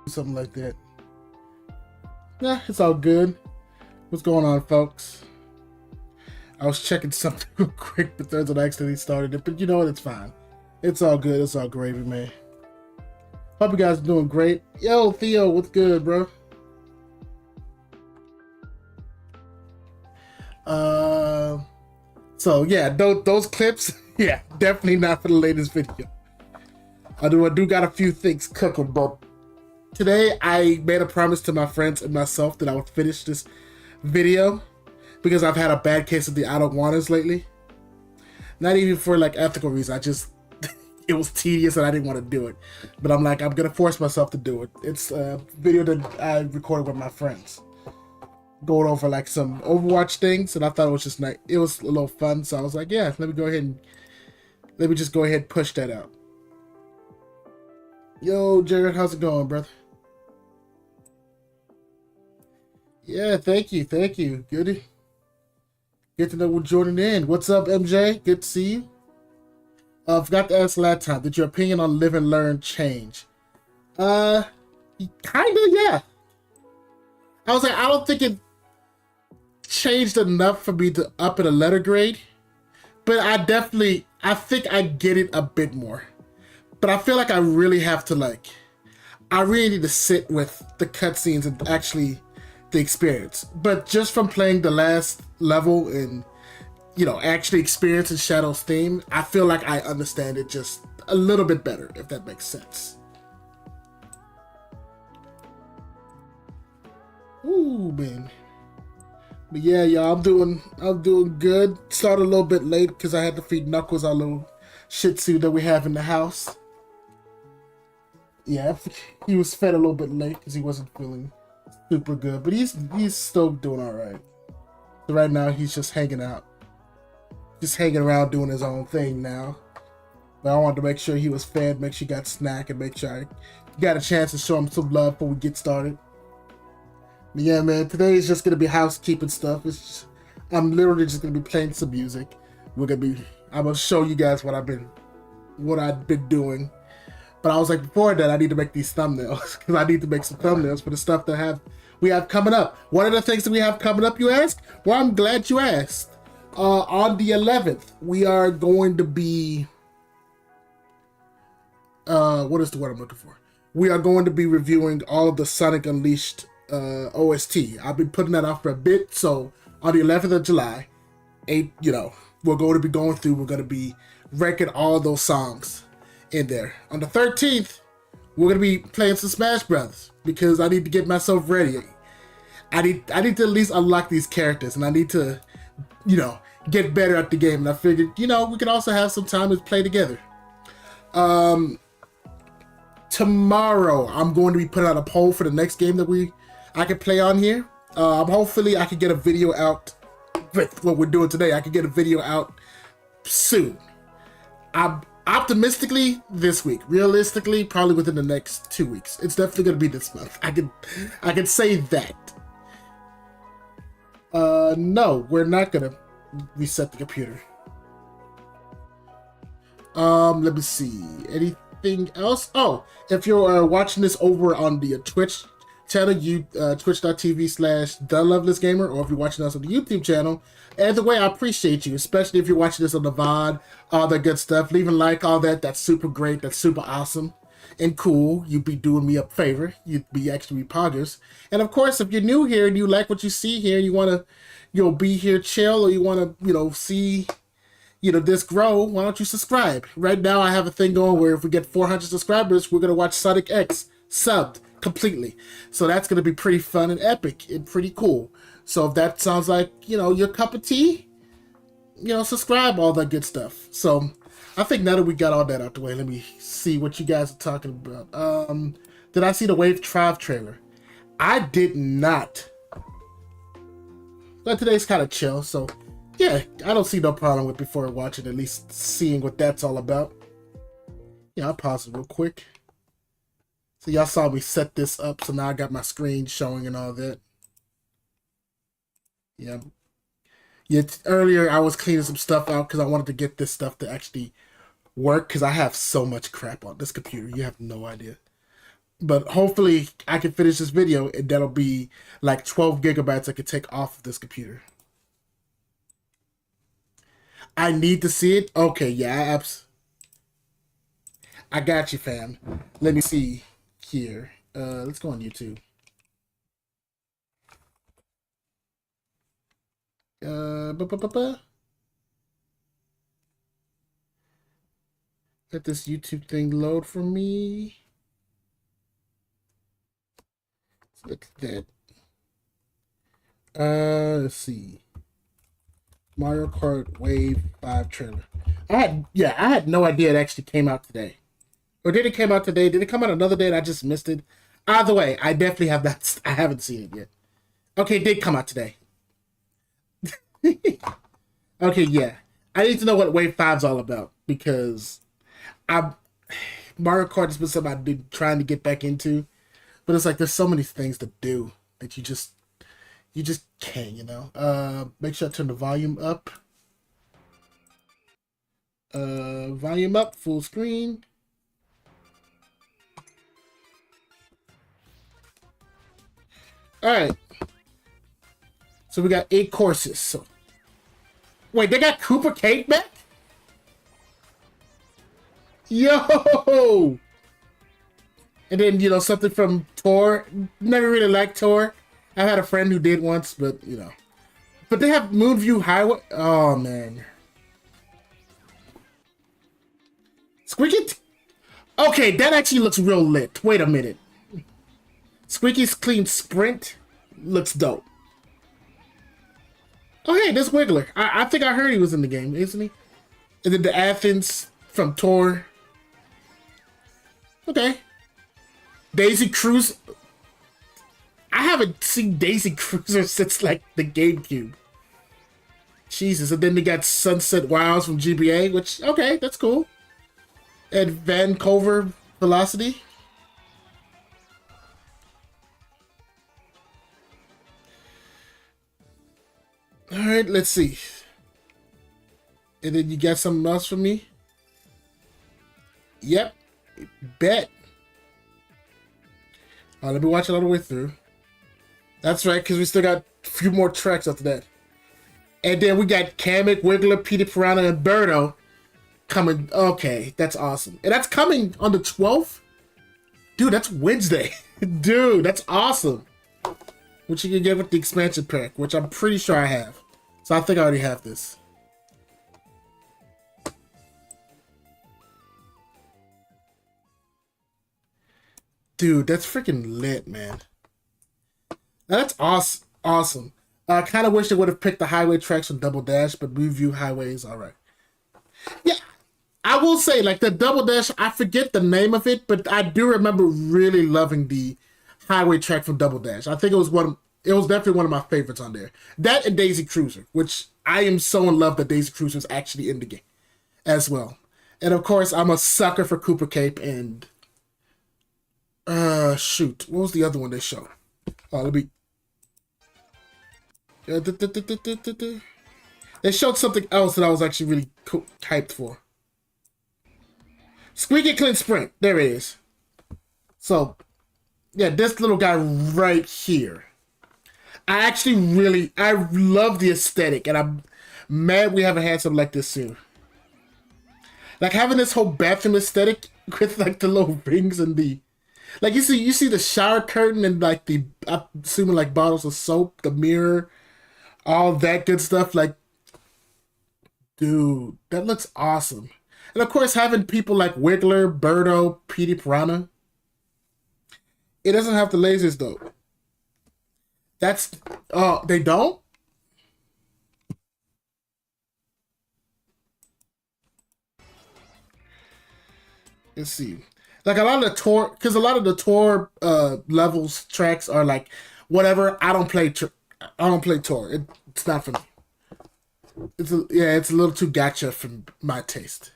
something like that. Nah, it's all good. What's going on, folks? I was checking something real quick, but there's an accident. He started it, but you know what? It's fine. It's all good. It's all gravy, man. Hope you guys are doing great. Yo, Theo, what's good, bro? So yeah, those clips, yeah, definitely not for the latest video. I do got a few things cooking, but today I made a promise to my friends and myself that I would finish this video because I've had a bad case of the I don't wanters lately. Not even for like ethical reasons. I just it was tedious and I didn't want to do it. But I'm like, I'm gonna force myself to do it. It's a video that I recorded with my friends, going over like some Overwatch things, and I thought it was just nice. It was a little fun, so I was like, yeah, let me just go ahead and push that out. Yo, Jared, how's it going, brother? Yeah, thank you. Good to know we're joining in. What's up, MJ? Good to see you. Forgot to ask last time, did your opinion on Live and Learn change? Kinda, yeah. I was like, I don't think it changed enough for me to up it a letter grade, but I think I get it a bit more. But I feel like I really have to I really need to sit with the cutscenes and actually the experience. But just from playing the last level and, you know, actually experiencing Shadow's theme, I feel like I understand it just a little bit better, if that makes sense. Ooh, man. But yeah, y'all, I'm doing good. Started a little bit late because I had to feed Knuckles our little Shih Tzu that we have in the house. Yeah, he was fed a little bit late because he wasn't feeling super good, but he's still doing all right. So right now he's just hanging out, just hanging around doing his own thing now. But I wanted to make sure he was fed, make sure he got snack, and make sure I got a chance to show him some love before we get started. But yeah, man, today is just gonna be housekeeping stuff. I'm literally just gonna be playing some music. I'm gonna show you guys what I've been doing. But I was like, before that, I need to make these thumbnails because I need to make some thumbnails for the stuff that we have coming up. What are the things that we have coming up, you ask? Well, I'm glad you asked. On the 11th, we are going to be, what is the word I'm looking for? We are going to be reviewing all of the Sonic Unleashed OST. I've been putting that off for a bit, so on the 11th of July, we're going to be going through, we're going to be ranking all those songs in there. On the 13th, we're gonna be playing some Smash Brothers because I need to get myself ready. I need to at least unlock these characters, and I need to, get better at the game. And I figured, we can also have some time to play together. Tomorrow, I'm going to be putting out a poll for the next game that I can play on here. Hopefully, I can get a video out with what we're doing today. I can get a video out soon. Optimistically, this week. Realistically, probably within the next 2 weeks. It's definitely going to be this month. I can say that. No, we're not going to reset the computer. Let me see. Anything else? Oh, if you're watching this over on the Twitch channel, twitch.tv/LovelessGamer, or if you're watching us on the YouTube channel, either way, I appreciate you, especially if you're watching this on the VOD, all that good stuff. Leave a like, all that. That's super great. That's super awesome and cool. You'd be doing me a favor. You'd be actually poggers. And of course, if you're new here and you like what you see here, and you want to, be here chill, or you want to, see, this grow, why don't you subscribe? Right now, I have a thing going where if we get 400 subscribers, we're going to watch Sonic X subbed completely. So that's going to be pretty fun and epic and pretty cool. So if that sounds like, your cup of tea, subscribe, all that good stuff. So I think now that we got all that out the way, let me see what you guys are talking about. Did I see the Wave Tribe trailer? I did not. But today's kind of chill, so yeah, I don't see no problem with before watching, at least seeing what that's all about. Yeah, I'll pause it real quick. So y'all saw me set this up, so now I got my screen showing and all that. Yeah. Earlier I was cleaning some stuff out because I wanted to get this stuff to actually work, because I have so much crap on this computer. You have no idea. But hopefully I can finish this video and that'll be like 12 gigabytes I can take off of this computer. I need to see it. Okay, yeah, I got you, fam. Let me see here. Let's go on YouTube. Let this YouTube thing load for me. Look at that. Let's see. Mario Kart Wave 5 trailer. I had no idea it actually came out today. Or did it come out today? Did it come out another day and I just missed it? Either way, I definitely have that. I haven't seen it yet. Okay, it did come out today. Okay, yeah. I need to know what Wave 5's all about because Mario Kart has been something I've been trying to get back into. But it's like there's so many things to do that you just can't, you know. Make sure I turn the volume up. Volume up, full screen. Alright. So we got 8 courses. So wait, they got Cooper Cake back? Yo! And then, you know, something from Tor. Never really liked Tor. I had a friend who did once, but, you know. But they have Moonview Highway. Oh, man. Squeaky. Okay, that actually looks real lit. Wait a minute. Squeaky's Clean Sprint looks dope. Oh, hey, there's Wiggler. I think I heard he was in the game, isn't he? And then the Athens from Tor. Okay. Daisy Cruise. I haven't seen Daisy Cruiser since like the GameCube. Jesus, and then they got Sunset Wilds from GBA, which okay, that's cool. And Vancouver Velocity. All right, let's see. And then you got something else for me? Yep, bet. Let me watch it all the way through. That's right, because we still got a few more tracks after that. And then we got Kamek, Wiggler, Petey Piranha, and Birdo coming. Okay, that's awesome. And that's coming on the 12th? Dude, that's Wednesday. Dude, that's awesome. Which you can get with the expansion pack, which I'm pretty sure I have. So I think I already have this. Dude, that's freaking lit, man. That's awesome. I kind of wish they would have picked the highway tracks from Double Dash, but Review Highway is alright. Yeah, I will say, like, the Double Dash, I forget the name of it, but I do remember really loving the highway track from Double Dash. I think it was definitely one of my favorites on there. That and Daisy Cruiser, which I am so in love that Daisy Cruiser is actually in the game as well. And of course, I'm a sucker for Cooper Cape and shoot, what was the other one they showed? Oh, let me. They showed something else that I was actually really hyped for. Squeaky Clean Sprint. There it is. So, yeah, this little guy right here. I love the aesthetic, and I'm mad we haven't had something like this soon. Like having this whole bathroom aesthetic with like the little rings and the. Like you see the shower curtain and like I'm assuming like bottles of soap, the mirror, all that good stuff. Like, dude, that looks awesome. And of course, having people like Wiggler, Birdo, Petey Piranha. It doesn't have the lasers though. They don't? Let's see. Like a lot of the tour, because a lot of the tour levels tracks are like whatever. I don't play tour. It's not for me. It's a little too gacha for my taste.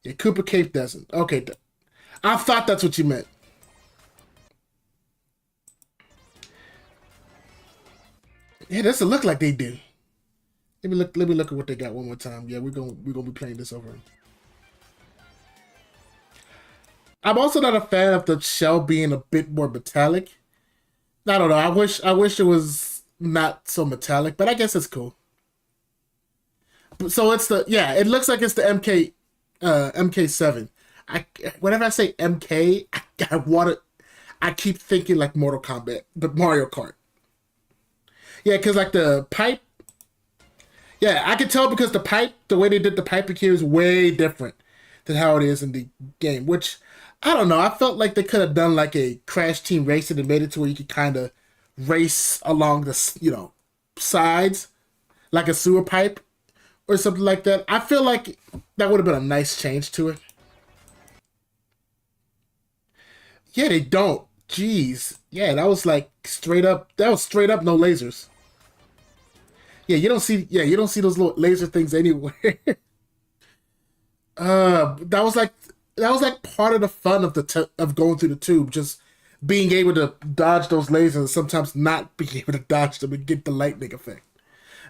Yeah, Cooper Cape doesn't. Okay, I thought that's what you meant. Yeah, it doesn't look like they do. Let me look at what they got one more time. Yeah, we're gonna be playing this over. I'm also not a fan of the shell being a bit more metallic. I don't know. I wish it was not so metallic, but I guess it's cool. So it's the yeah. It looks like it's the MK7. I whenever I say MK, I want to. I keep thinking like Mortal Kombat, but Mario Kart. Yeah, because like the pipe. Yeah, I can tell because the pipe, the way they did the piping here is way different than how it is in the game. Which I don't know. I felt like they could have done like a Crash Team Racing and made it to where you could kind of race along the sides like a sewer pipe or something like that. I feel like that would have been a nice change to it. Yeah, they don't. Jeez. Yeah, that was like straight up. That was straight up no lasers. Yeah, you don't see. Yeah, you don't see those little laser things anywhere. That was like part of the fun of of going through the tube, just being able to dodge those lasers and sometimes not being able to dodge them and get the lightning effect.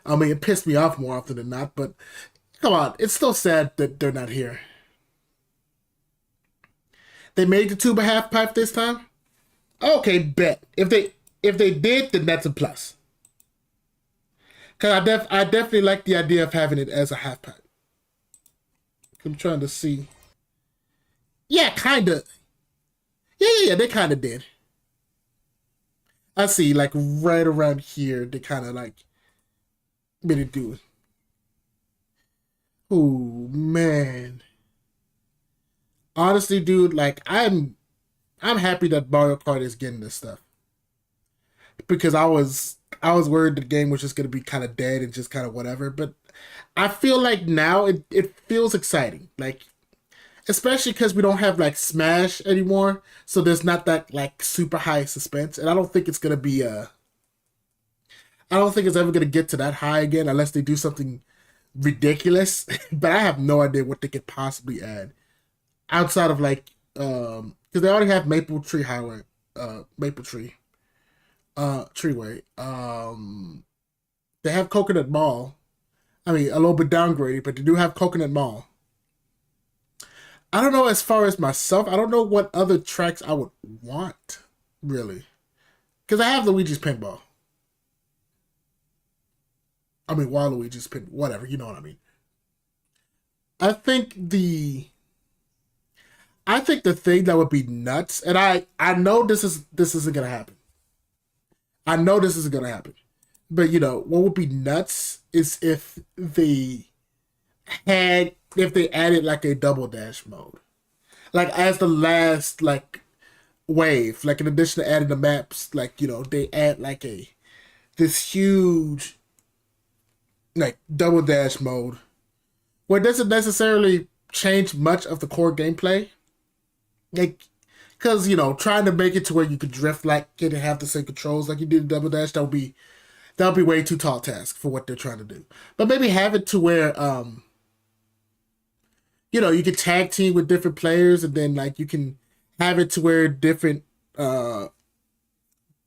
I mean, it pissed me off more often than not, but come on, it's still sad that they're not here. They made the tube a half pipe this time. Okay, bet. If they did, then that's a plus. Cause I definitely like the idea of having it as a half pipe. I'm trying to see. Yeah, kinda. Yeah. They kind of did. I see. Like right around here, they kind of like made it do it. Oh man, honestly, dude, like I'm happy that Mario Kart is getting this stuff because I was worried the game was just gonna be kind of dead and just kind of whatever. But I feel like now it feels exciting, like especially because we don't have like Smash anymore, so there's not that like super high suspense, and I don't think it's ever gonna get to that high again unless they do something ridiculous. But I have no idea what they could possibly add outside of like because they already have Maple Tree Highway, Maple Tree, Treeway. They have Coconut Mall. I mean, a little bit downgraded, but they do have Coconut Mall. I don't know as far as myself. I don't know what other tracks I would want really, because I have Luigi's Pinball. I mean, Waluigi's Pin, whatever. You know what I mean. I think the I think the thing that would be nuts, and I know this isn't gonna happen. I know this isn't gonna happen. But what would be nuts is if they added like a double dash mode, like as the last like wave, like in addition to adding the maps, like they add like a this huge like double dash mode where it doesn't necessarily change much of the core gameplay, like because trying to make it to where you could drift like it and have the same controls like you did in double dash, that would be way too tall task for what they're trying to do. But maybe have it to where you can tag team with different players, and then like you can have it to where different uh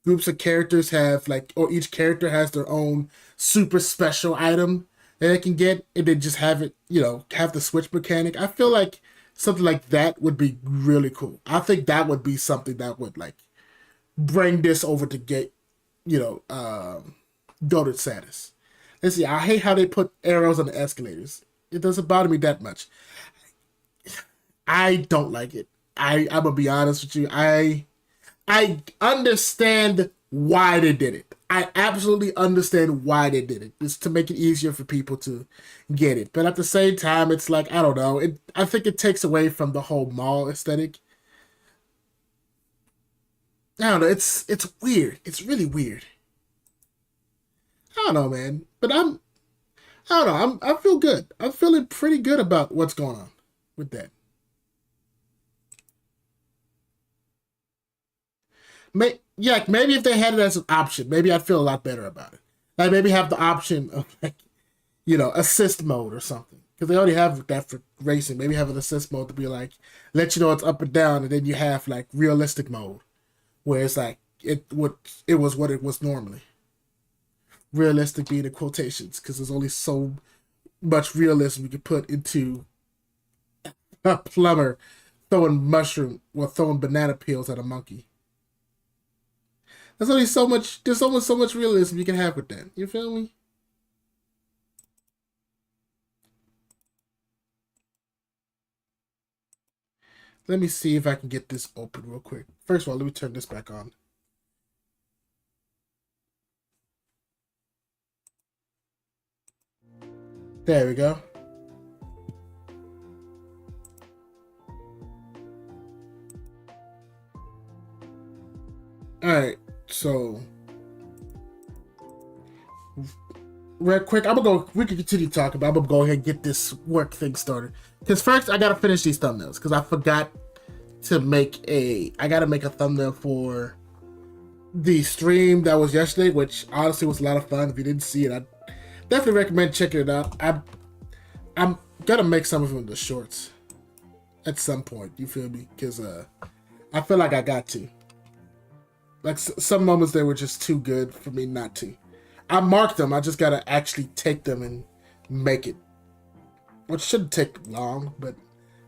groups of characters have like, or each character has their own super special item that they can get, and then just have it, have the switch mechanic. I feel like something like that would be really cool. I think that would be something that would like bring this over to get, you know, goated status. Let's see. I hate how they put arrows on the escalators. It doesn't bother me that much. I don't like it. I'm gonna be honest with you. I understand why they did it. I absolutely understand why they did it. It's to make it easier for people to get it. But at the same time, it's like, I don't know. I think it takes away from the whole mall aesthetic. I don't know. It's weird. It's really weird. I don't know, man. But I don't know. I feel good. I'm feeling pretty good about what's going on with that. Yeah, maybe if they had it as an option, maybe I'd feel a lot better about it. Like maybe have the option of like, assist mode or something. Because they already have that for racing. Maybe have an assist mode to be like, let you know it's up and down, and then you have like realistic mode, where it's like it was what it was normally. Realistic being in quotations, because there's only so much realism you can put into a plumber throwing banana peels at a monkey. There's only so much. There's only so much realism you can have with that. You feel me? Let me see if I can get this open real quick. First of all, let me turn this back on. There we go. Alright, so real quick, we can continue talking, but I'm gonna go ahead and get this work thing started. Because first I gotta finish these thumbnails, because I forgot to I gotta make a thumbnail for the stream that was yesterday, which honestly was a lot of fun. If you didn't see it, I definitely recommend checking it out. I'm gonna make some of them the shorts at some point, you feel me? Because I feel like I got to. Like, some moments they were just too good for me not to. I marked them, I just gotta actually take them and make it. Which shouldn't take long, but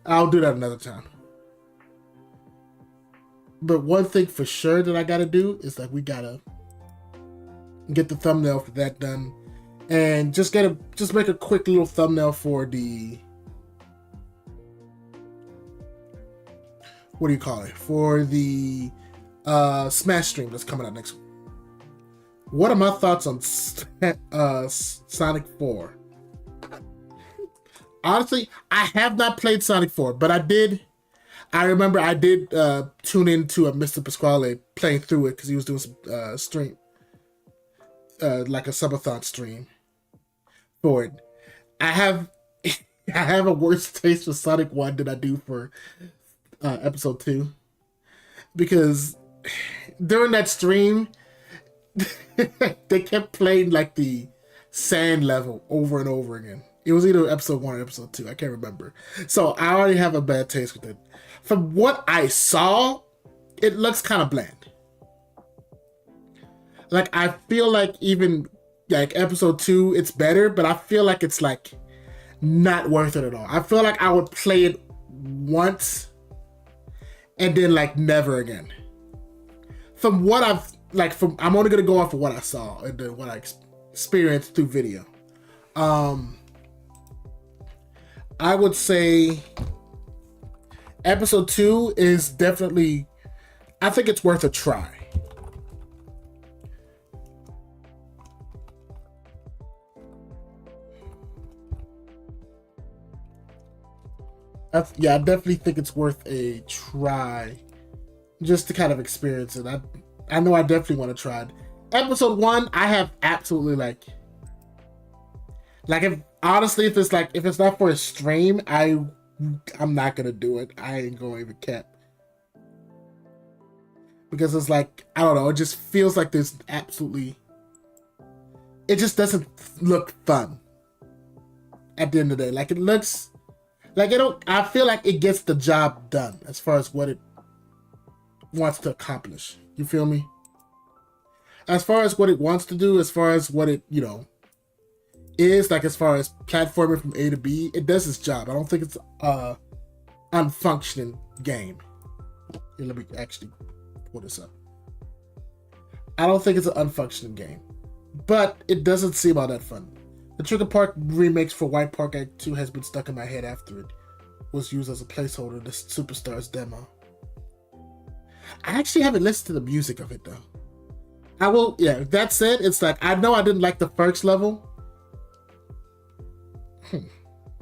I'll do that another time. But one thing for sure that I gotta do is like, we gotta get the thumbnail for that done. And just make a quick little thumbnail for the, what do you call it? For the Smash stream that's coming out next week. What are my thoughts on Sonic 4? Honestly, I have not played Sonic 4, but I remember I did tune into a Mr. Pasquale playing through it because he was doing some stream, like a subathon stream for it. I have a worse taste for Sonic 1 than I do for episode 2, because during that stream they kept playing like the sand level over and over again. It was either episode 1 or episode 2. I can't remember. So I already have a bad taste with it. From what I saw, it looks kind of bland. Like, I feel like even like episode 2, it's better, but I feel like it's like not worth it at all. I feel like I would play it once and then like never again. From what I'm only gonna go off of what I saw and then what I experienced through video. I would say episode 2 is definitely, I think it's worth a try. I definitely think it's worth a try just to kind of experience it. I know I definitely want to try it. Episode 1, I have absolutely like if it's not for a stream, I'm not gonna do it. I ain't gonna even cap. Because it's like, I don't know, it just feels like there's absolutely, it just doesn't look fun at the end of the day. Like, it looks like I feel like it gets the job done as far as what it wants to accomplish. You feel me? As far as what it wants to do, as far as what it, is, like as far as platforming from A to B, it does its job. I don't think it's a unfunctioning game. Here, let me actually pull this up. I don't think it's an unfunctioning game, but it doesn't seem all that fun. The Trigger Park remakes for White Park Act 2 has been stuck in my head after it was used as a placeholder in the Superstars demo. I actually haven't listened to the music of it though. I will, yeah, that said, it's like, I know I didn't like the first level.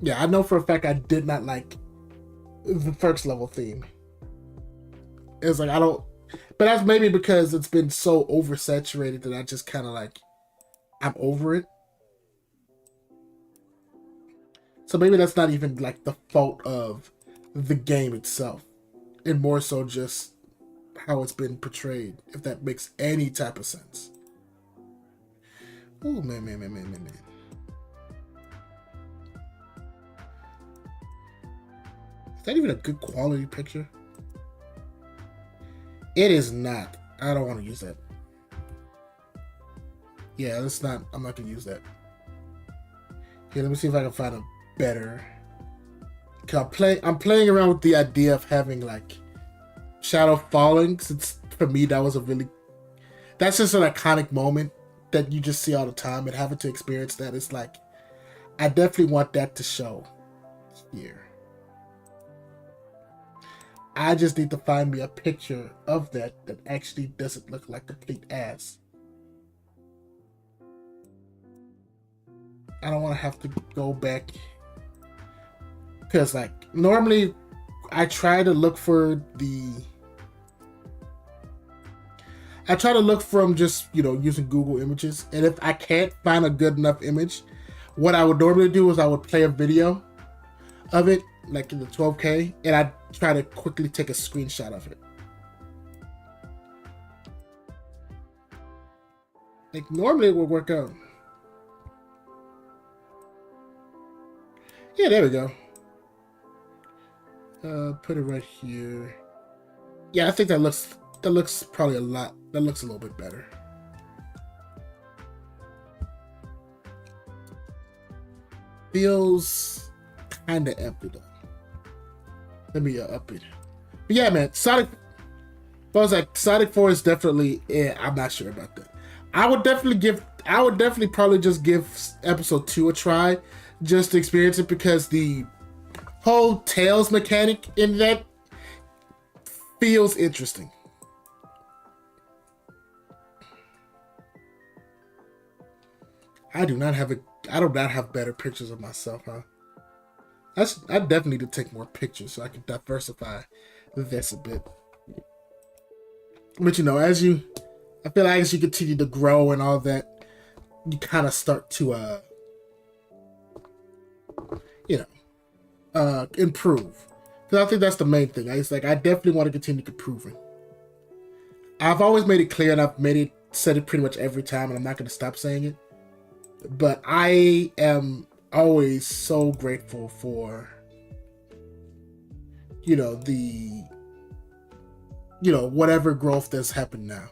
Yeah, I know for a fact I did not like the first level theme. It's like, but that's maybe because it's been so oversaturated that I just kind of like, I'm over it. So maybe that's not even like the fault of the game itself, and more so just how it's been portrayed, if that makes any type of sense. Oh man. Is that even a good quality picture? It is not. I don't want to use that. Yeah, that's not. I'm not gonna use that. Here, let me see if I can find a better I'm playing around with the idea of having like shadow falling, since for me that's just an iconic moment that you just see all the time, and having to experience that, it's like I definitely want that to show here. I just need to find me a picture of that actually doesn't look like complete ass. I don't want to have to go back, because like normally I try to look from just, you know, using Google Images, and if I can't find a good enough image, what I would normally do is I would play a video of it like in the 12K, and I'd try to quickly take a screenshot of it. Like normally it would work out. Yeah, there we go. Put it right here. Yeah, I think that looks probably that looks a little bit better. Feels kind of empty though. Let me up it. But yeah, man, Sonic 4 is definitely, I'm not sure about that. I would definitely probably just give episode 2 a try, just to experience it, because the whole Tails mechanic in that feels interesting. I do not have better pictures of myself, huh? I definitely need to take more pictures so I can diversify this a bit. But you know, I feel like as you continue to grow and all that, you kind of start to improve. Because I think that's the main thing. It's like I definitely want to continue improving. I've always made it clear, and I've said it pretty much every time, and I'm not going to stop saying it. But I am always so grateful for, whatever growth that's happened now.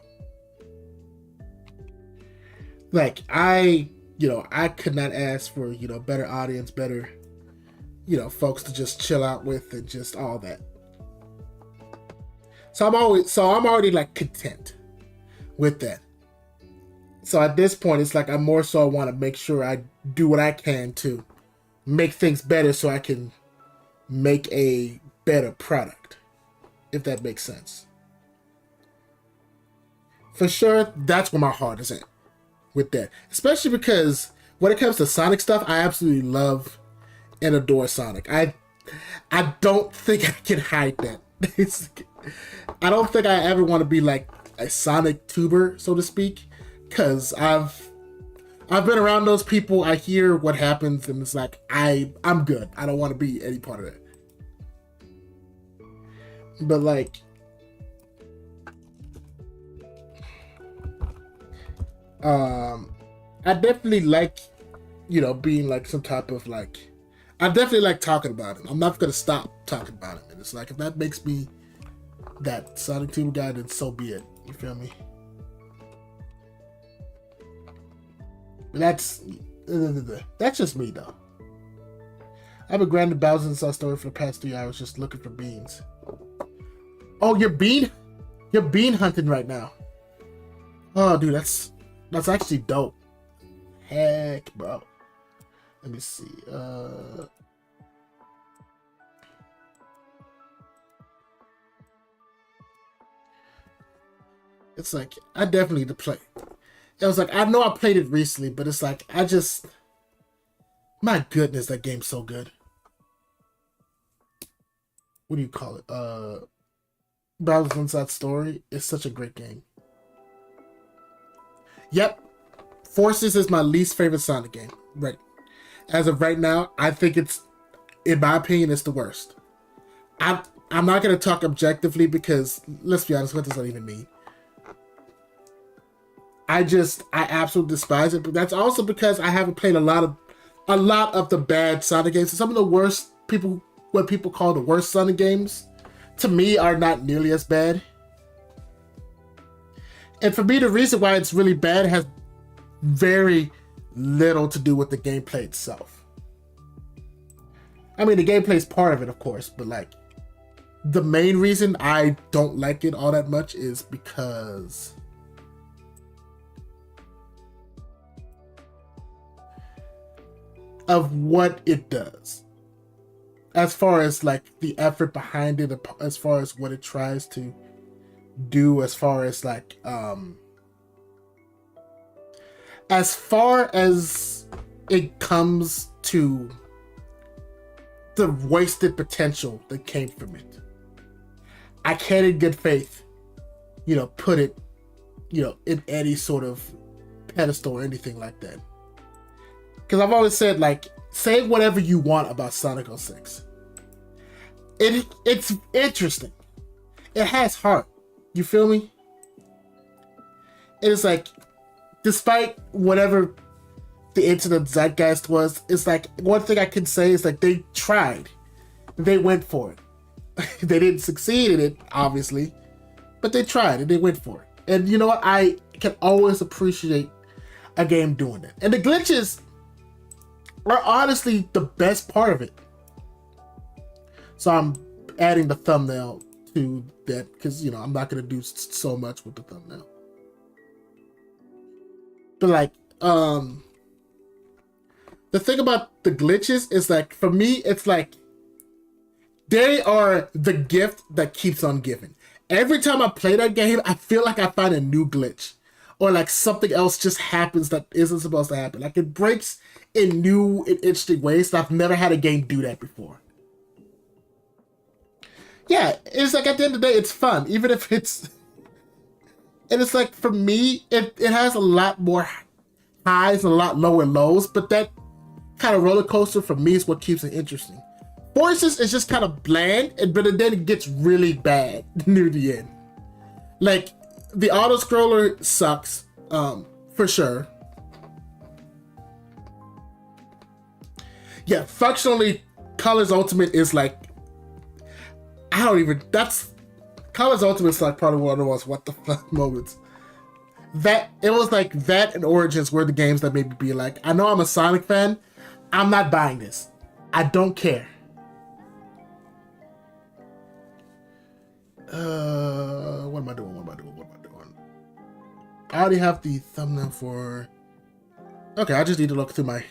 Like I could not ask for, better audience, better, folks to just chill out with, and just all that. So I'm already like content with that. So at this point, it's like I more so want to make sure I do what I can to make things better so I can make a better product, if that makes sense. For sure, that's where my heart is at with that. Especially because when it comes to Sonic stuff, I absolutely love and adore Sonic. I don't think I can hide that. I don't think I ever want to be like a Sonic tuber, so to speak. Because I've been around those people. I hear what happens, and it's like I'm good. I don't want to be any part of that. But like, I definitely like, being like some type of like, I definitely like talking about it. I'm not gonna stop talking about it. And it's like, if that makes me that Sonic tuber guy, then so be it. You feel me? That's just me though. I've been grinding Bowser Inside Story for the past 3 hours just looking for beans. Oh, you're bean hunting right now. Oh, dude, that's actually dope. Heck, bro. Let me see. It's like I definitely need to play. It was like, I know I played it recently, but it's like, my goodness, that game's so good. What do you call it? Bowser's Inside Story is such a great game. Yep. Forces is my least favorite Sonic game. Right. As of right now, I think in my opinion, it's the worst. I'm not going to talk objectively because, let's be honest, what does that even mean? I absolutely despise it, but that's also because I haven't played a lot of the bad Sonic games. Some of the worst what people call the worst Sonic games, to me, are not nearly as bad. And for me, the reason why it's really bad has very little to do with the gameplay itself. I mean, the gameplay is part of it, of course, but like the main reason I don't like it all that much is because of what it does. As far as like the effort behind it, as far as what it tries to do, as far as like as far as it comes to the wasted potential that came from it, I can't in good faith, put it, in any sort of pedestal or anything like that. Because I've always said, like, say whatever you want about Sonic 06. It's interesting. It has heart. You feel me? It's like, despite whatever the internet zeitgeist was, it's like, one thing I can say is like they tried. They went for it. They didn't succeed in it, obviously, but they tried and they went for it. And you know what? I can always appreciate a game doing that. And the glitches are honestly the best part of it. So I'm adding the thumbnail to that because, I'm not going to do so much with the thumbnail. But like, the thing about the glitches is like, for me, it's like, they are the gift that keeps on giving. Every time I play that game, I feel like I find a new glitch. Or like something else just happens that isn't supposed to happen. Like it breaks in new and interesting ways. I've never had a game do that before. Yeah, it's like at the end of the day, it's fun. Even if it's... And it's like, for me, it has a lot more highs and a lot lower lows. But that kind of roller coaster for me is what keeps it interesting. Forces is just kind of bland, but then it gets really bad near the end. Like, the auto-scroller sucks, for sure. Yeah, functionally, Colors Ultimate is like, Colors Ultimate is like probably one of the most what the fuck moments. It was like that and Origins were the games that made me be like, I know I'm a Sonic fan, I'm not buying this. I don't care. What am I doing? I already have the thumbnail for... Okay, I just need to look through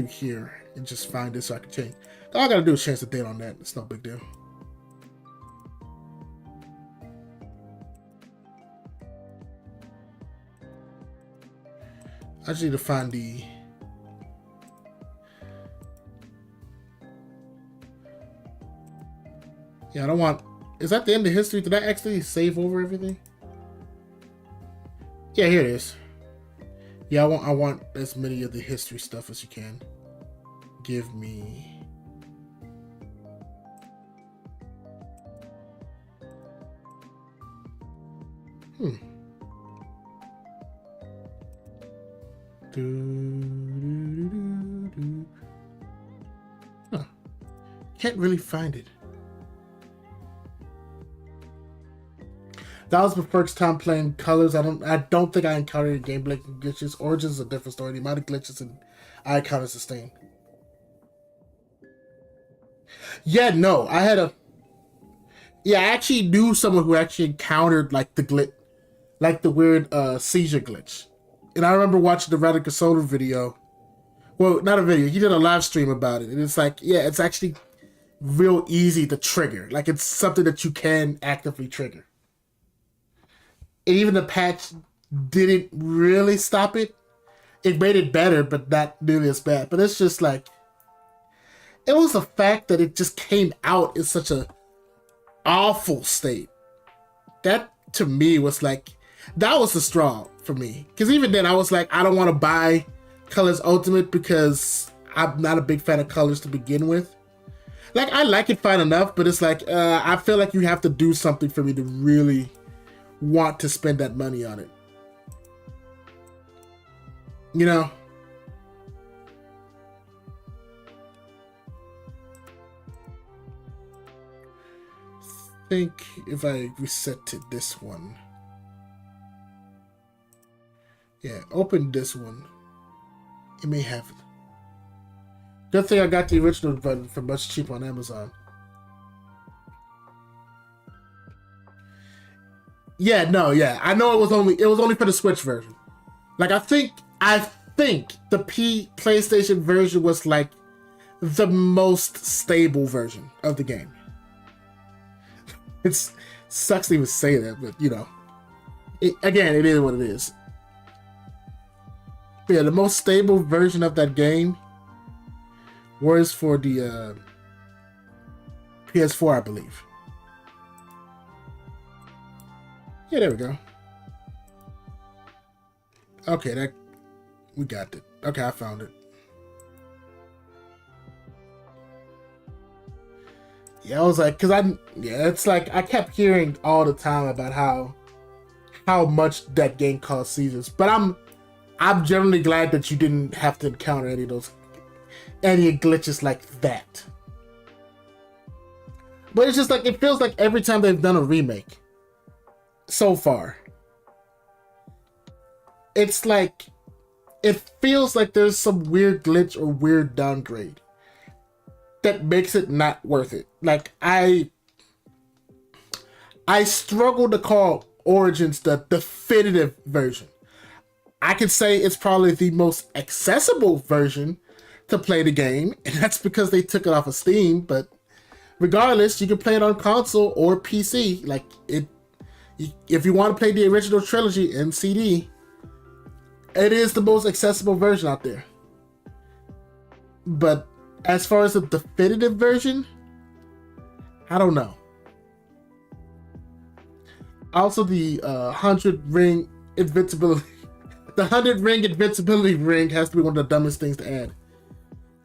here and just find it so I can change. All I gotta do is change the date on that. It's no big deal. I just need to find the... Yeah, I don't want... Is that the end of history? Did I actually save over everything? Yeah, here it is. Yeah, I want as many of the history stuff as you can. Give me... Huh. Can't really find it. That was my first time playing Colors. I don't think I encountered gameplay glitches. Origins is a different story. The amount of glitches and icon is the same. Yeah, no, I actually knew someone who actually encountered like the glitch, like the weird seizure glitch. And I remember watching the Radical Solar video. Well, not a video. He did a live stream about it, and it's like, yeah, it's actually real easy to trigger. Like it's something that you can actively trigger. And even the patch didn't really stop it. It made it better, but not nearly as bad. But it's just like, it was the fact that it just came out in such a awful state. That, to me, was like, that was the straw for me. Because even then, I was like, I don't want to buy Colors Ultimate because I'm not a big fan of Colors to begin with. Like, I like it fine enough, but it's like, I feel like you have to do something for me to really want to spend that money on it. You know? I think if I reset to this one. Yeah, open this one. It may have Good thing I got the original version for much cheaper on Amazon. Yeah, no, yeah. I know it was only for the Switch version. Like I think the PlayStation version was like the most stable version of the game. It sucks to even say that, but you know. Again, it is what it is. But yeah, the most stable version of that game was for the PS4, I believe. Yeah, there we go. Okay, we got it. Okay, I found it. Yeah, I was like, it's like I kept hearing all the time about how much that game cost Caesars, but I'm generally glad that you didn't have to encounter any glitches like that. But it's just like it feels like every time they've done a remake so far, it's like it feels like there's some weird glitch or weird downgrade that makes it not worth it. Like I struggle to call Origins the definitive version. I could say it's probably the most accessible version to play the game, and that's because they took it off of Steam, but regardless, you can play it on console or PC. Like if you want to play the original trilogy in CD, it is the most accessible version out there. But as far as the definitive version, I don't know. Also, the 100 ring invincibility. The 100 ring invincibility ring has to be one of the dumbest things to add.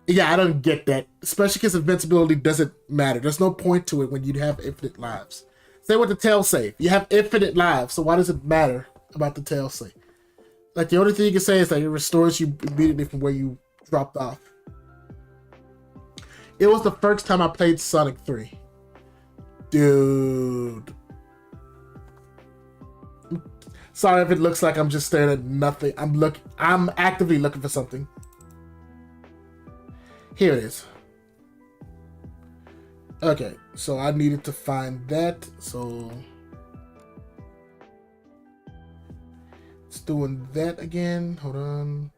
Yeah, I don't get that. Especially because invincibility doesn't matter. There's no point to it when you have infinite lives. Same with the tail save. You have infinite lives, so why does it matter about the tail save? Like, the only thing you can say is that it restores you immediately from where you dropped off. It was the first time I played Sonic 3. Dude. Sorry if it looks like I'm just staring at nothing. I'm actively looking for something. Here it is. Okay, so I needed to find that, so it's doing that again. Hold on.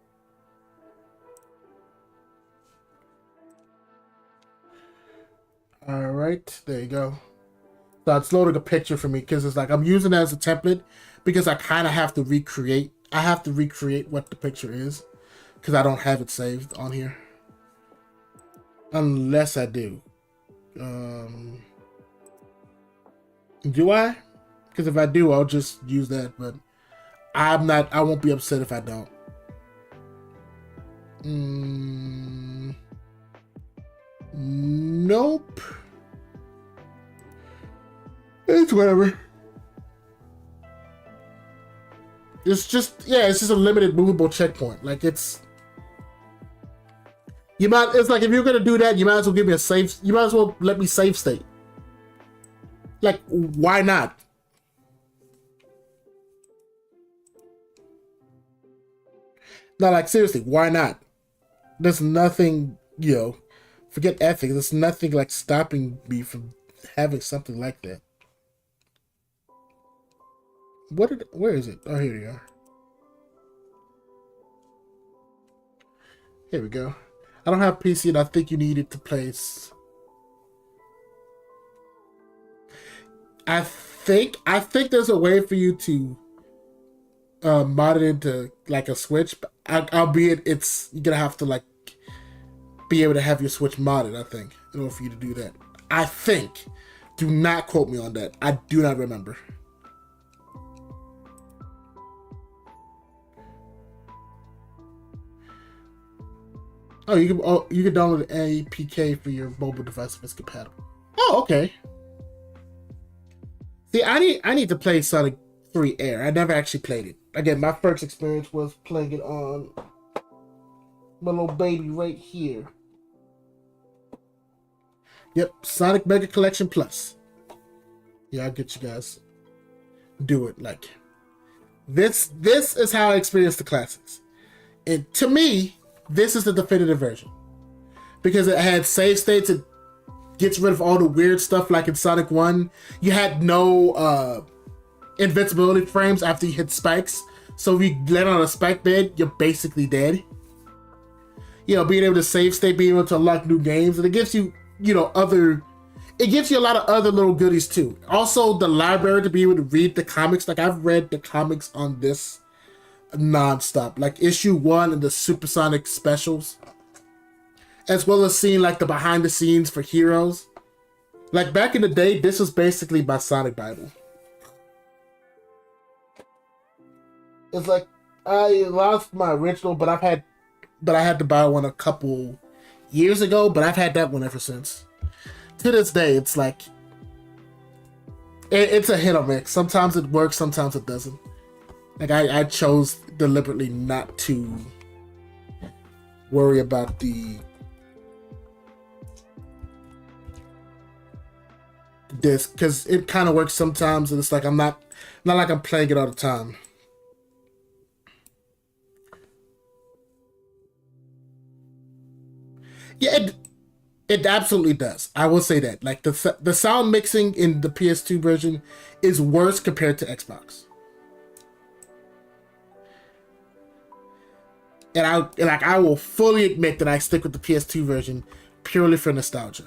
All right, there you go. So it's loading a picture for me because it's like I'm using it as a template because I kind of have to recreate. I have to recreate what the picture is because I don't have it saved on here. Unless I do. Do I? Because if I do, I'll just use that. But I won't be upset if I don't. Nope. It's whatever. It's just a limited movable checkpoint. Like it's like if you're gonna do that, you might as well give me a save. You might as well let me save state. Like, why not? No, like seriously, why not? There's nothing, forget ethics. There's nothing like stopping me from having something like that. Where is it? Oh, here you are. Here we go. I don't have PC and I think you need it to place. I think there's a way for you to mod it into like a Switch, but albeit you're gonna have to like be able to have your Switch modded, I think, in order for you to do that. I think. Do not quote me on that. I do not remember. Oh, you can download an APK for your mobile device if it's compatible. Oh, okay. See, I need to play Sonic 3 Air. I never actually played it. Again, my first experience was playing it on my little baby right here. Yep, Sonic Mega Collection Plus. Yeah, I'll get you guys. Do it. Like, this is how I experienced the classics. And to me, this is the definitive version. because it had save states. It gets rid of all the weird stuff like in Sonic 1. You had no invincibility frames after you hit spikes. So if you land on a spike bed, you're basically dead. You know, being able to save state, being able to unlock new games, and it gives you, you know, it gives you a lot of other little goodies too. Also, the library to be able to read the comics. Like, I've read the comics on this non-stop. Like issue 1 and the Supersonic specials. As well as seeing like the behind the scenes for Heroes. Like back in the day, this was basically my Sonic Bible. It's like I lost my original, but I had to buy one a couple years ago, but I've had that one ever since. To this day, it's like it's a hit or miss. Sometimes it works, sometimes it doesn't. Like I chose deliberately not to worry about the disc because it kind of works sometimes, and it's like I'm not like I'm playing it all the time. Yeah, it absolutely does. I will say that. Like the sound mixing in the PS2 version is worse compared to Xbox. And I will fully admit that I stick with the PS2 version purely for nostalgia.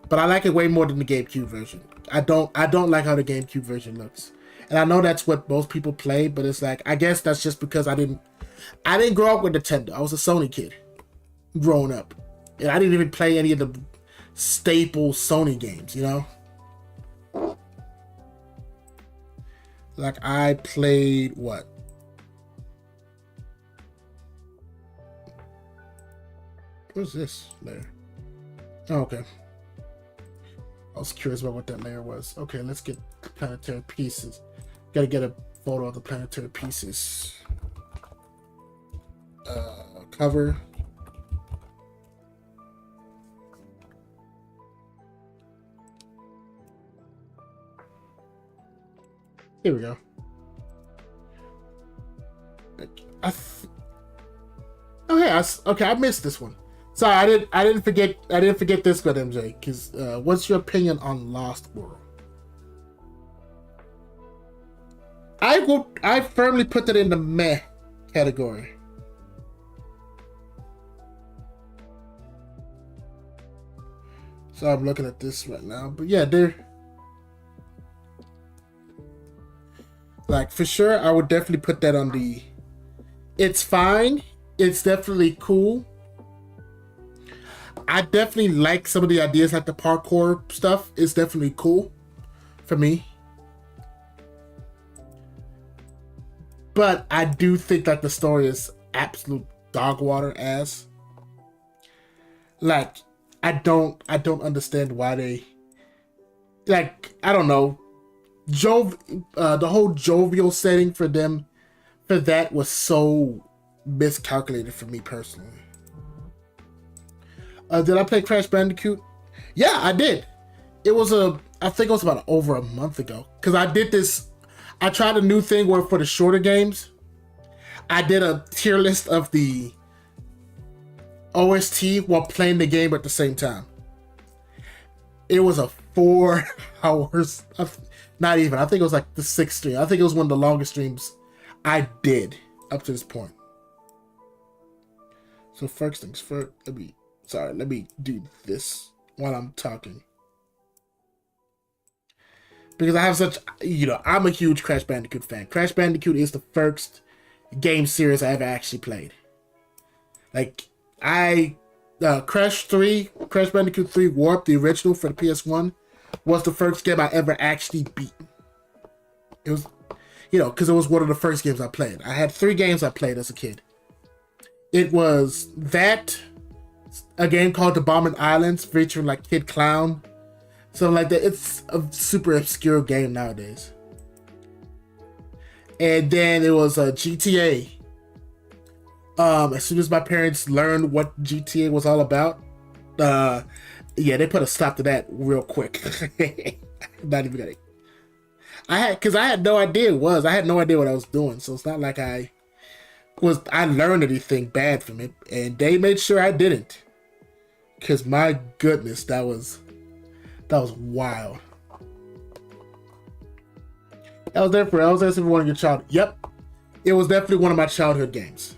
But I like it way more than the GameCube version. I don't like how the GameCube version looks. And I know that's what most people play, but it's like, I guess that's just because I didn't grow up with Nintendo. I was a Sony kid growing up. And I didn't even play any of the staple Sony games, you know? Like, I played, what? What's this layer? Oh, okay. I was curious about what that layer was. Okay, let's get planetary pieces. Gotta get a photo of the planetary pieces. Cover. Here we go. Okay, I missed this one. Sorry, I didn't forget this one, MJ. Because what's your opinion on Lost World? I firmly put that in the meh category. So I'm looking at this right now, but yeah, they're like, for sure, I would definitely put that on the. It's fine. It's definitely cool. I definitely like some of the ideas, like the parkour stuff. It's definitely cool for me. But I do think that the story is absolute dog water ass. Like, I don't understand why they, like, I don't know. The whole jovial setting for them, for that, was so miscalculated for me personally. Did I play Crash Bandicoot? Yeah, I did. I think it was about over a month ago. Because I tried a new thing where for the shorter games, I did a tier list of the OST while playing the game at the same time. It was a 4 hours. Not even. I think it was like the 6th stream. I think it was one of the longest streams I did up to this point. So first things first, let me do this while I'm talking. Because I have such, I'm a huge Crash Bandicoot fan. Crash Bandicoot is the first game series I ever actually played. Like, Crash Bandicoot 3 Warp, the original for the PS1, was the first game I ever actually beat. It was, because it was one of the first games I played. I had 3 games I played as a kid. It was that, a game called The Bombing Islands featuring like Kid Clown, something like that. It's a super obscure game nowadays. And then it was a GTA. As soon as my parents learned what GTA was all about, they put a stop to that real quick. Not even gonna. I had no idea it was. I had no idea what I was doing, so it's not like I learned anything bad from it, and they made sure I didn't. Because my goodness, that was wild. That was asking one of your child. Yep, it was definitely one of my childhood games.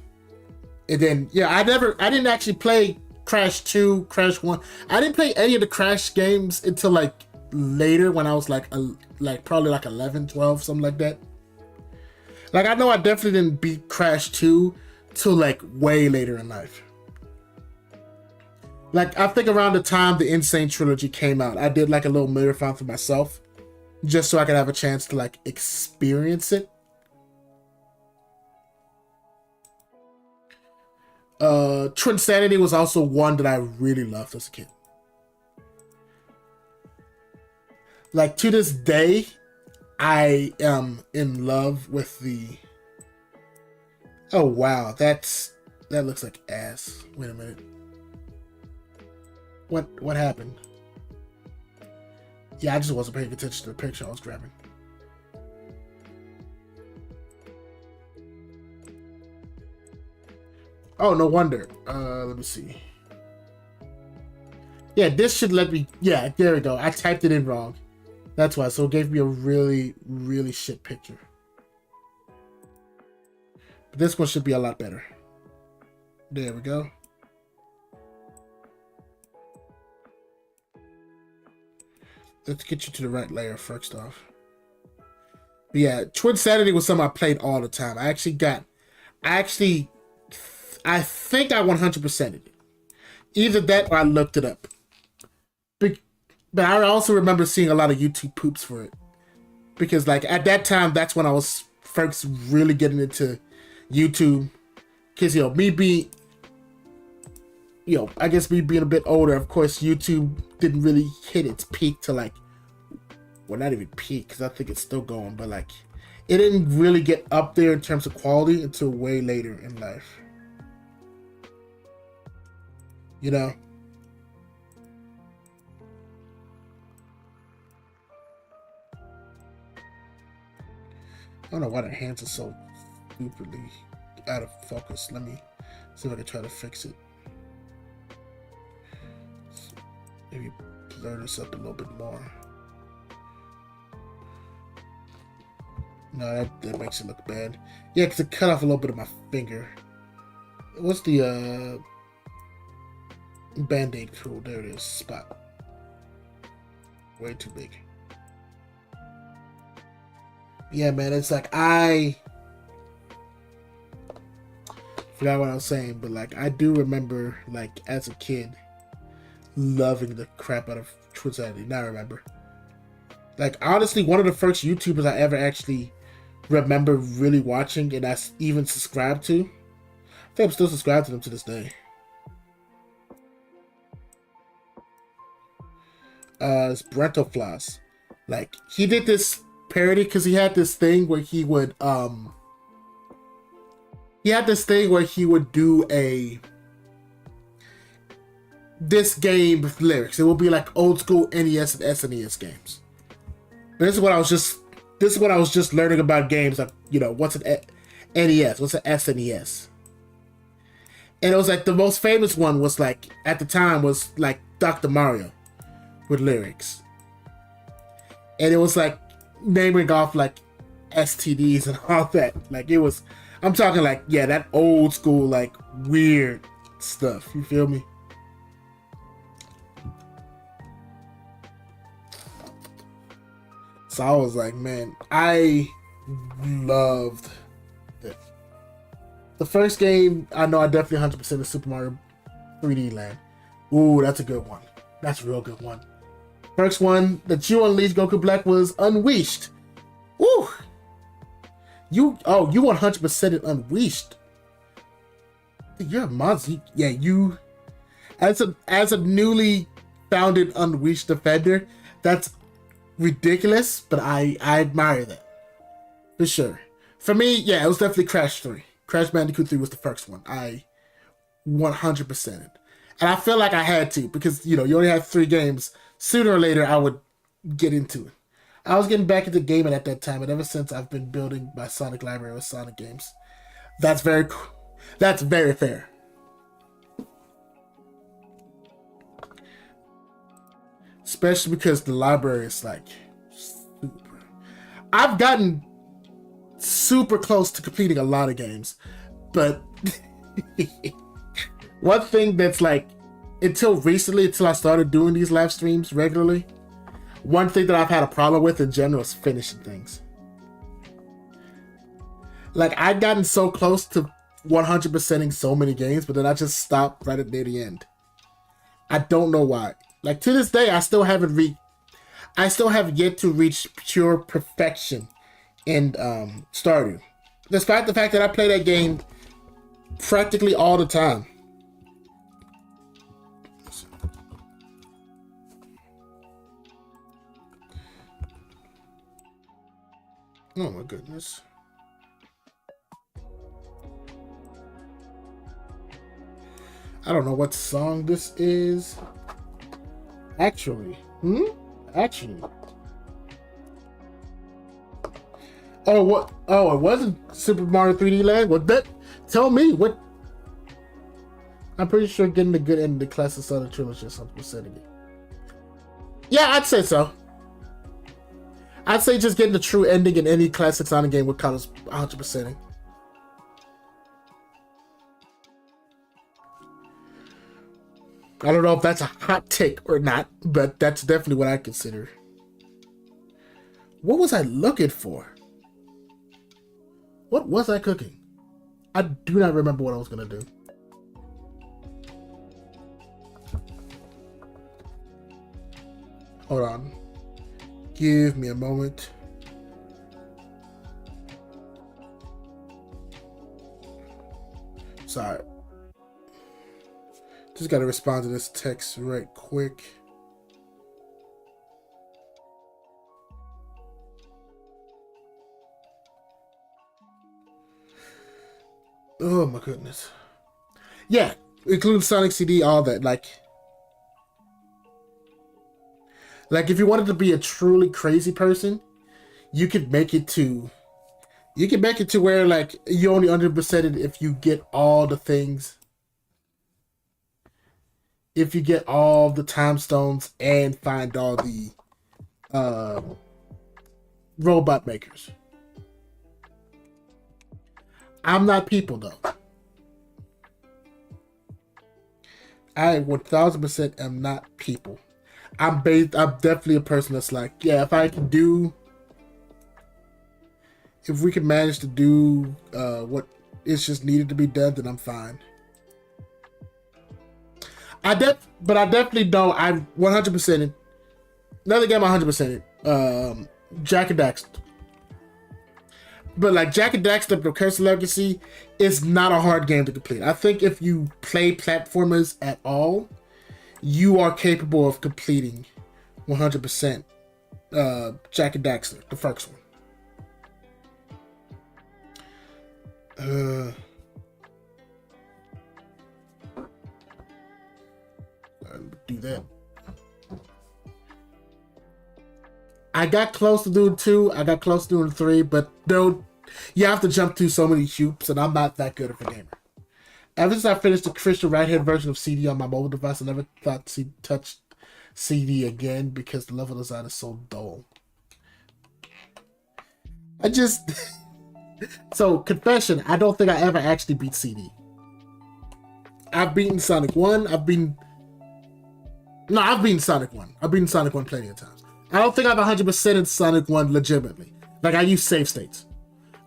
And then yeah, I didn't actually play Crash 2, Crash 1. I didn't play any of the Crash games until like later when I was like probably like 11, 12, something like that. Like I know I definitely didn't beat Crash 2 till like way later in life. Like I think around the time the Insane Trilogy came out, I did like a little marathon for myself just so I could have a chance to like experience it. Trinsanity was also one that I really loved as a kid. Like to this day, I am in love with the. Oh wow, that looks like ass. Wait a minute. What happened? Yeah, I just wasn't paying attention to the picture I was grabbing. Oh, no wonder. Let me see. Yeah, this should let me... Yeah, there we go. I typed it in wrong. That's why. So it gave me a really, really shit picture. But this one should be a lot better. There we go. Let's get you to the right layer first off. But yeah, Twinsanity was something I played all the time. I think I 100%ed it. Either that or I looked it up. But I also remember seeing a lot of YouTube poops for it. Because like at that time, that's when I was first really getting into YouTube. Because, me being, I guess me being a bit older, of course, YouTube didn't really hit its peak to like, well, not even peak, because I think it's still going, but like, it didn't really get up there in terms of quality until way later in life. I don't know why the hands are so stupidly out of focus. Let me see if I can try to fix it. Maybe blur this up a little bit more. No, that makes it look bad. Yeah, because it cut off a little bit of my finger. What's the Band-Aid tool? There it is. Spot. Way too big. Yeah, man, it's like I forgot what I was saying, but like I do remember, like as a kid, loving the crap out of Twinsanity. Now I remember. Like honestly, one of the first YouTubers I ever actually remember really watching, and I even subscribed to. I think I'm still subscribed to them to this day. It's Brento Floss. Like he did this parody because he had this thing where he would do this game with lyrics. It would be like old school NES and SNES games. This is what I was just learning about games. Like, what's an NES? What's an SNES? And it was like the most famous one was like at the time was like Dr. Mario with lyrics. And it was like naming off like STDs and all that. Like it was, I'm talking like, yeah, that old school, like weird stuff. You feel me? So I was like, man, I loved it. The first game, I know I definitely 100% is Super Mario 3D Land. Ooh, that's a good one. That's a real good one. First one that you unleashed Goku Black was Unleashed. Woo! You 100% it Unleashed. You're a monster. Yeah, you as a newly founded Unleashed defender, that's ridiculous, but I admire that. For sure. For me, yeah, it was definitely Crash 3. Crash Bandicoot 3 was the first one. I 100%. And I feel like I had to, because, you only have 3 games. Sooner or later, I would get into it. I was getting back into gaming at that time, and ever since I've been building my Sonic library with Sonic games. That's very cool. That's very fair. especially because the library is like super. I've gotten super close to completing a lot of games, but one thing that's like, until recently, until I started doing these live streams regularly, one thing that I've had a problem with in general is finishing things. Like, I've gotten so close to 100%ing so many games, but then I just stopped right at near the end. I don't know why. Like, to this day, I still have yet to reach pure perfection in Stardew. Despite the fact that I play that game practically all the time. Oh my goodness. I don't know what song this is. Actually. Actually. Oh, what? Oh, it wasn't Super Mario 3D Land? What that? Tell me, what? I'm pretty sure getting the good end of the classic Sonic trilogy is something setting it. Yeah, I'd say so. I'd say just getting the true ending in any classic Sonic game would count as 100%ing. I don't know if that's a hot take or not, but that's definitely what I consider. What was I looking for? What was I cooking? I do not remember what I was going to do. Hold on. Give me a moment. Sorry. Just got to respond to this text right quick. Oh my goodness. Yeah, including Sonic CD, all that. Like if you wanted to be a truly crazy person, you could make it to where like you only 100% if you get all the things. If you get all the time stones and find all the robot makers. I'm not people though. I 1000% am not people. I'm definitely a person that's like, yeah, if we can manage to do what is just needed to be done, then I'm fine. But I definitely know I'm 100% it. Another game 100% it. Jack and Daxter. But like Jack and Daxter, the Curse of Legacy is not a hard game to complete. I think if you play platformers at all, you are capable of completing 100% Jack and Daxter, the first one. Do that. I got close to doing 2. I got close to doing 3, but no, you have to jump through so many hoops, and I'm not that good of a gamer. Ever since I finished the Christian right-hand version of CD on my mobile device, I never thought to touch CD again because the level design is so dull. So, confession, I don't think I ever actually beat CD. I've beaten Sonic 1, I've beaten Sonic 1. I've beaten Sonic 1 plenty of times. I don't think I've 100% in Sonic 1 legitimately. Like, I use save states.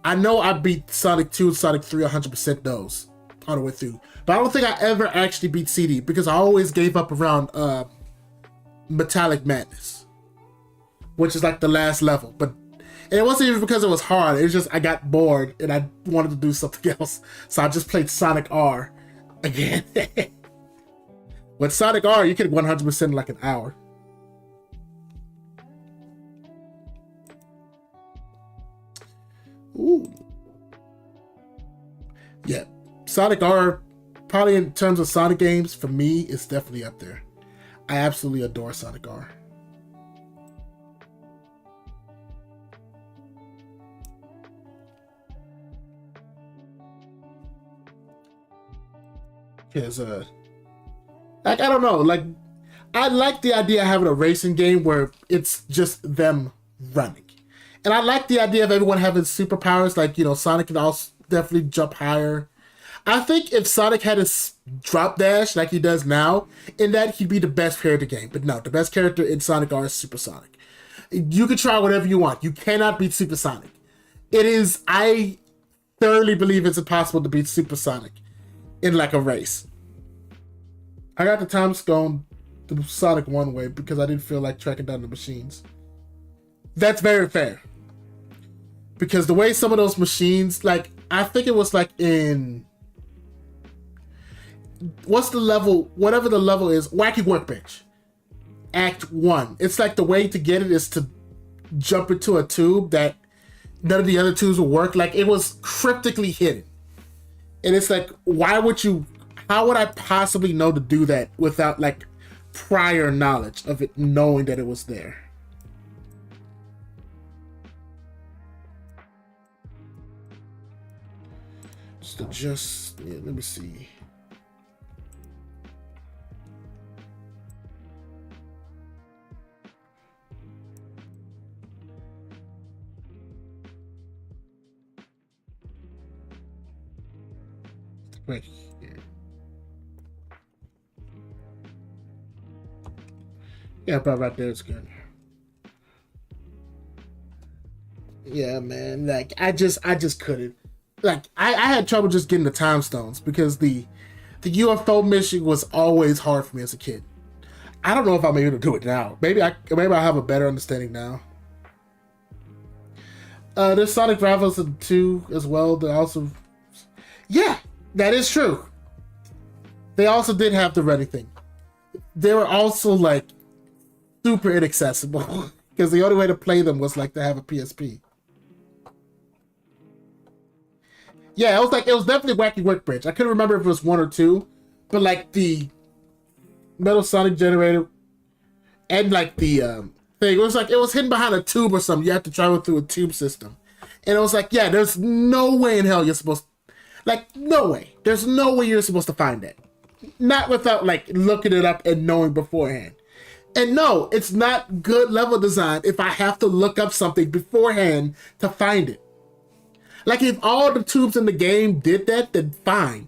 I know I beat Sonic 2 and Sonic 3 100% those all the way through. But I don't think I ever actually beat CD because I always gave up around Metallic Madness, which is like the last level. But and it wasn't even because it was hard. It was just I got bored and I wanted to do something else. So I just played Sonic R again. With Sonic R, you could 100% in like an hour. Ooh. Yeah. Sonic R, probably in terms of Sonic games, for me, is definitely up there. I absolutely adore Sonic R. Because, like, I don't know, like, I like the idea of having a racing game where it's just them running. And I like the idea of everyone having superpowers, like, you know, Sonic can also definitely jump higher. I think if Sonic had a drop dash like he does now, in that he'd be the best character in the game. But no, the best character in Sonic R is Super Sonic. You can try whatever you want. You cannot beat Super Sonic. It is, I thoroughly believe it's impossible to beat Super Sonic in like a race. I got the time going the Sonic one way because I didn't feel like tracking down the machines. That's very fair. Because the way some of those machines, like, I think it was like in, what's the level, whatever the level is, Wacky Workbench. Act 1. It's like the way to get it is to jump into a tube that none of the other tubes will work. Like, it was cryptically hidden. And it's like, why would you, how would I possibly know to do that without like prior knowledge of it, knowing that it was there? Just yeah, let me see. Right here. Yeah, about right there is good. Yeah, man. Like I just couldn't. Like I had trouble just getting the time stones because the UFO mission was always hard for me as a kid. I don't know if I'm able to do it now. Maybe I have a better understanding now. There's Sonic Rivals 2 as well. They also, yeah, that is true. They also did have the running thing. They were also like super inaccessible because the only way to play them was like to have a PSP. Yeah, it was definitely Wacky Workbench. I couldn't remember if it was 1 or 2, but like the Metal Sonic generator and like the thing, it was like it was hidden behind a tube or something. You have to travel through a tube system, and it was like, yeah, there's no way in hell you're supposed, like, no way. There's no way you're supposed to find that, not without like looking it up and knowing beforehand. And no, it's not good level design if I have to look up something beforehand to find it. Like, if all the tubes in the game did that, then fine.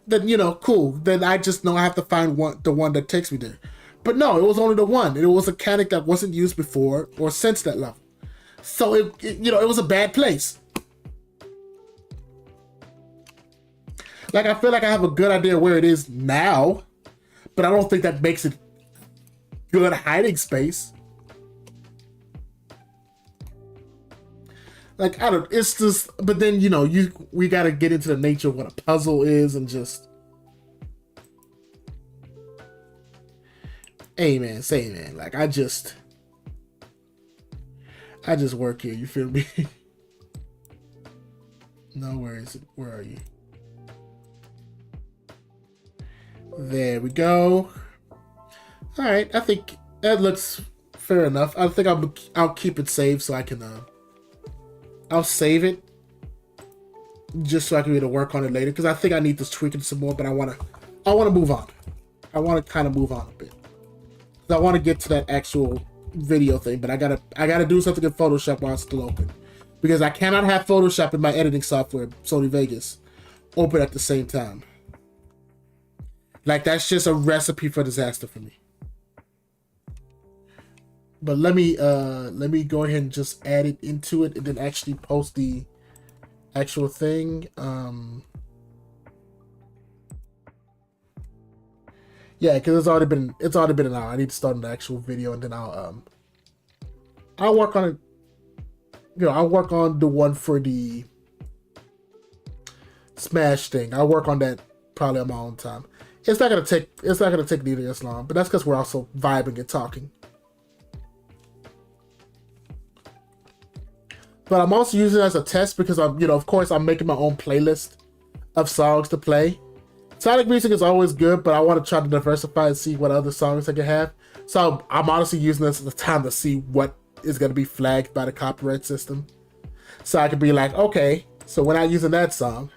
Then, you know, cool. Then I just know I have to find the one that takes me there. But no, it was only the one. And it was a mechanic that wasn't used before or since that level. So, it was a bad place. Like, I feel like I have a good idea where it is now, but I don't think that makes it good hiding space. Like, I don't, it's just, but then, you know, we got to get into the nature of what a puzzle is and just, hey man, say man, like, I just work here, you feel me? No, where is it? Where are you? There we go. All right, I think that looks fair enough. I think I'll keep it saved so I can, I'll save it just so I can be able to work on it later because I think I need to tweak it some more, but I want to move on. I want to kind of move on a bit. I want to get to that actual video thing, but I gotta do something in Photoshop while it's still open because I cannot have Photoshop in my editing software, Sony Vegas, open at the same time. Like, that's just a recipe for disaster for me. But let me go ahead and just add it into it and then actually post the actual thing. Yeah, because it's already been an hour. I need to start an actual video and then I'll work on it. You know, I'll work on the one for the Smash thing. I'll work on that probably on my own time. It's not gonna take nearly as long, but that's because we're also vibing and talking. But I'm also using it as a test because of course I'm making my own playlist of songs to play. Sonic music is always good, but I want to try to diversify and see what other songs I can have. So I'm honestly using this as a time to see what is going to be flagged by the copyright system. So I can be like, okay, so we're not using that song.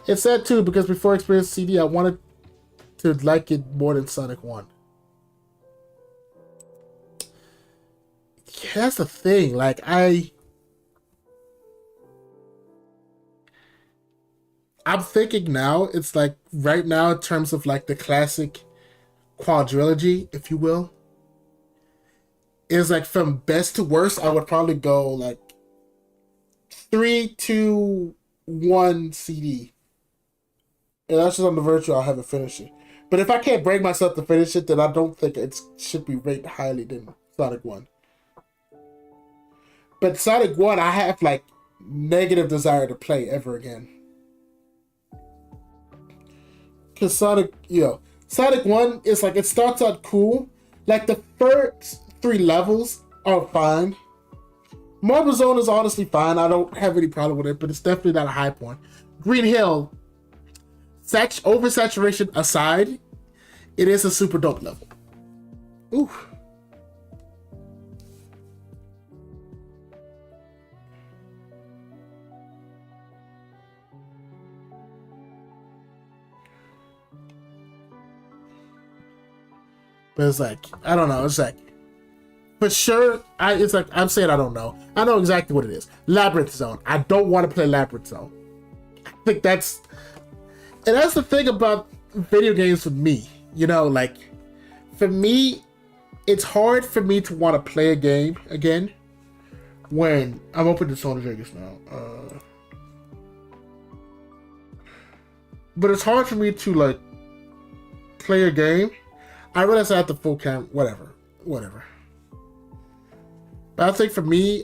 It's sad too because before Experience CD, I wanted to like it more than Sonic 1. Yeah, that's the thing. Like, I'm thinking now, it's like right now in terms of like the classic quadrilogy, if you will, is like from best to worst, I would probably go like 3, 2, 1 CD. And that's just on the virtual, I'll have it finish it. But if I can't break myself to finish it, then I don't think it should be rated highly than Sonic 1. But Sonic 1, I have like negative desire to play ever again. Because Sonic, Sonic 1 is like, it starts out cool. Like the first 3 levels are fine. Marble Zone is honestly fine. I don't have any problem with it, but it's definitely not a high point. Green Hill, oversaturation aside, it is a super dope level. Ooh. But it's like, I don't know. It's like, for sure, I'm saying I don't know. I know exactly what it is. Labyrinth Zone. I don't want to play Labyrinth Zone. I think that's the thing about video games for me. Like, for me, it's hard for me to want to play a game again when I'm open to Sony Vegas now. But it's hard for me to like play a game. I realize I have the full cam, whatever. But I think for me,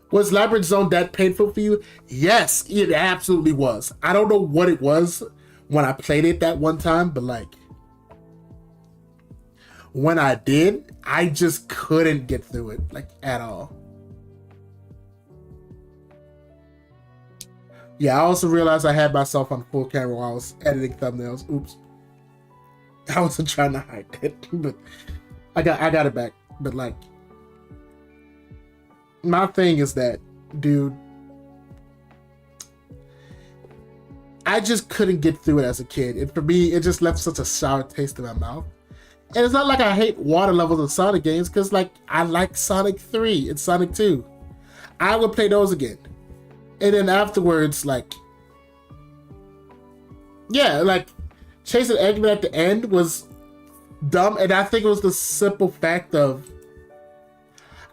was Labyrinth Zone that painful for you? Yes, it absolutely was. I don't know what it was when I played it that one time, but like, when I did, I just couldn't get through it, like, at all. Yeah, I also realized I had myself on full camera while I was editing thumbnails. Oops. I wasn't trying to hide it, but I got it back. But like, my thing is that, dude, I just couldn't get through it as a kid. And for me, it just left such a sour taste in my mouth. And it's not like I hate water levels in Sonic games, because like, I like Sonic 3 and Sonic 2. I would play those again. And then afterwards, like, yeah, like, chasing Eggman at the end was dumb. And I think it was the simple fact of,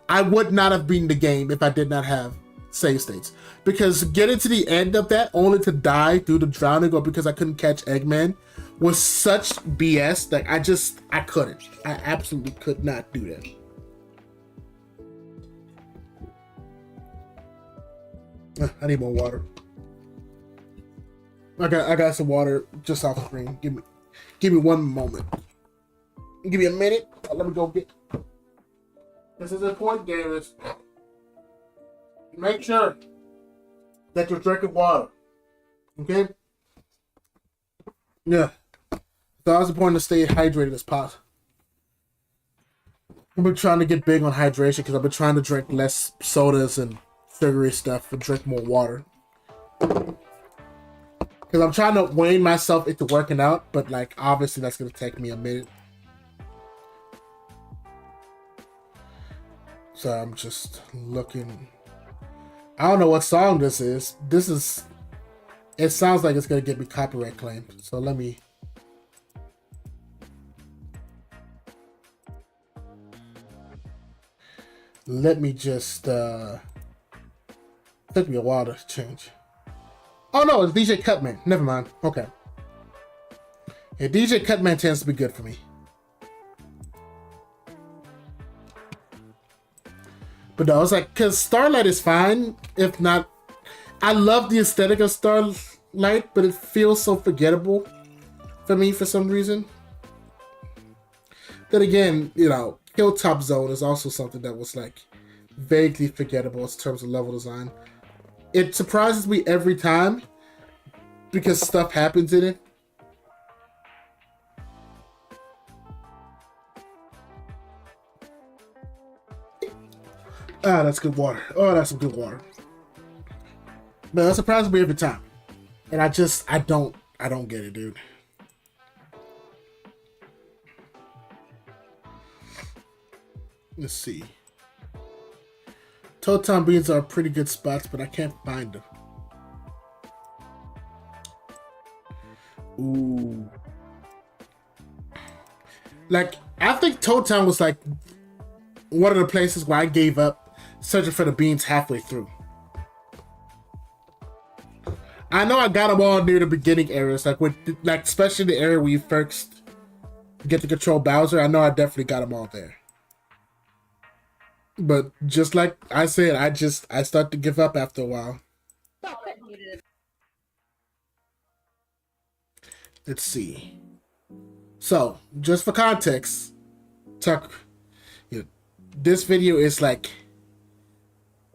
I would not have beaten the game if I did not have save states. Because getting to the end of that only to die due to drowning or because I couldn't catch Eggman was such BS that I couldn't. I absolutely could not do that. I need more water. I got some water just off screen. Give me one moment. Give me a minute. Let me go get. This is important, gamers. Make sure that you're drinking water. Okay? Yeah. So it's important to stay hydrated as possible. I've been trying to get big on hydration because I've been trying to drink less sodas and sugary stuff and drink more water. Because I'm trying to wean myself into working out, but like, obviously that's going to take me a minute. So I'm just looking. I don't know what song this is. It sounds like it's going to get me copyright claimed. So let me just, took me a while to change. Oh no, it's DJ Cutman. Never mind. Okay. Yeah, DJ Cutman tends to be good for me. But no, it's like, because Starlight is fine. If not, I love the aesthetic of Starlight, but it feels so forgettable for me for some reason. Then again, Hilltop Zone is also something that was like vaguely forgettable in terms of level design. It surprises me every time because stuff happens in it. Ah, that's good water. Oh, that's some good water. But that surprises me every time. And I don't get it, dude. Let's see. Totem beans are pretty good spots, but I can't find them. Ooh. Like, I think Totem was like one of the places where I gave up searching for the beans halfway through. I know I got them all near the beginning areas, like especially the area where you first get to control Bowser. I know I definitely got them all there. But just like I said, I start to give up after a while. Let's see. So, just for context, this video is like,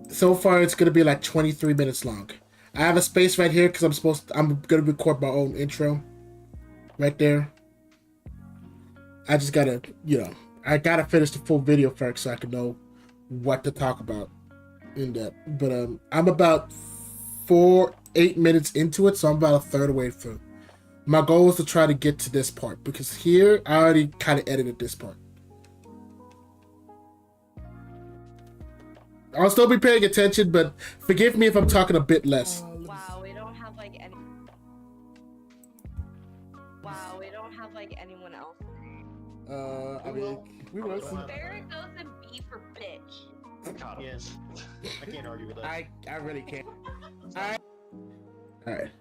so far it's gonna be like 23 minutes long. I have a space right here because I'm gonna record my own intro right there. I just gotta, I gotta finish the full video first so I can know what to talk about in depth. But I'm about 8 minutes into it, so I'm about a third of the way through. My goal is to try to get to this part because here I already kind of edited this part. I'll still be paying attention, but forgive me if I'm talking a bit less. Wow, we don't have like any. Wow, we don't have like anyone else. I mean, we will see. Barrett goes and B for bitch. Yes. I can't argue with that. I really can't. Alright.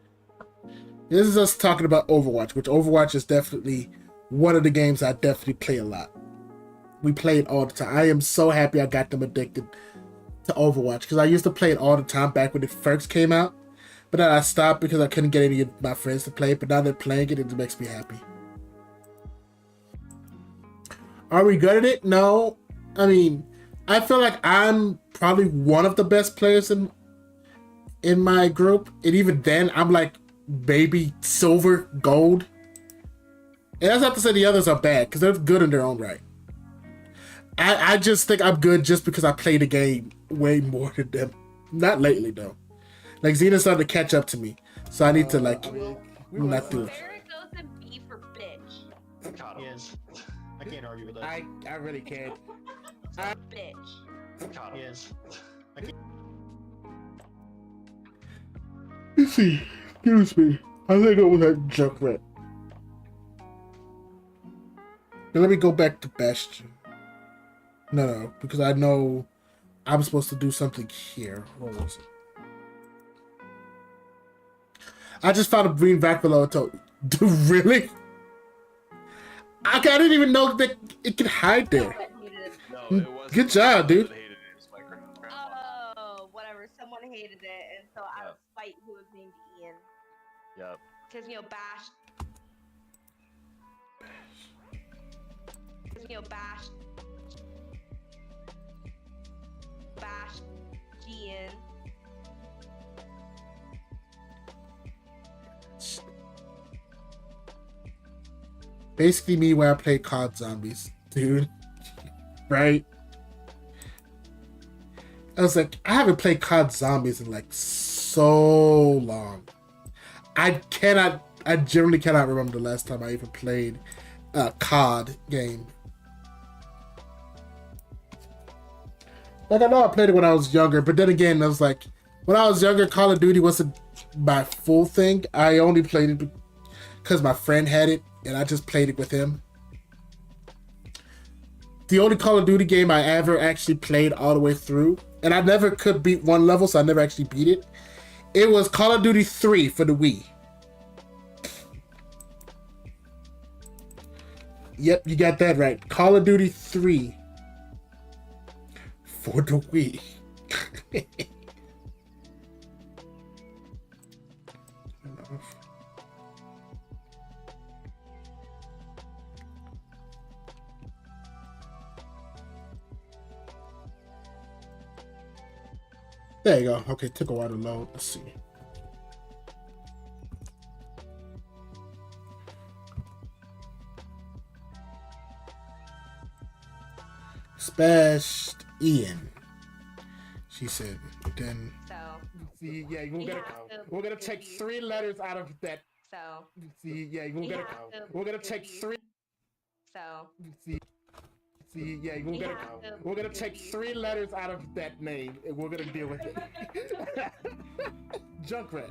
This is us talking about Overwatch, which Overwatch is definitely one of the games I definitely play a lot. We play it all the time. I am so happy I got them addicted to Overwatch because I used to play it all the time back when it first came out. But then I stopped because I couldn't get any of my friends to play it. But now they're playing it, it makes me happy. Are we good at it? No. I mean, I feel like I'm probably one of the best players in my group. And even then, I'm like baby silver, gold. And that's not to say the others are bad, because they're good in their own right. I just think I'm good just because I play the game way more than them. Not lately, though. Like, Xena's starting to catch up to me. So I need to, like, not do it. Barrett goes and B for bitch. Yes. I can't argue with that. I really can't. Bitch. Yes. I can't. Let's see. Excuse me. I think it was that Junkrat. Now let me go back to Bastion. No, because I know I'm supposed to do something here. What was it? I just found a green vac below. Dude, really? I didn't even know that it could hide there. No, it wasn't. Good job, dude. Oh, whatever. Someone hated it, and so out of spite, who was named Ian. Yep. Because, Bash. Bash. Ian. Basically me when I play COD Zombies, dude. Right? I was like, I haven't played COD Zombies in like so long. I generally cannot remember the last time I even played a COD game. Like, I know I played it when I was younger, but then again, I was like, when I was younger, Call of Duty wasn't my full thing. I only played it because my friend had it, and I just played it with him. The only Call of Duty game I ever actually played all the way through, and I never could beat one level, so I never actually beat it. It was Call of Duty 3 for the Wii. Yep, you got that right. Call of Duty 3 for the Wii. There you go. Okay, took a while to load. Let's see. Spashed Ian. She said, then. So, See, yeah, we're gonna take 3 letters out of that. So. See, yeah, we're gonna take 3. So. See, yeah, we're gonna take 3 letters out of that name, and we're gonna deal with it. Junkrat.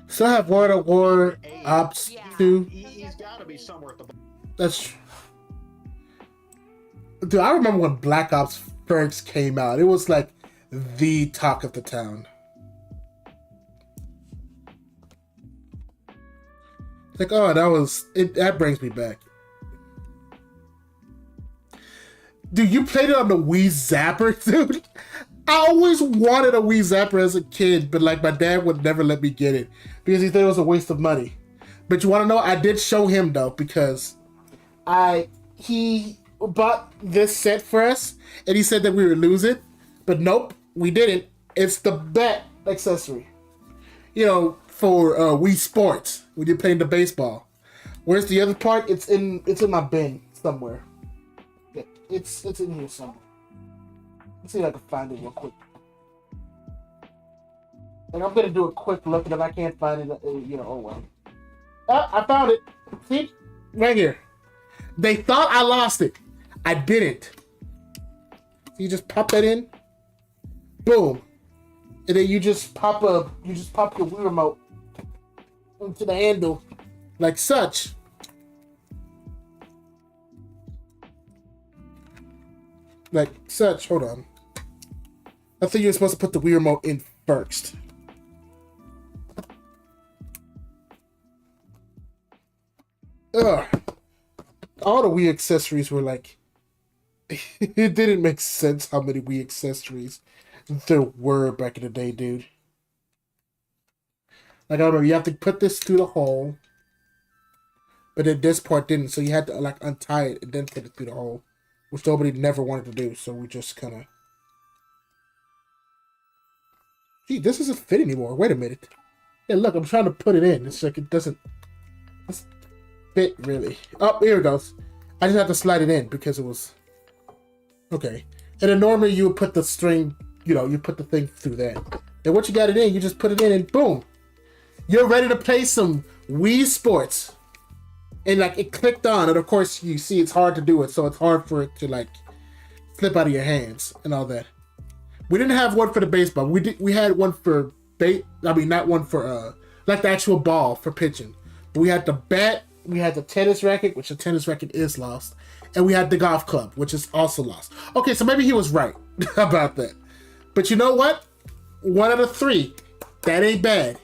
So I have World of War Ops Yeah. 2. He's got to be somewhere at the bottom. That's true. Dude, I remember when Black Ops first came out. It was like the talk of the town. Like, oh, that brings me back. Dude, you played it on the Wii Zapper, dude? I always wanted a Wii Zapper as a kid, but like my dad would never let me get it because he thought it was a waste of money. But you want to know? I did show him though because he bought this set for us and he said that we would lose it, but nope, we didn't. It's the bat accessory, you know, for Wii Sports when you're playing the baseball. Where's the other part? It's in my bin somewhere. Yeah, it's in here somewhere. Let's see if I can find it real quick. And I'm gonna do a quick look, and if I can't find it, you know, oh well. Oh, I found it. See, right here. They thought I lost it. I didn't. So you just pop that in. Boom. And then you just pop your Wii remote into the handle, like such. Like such. Hold on. I think you're supposed to put the Wii remote in first. Ugh. All the Wii accessories were like... it didn't make sense how many Wii accessories there were back in the day, dude. Like, I remember you have to put this through the hole. But then this part didn't, so you had to, like, untie it and then put it through the hole. Which nobody never wanted to do, so we just kind of... Gee, this doesn't fit anymore. Wait a minute. Yeah, look, I'm trying to put it in. It's like it doesn't fit, really. Oh, here it goes. I just have to slide it in because it was... Okay. And then normally you would put the string, you know, you put the thing through that. Then once you got it in, you just put it in and boom. You're ready to play some Wii Sports. And like it clicked on, and of course you see it's hard to do it, so it's hard for it to like slip out of your hands and all that. We didn't have one for the baseball. We had one for not one for like the actual ball for pitching. But we had the bat, we had the tennis racket, which the tennis racket is lost, and we had the golf club, which is also lost. Okay, so maybe he was right about that. But you know what? 1 out of 3. That ain't bad.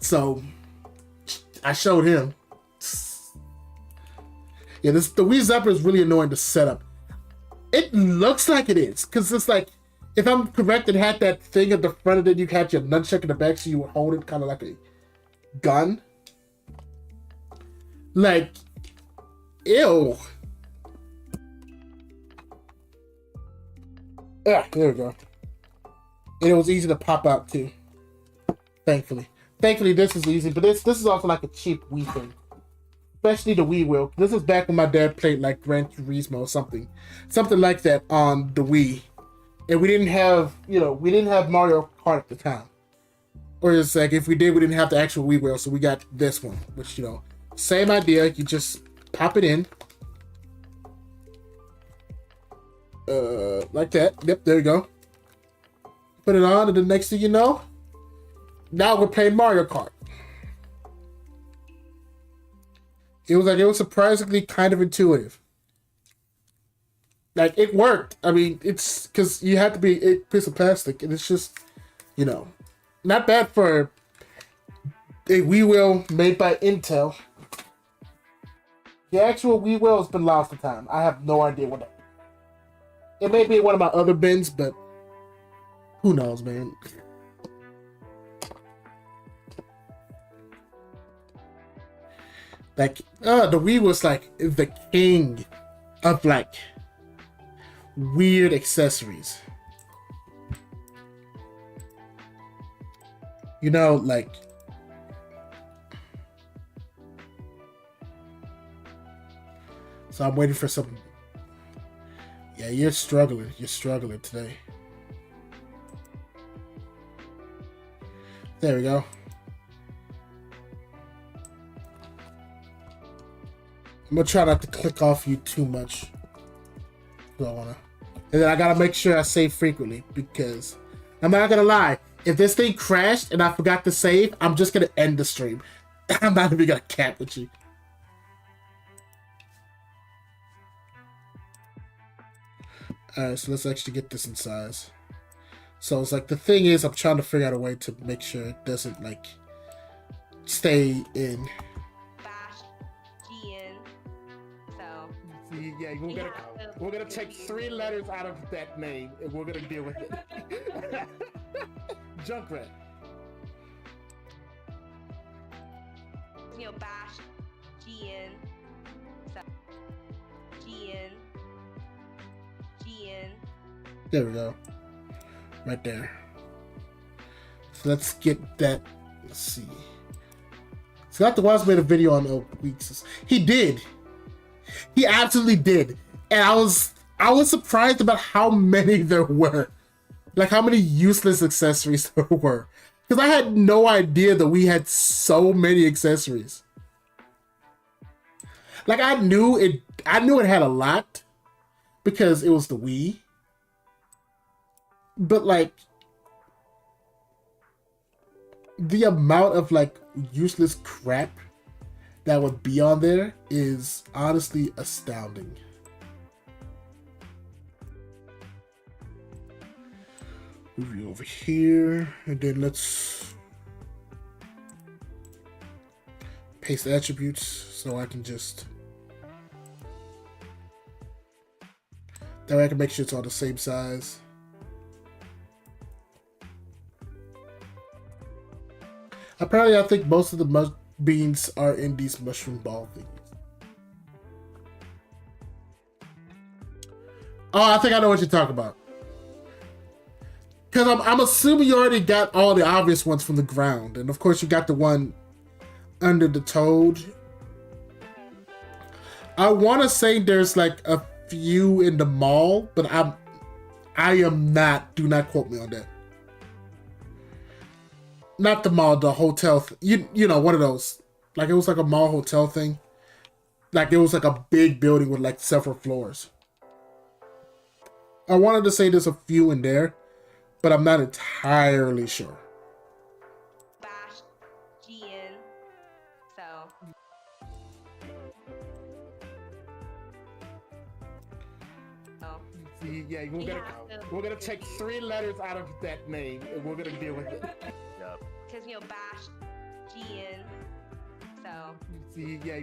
So I showed him. Yeah, the Wii Zapper is really annoying to set up. It looks like it is, because it's like, if I'm correct, it had that thing at the front of it, you had your nunchuck in the back, so you would hold it kind of like a gun. Like, ew. Ah, there we go. And it was easy to pop out too. Thankfully. Thankfully, this is easy, but this is also like a cheap Wii thing. Especially the Wii wheel. This is back when my dad played like Gran Turismo or something like that on the Wii, and we didn't have Mario Kart at the time. Or it's like if we did, we didn't have the actual Wii wheel, so we got this one, which same idea. You just pop it in, like that. Yep, there you go. Put it on, and the next thing you know, now we're playing Mario Kart. It was surprisingly kind of intuitive. Like, it worked. I mean, it's because you have to be a piece of plastic, and it's just, not bad for a Wii wheel made by Intel. The actual Wii wheel has been lost to time. I have no idea what that is. It may be in one of my other bins, but who knows, man. Like, the Wii was like the king of like weird accessories. Like so I'm waiting for some. Yeah, you're struggling. You're struggling today. There we go. I'm gonna try not to click off you too much. So I wanna, and then I gotta make sure I save frequently because I'm not gonna lie. If this thing crashed and I forgot to save, I'm just gonna end the stream. I'm not even gonna cap with you. Alright, so let's actually get this in size. So it's like the thing is I'm trying to figure out a way to make sure it doesn't like stay in. Bash GN. So Yeah, we're gonna take 3 letters out of that name and we're gonna deal with it. Junkrat. bash GN. So GN. There we go. Right there. So let's get that. Let's see. So Dr. Waz made a video on Overwtach. He did. He absolutely did. And I was surprised about how many there were. Like how many useless accessories there were. Because I had no idea that we had so many accessories. Like I knew it had a lot because it was the Wii. But like the amount of like useless crap that would be on there is honestly astounding. Move you over here, and then let's paste attributes so I can just, that way I can make sure it's all the same size. Apparently, I think most of the beans are in these mushroom ball things. Oh, I think I know what you're talking about. Because I'm assuming you already got all the obvious ones from the ground. And of course, you got the one under the toad. I want to say there's like a few in the mall, but I am not, do not quote me on that. Not the mall, the hotel. You know, one of those. Like, it was like a mall hotel thing. Like, it was like a big building with like several floors. I wanted to say there's a few in there, but I'm not entirely sure. bash GN. So Yeah, we're gonna take 3 letters out of that name and we're gonna deal with it. Yep. because bash GN. So Yeah,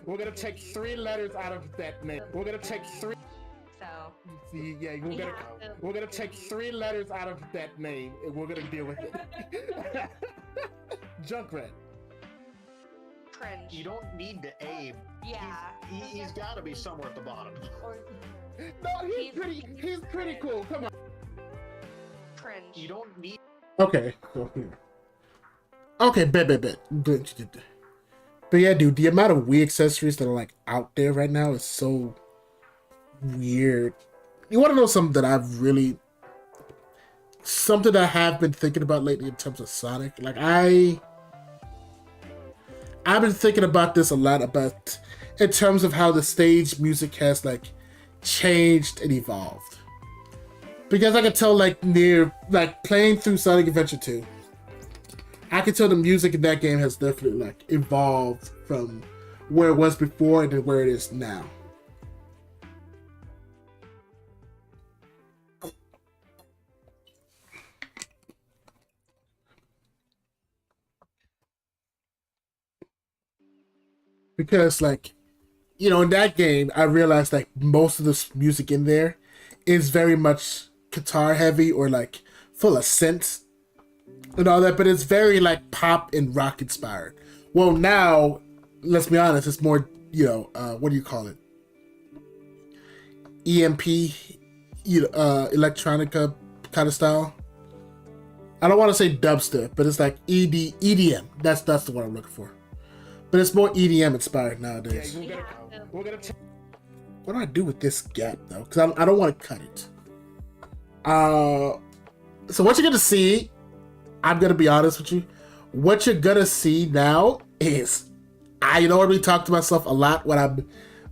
we're gonna take 3 letters out of that name. We're gonna take 3. so Yeah, we're gonna take 3 letters out of that name and we're gonna deal with it. Junkrat. cringe. You don't need to aim. Yeah. He's got to be somewhere at the bottom. Or No, he's pretty cool. Come on. cringe. You don't need. Okay, so here. Okay, bet. But yeah, dude, the amount of Wii accessories that are like out there right now is so weird. You want to know something that I have been thinking about lately in terms of Sonic? Like I've been thinking about this a lot about in terms of how the stage music has like changed and evolved. Because I can tell like playing through Sonic Adventure 2, I can tell the music in that game has definitely like evolved from where it was before and then where it is now. Because like, you know, in that game, I realized like most of the music in there is very much guitar heavy or like full of synths and all that, but it's very like pop and rock inspired. Well, now, let's be honest, it's more, you know, what do you call it? EMP, electronica kind of style. I don't want to say dubstep, but it's like EDM. That's the word I'm looking for. But it's more EDM inspired nowadays. Yeah, we're gonna What do I do with this gap though? Because I don't want to cut it. So what you're gonna see, I'm gonna be honest with you. What you're gonna see now is I normally talk to myself a lot when I'm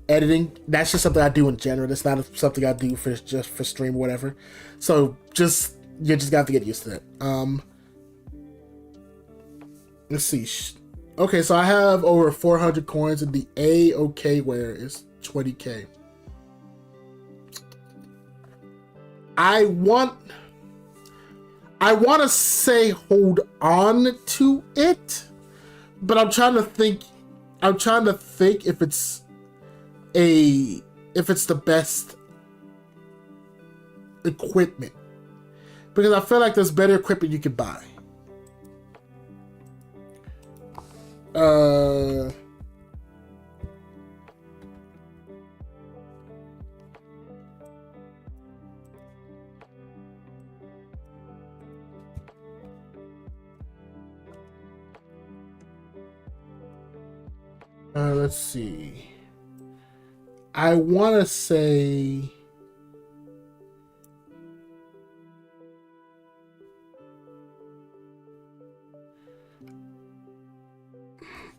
editing. That's just something I do in general. It's not something I do for just for stream or whatever. So you just got to get used to that. Let's see. Okay, so I have over 400 coins, and the A-OK wear is 20k. I want to say hold on to it, but I'm trying to think. If it's the best equipment, because I feel like there's better equipment you can buy. Let's see. I want to say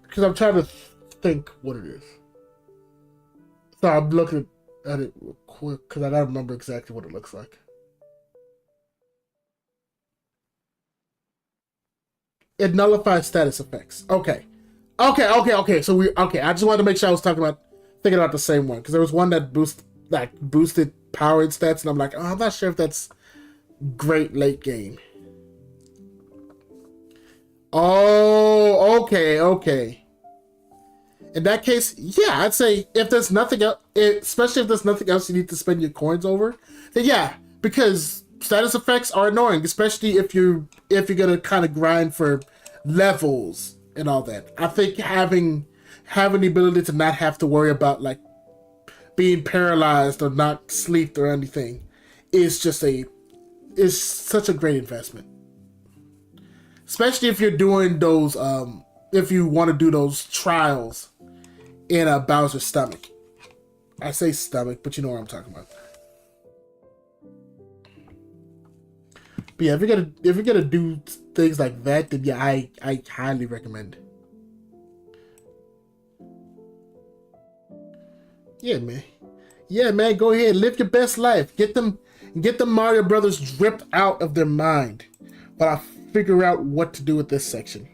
because I'm trying to think what it is. So I'm looking at it real quick because I don't remember exactly what it looks like. It nullifies status effects. Okay. So I just wanted to make sure I was thinking about the same one, because there was one that boosted power and stats, and I'm like, oh, I'm not sure if that's great late game. Oh, okay. In that case, yeah, I'd say if there's nothing else, especially if there's nothing else you need to spend your coins over, then yeah, because status effects are annoying, especially if you're gonna kind of grind for levels and all that. I think having the ability to not have to worry about like being paralyzed or not sleep or anything is such a great investment. Especially if you're doing those if you want to do those trials in a Bowser's stomach. I say stomach, but you know what I'm talking about. But yeah, if you're gonna do things like that, then yeah, I highly recommend it. Yeah, man, go ahead, live your best life. Get them Mario Brothers dripped out of their mind. But I figure out what to do with this section.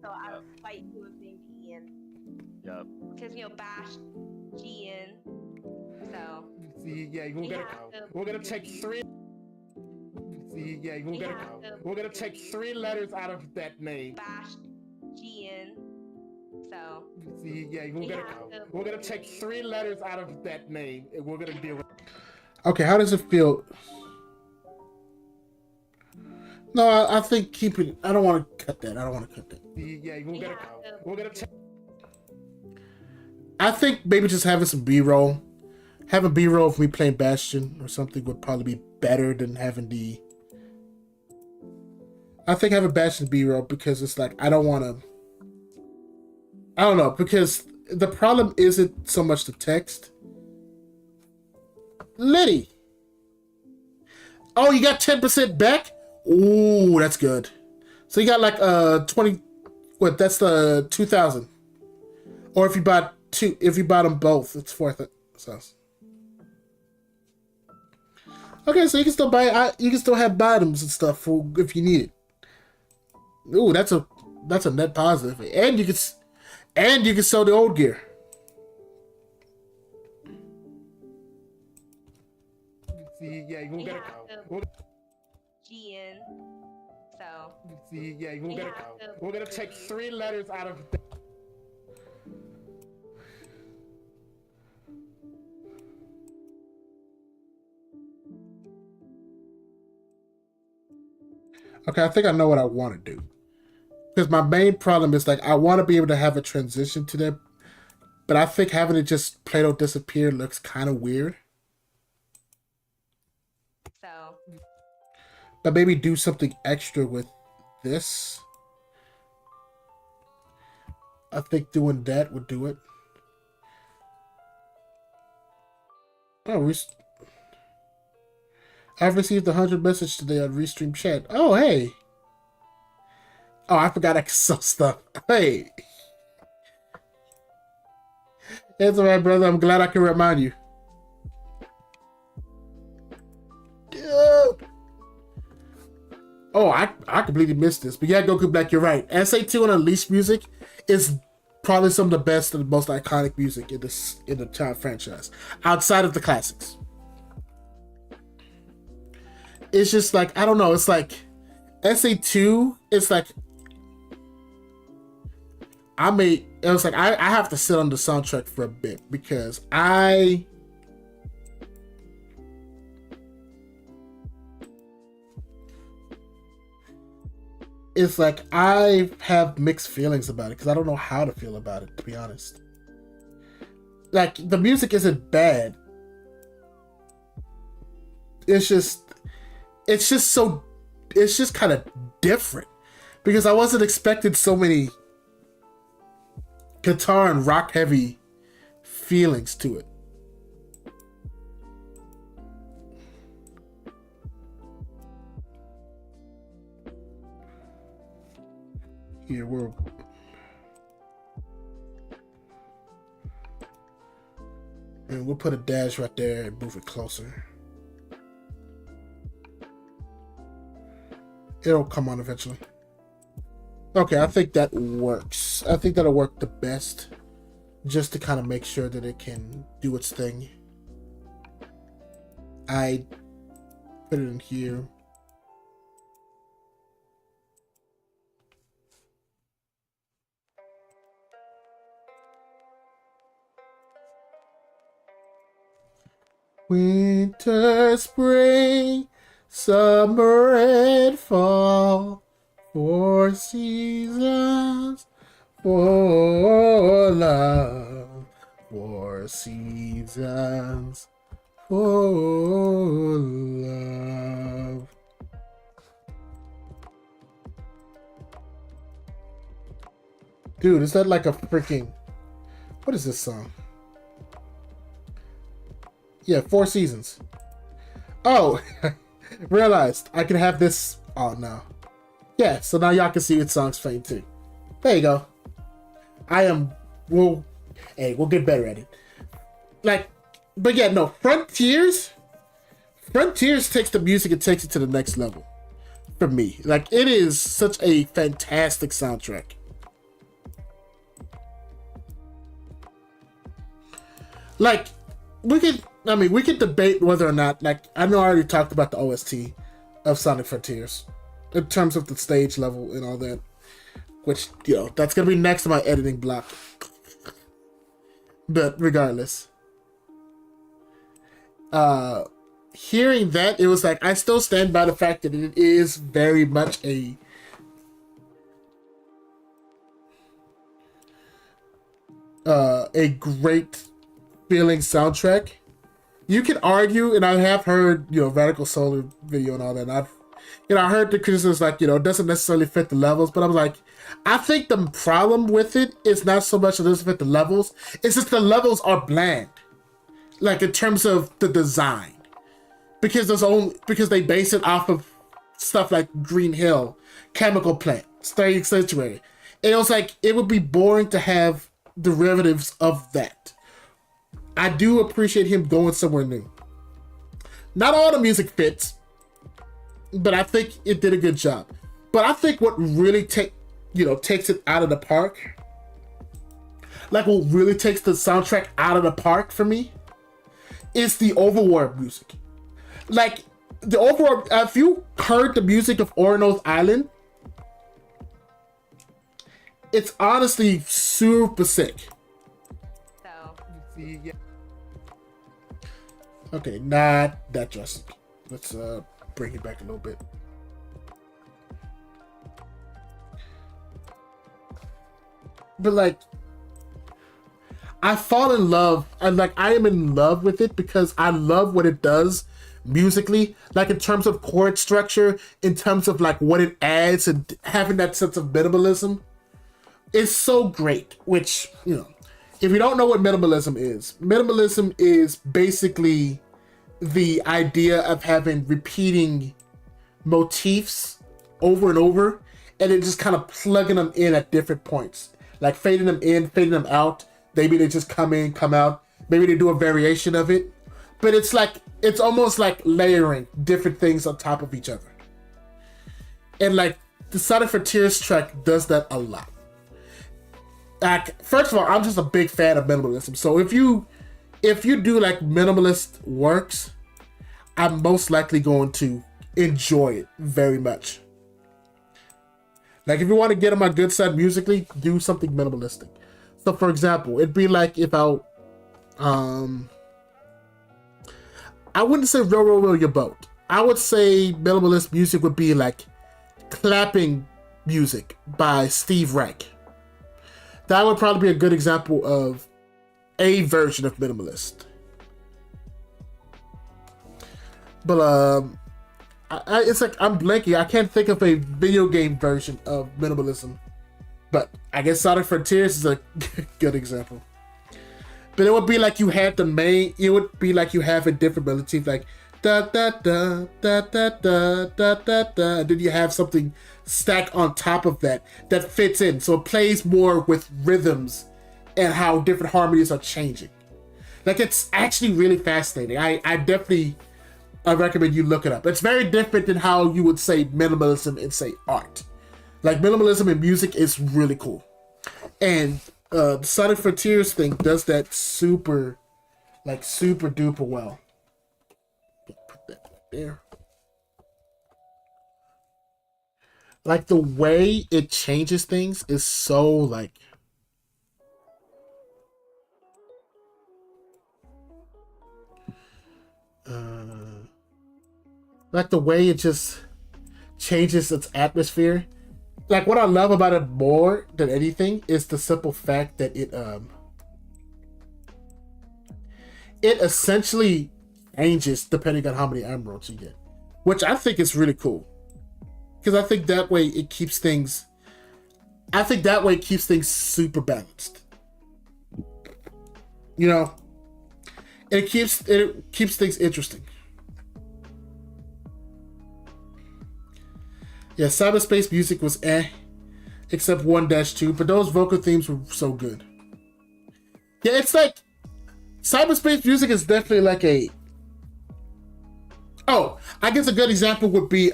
So I would fight who was named Ian. Yep. Because Bash Ian. So see, yeah, we're gonna take three. See, yeah, we're gonna take 3 letters out of that name. Bash Ian. So see, yeah, we're gonna take 3 letters out of that name, and we're gonna deal with. Okay, how does it feel? No, I think keep it. I don't want to cut that. Yeah, we're gonna take. I think maybe just having some B-roll, of me playing Bastion or something would probably be better than having the. I think having Bastion B-roll, because it's like I don't know, because the problem isn't so much the text. Liddy. Oh, you got 10% back? Ooh, that's good. So you got like 20. What? That's the 2,000. Or if you bought them both, it's 4,000. Okay, so you can still buy. You can still have bottoms and stuff for if you need it. Ooh, that's a net positive, and you can sell the old gear. See, yeah, Gian. So see, yeah, we're gonna take 3 letters out of. Okay, I think I know what I want to do. Because my main problem is, like, I want to be able to have a transition to them. But I think having it just Play-Doh disappear looks kind of weird. So. But maybe do something extra with this. I think doing that would do it. Oh, I've received 100 messages today on Restream chat. Oh, hey. Oh, I forgot I could sell stuff. Hey. It's alright, brother. I'm glad I can remind you. Dude. Oh, I completely missed this. But yeah, Goku Black, you're right. SA2 and Unleashed music is probably some of the best and the most iconic music in the child franchise. Outside of the classics. It's just like, I don't know, it's like SA2, it's like I have to sit on the soundtrack for a bit because it's like I have mixed feelings about it because I don't know how to feel about it, to be honest. Like, the music isn't bad. It's just kind of different because I wasn't expecting so many guitar and rock heavy feelings to it. Here we'll put a dash right there and move it closer. It'll come on eventually. Okay, I think that works. I think that'll work the best, just to kind of make sure that it can do its thing. I put it in here. Winter, spring, summer, and fall. 4 seasons for love. 4 seasons for love. Dude, is that like a freaking... What is this song? Yeah, 4 seasons. Oh, realized I can have this on now. Yeah, so now y'all can see its songs fade too. There you go. We'll get better at it. Like, but yeah, no, Frontiers takes the music and takes it to the next level for me. Like, it is such a fantastic soundtrack. Like, we could debate whether or not, like, I know I already talked about the OST of Sonic Frontiers in terms of the stage level and all that, which, you know, that's gonna be next to my editing block. But regardless, hearing that, it was like, I still stand by the fact that it is very much a great feeling soundtrack. You can argue, and I have heard, you know, Radical Solar video and all that, and I heard the criticisms like, you know, it doesn't necessarily fit the levels, but I was like, I think the problem with it is not so much that it doesn't fit the levels, it's just the levels are bland. Like, in terms of the design. Because they base it off of stuff like Green Hill, Chemical Plant, Starry Sanctuary. And it was like, it would be boring to have derivatives of that. I do appreciate him going somewhere new. Not all the music fits, but I think it did a good job. But I think what really takes it out of the park, like what really takes the soundtrack out of the park for me, is the Overwatch music. Like, the Overwatch, if you heard the music of Orono's Island, it's honestly super sick. Yeah. Okay, not that drastic. Let's bring it back a little bit. But like, I fall in love, and like, I am in love with it because I love what it does musically, like in terms of chord structure, in terms of like what it adds, and having that sense of minimalism. It's so great, which, you know, if you don't know what minimalism is basically the idea of having repeating motifs over and over and then just kind of plugging them in at different points, like fading them in, fading them out. Maybe they just come in, come out. Maybe they do a variation of it, but it's almost like layering different things on top of each other. And like the Sonic Frontiers track does that a lot. Like, first of all, I'm just a big fan of minimalism. So if you do like minimalist works, I'm most likely going to enjoy it very much. Like if you want to get on my good side musically, do something minimalistic. So for example, it'd be like if I wouldn't say row your boat. I would say minimalist music would be like clapping music by Steve Reich. That would probably be a good example of a version of minimalist. But it's like I'm blanking. I can't think of a video game version of minimalism. But I guess Sonic Frontiers is a good example. But it would be like you had the main. It would be like you have a different melody, like da da da da da da da da da. And then you have something stacked on top of that fits in. So it plays more with rhythms and how different harmonies are changing. Like it's actually really fascinating. I definitely recommend you look it up. It's very different than how you would say minimalism and say art. Like minimalism in music is really cool, and the Sonic Frontiers thing does that super duper well. Put that there. Like the way it changes things is so like. Like the way it just changes its atmosphere. Like what I love about it more than anything is the simple fact that it essentially changes depending on how many emeralds you get, which I think is really cool, because I think that way it keeps things. I think that way it keeps things super balanced. You know, it keeps things interesting. Yeah, cyberspace music was except 1-2, but those vocal themes were so good. Yeah, it's like cyberspace music is definitely like a. Oh, I guess a good example would be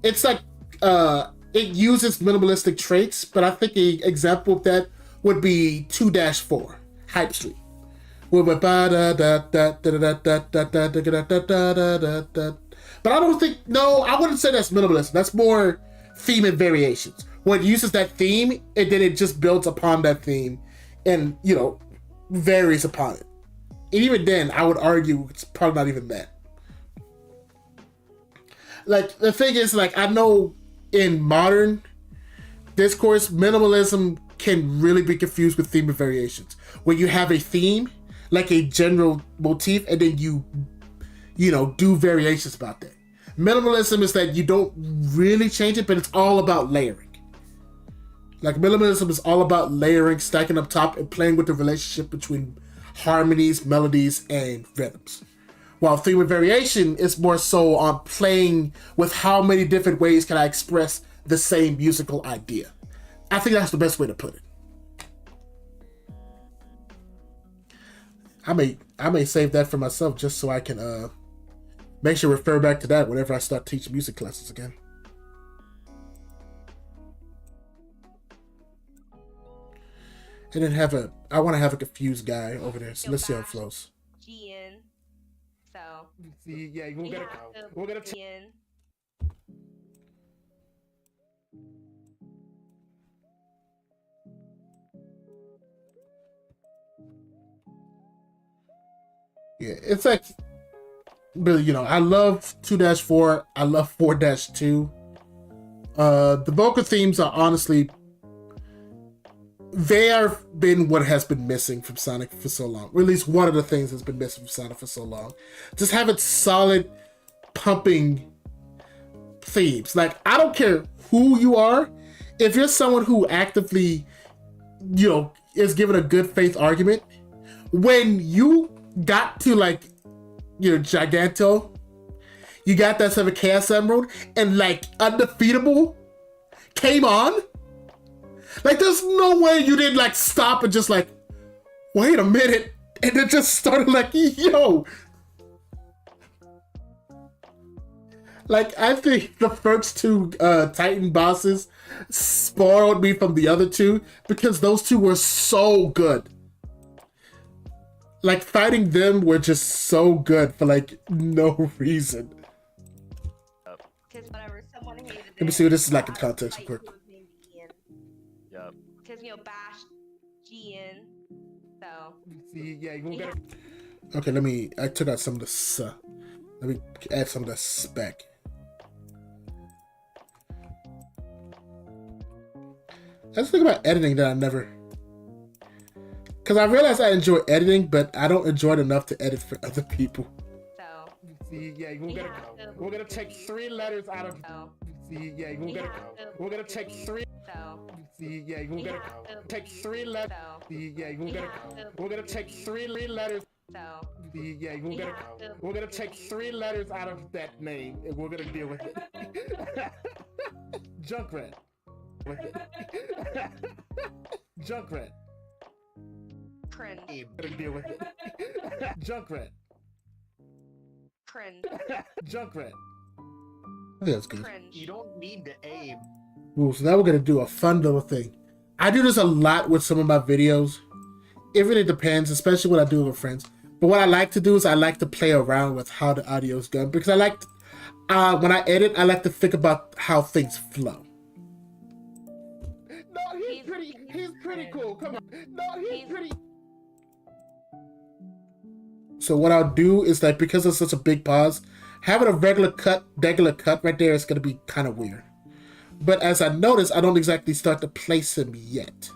it's like it uses minimalistic traits, but I think an example of that would be 2-4 Hype Street. But I don't think, no, I wouldn't say that's minimalism. That's more theme and variations. When it uses that theme, and then it just builds upon that theme and, you know, varies upon it. And even then, I would argue it's probably not even that. Like, the thing is, like, I know in modern discourse, minimalism can really be confused with theme and variations. When you have a theme, like a general motif, and then you know, do variations about that. Minimalism is that you don't really change it, but it's all about layering. Like minimalism is all about layering, stacking up top, and playing with the relationship between harmonies, melodies, and rhythms. While theme and variation is more so on playing with how many different ways can I express the same musical idea. I think that's the best way to put it. I may save that for myself just so I can make sure to refer back to that whenever I start teaching music classes again. And then I want to have a confused guy over there. So let's see how it flows. GN. So. See, yeah, we're gonna GN. Yeah, it's like, but you know, I love 2-4. I love 4-2. The vocal themes are honestly, they have been what has been missing from Sonic for so long. Or at least one of the things that's been missing from Sonic for so long. Just having solid, pumping themes. Like, I don't care who you are. If you're someone who actively, you know, is given a good faith argument, when you got to like, you know, Giganto, you got that 7 Chaos Emerald, and like Undefeatable came on. Like, there's no way you didn't like stop and just like, wait a minute, and it just started like, yo. Like, I think the first 2 Titan bosses spoiled me from the other 2 because those 2 were so good. Like, fighting them were just so good for like no reason. Because whenever someone hated it. Let me see what this is like in context real quick. Yep. Because, you know, Bash, Gian, so. See, yeah, you gotta... Okay, I took out some of the, let me add some of the spec. That's the thing about editing that I never... Because I realize I enjoy editing, but I don't enjoy it enough to edit for other people. So. See, yeah, we're gonna take 3 letters out of... So. See, yeah, we're gonna take 3... So. See, yeah, we're gonna take 3 letters... See, yeah, we're gonna take 3 letters... So. See, yeah, we're gonna take 3 letters out of that name, and we're gonna deal with it. Junkrat. With it. Junkrat. Cringe. Gonna deal with it. Junkrat. Cringe. Junkrat. I think that's good. Cringe. You don't need to aim. Ooh, so now we're gonna do a fun little thing. I do this a lot with some of my videos. It really depends, especially when I do it with friends. But what I like to do is I like to play around with how the audio is going because I like, when I edit, I like to think about how things flow. No, he's pretty cool. Come on. No, he's pretty. So what I'll do is that because it's such a big pause, having a regular cut right there is gonna be kind of weird. But as I notice, I don't exactly start to place him yet.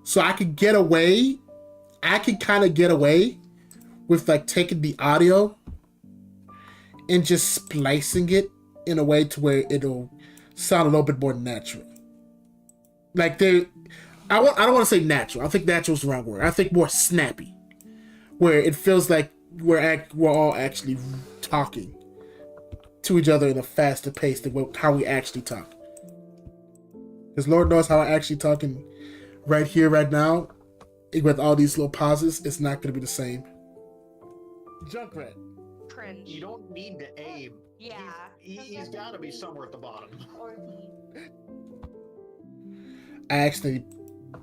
So I can get away. I can kind of get away with like taking the audio and just splicing it in a way to where it'll sound a little bit more natural. Like I don't want to say natural. I think natural is the wrong word. I think more snappy, where it feels like we're all actually talking to each other in a faster pace than how we actually talk. Because Lord knows how I actually talking right here, right now, with all these little pauses, it's not going to be the same. Junkrat. Cringe. You don't need to aim. Yeah. He's got to be somewhere at the bottom. Or he. I actually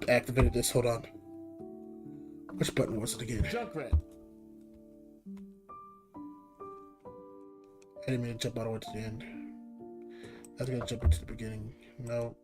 activated this. Hold on. Which button was it again? Junkrat. I didn't mean to jump all the way to the end. I was going to jump into the beginning. No.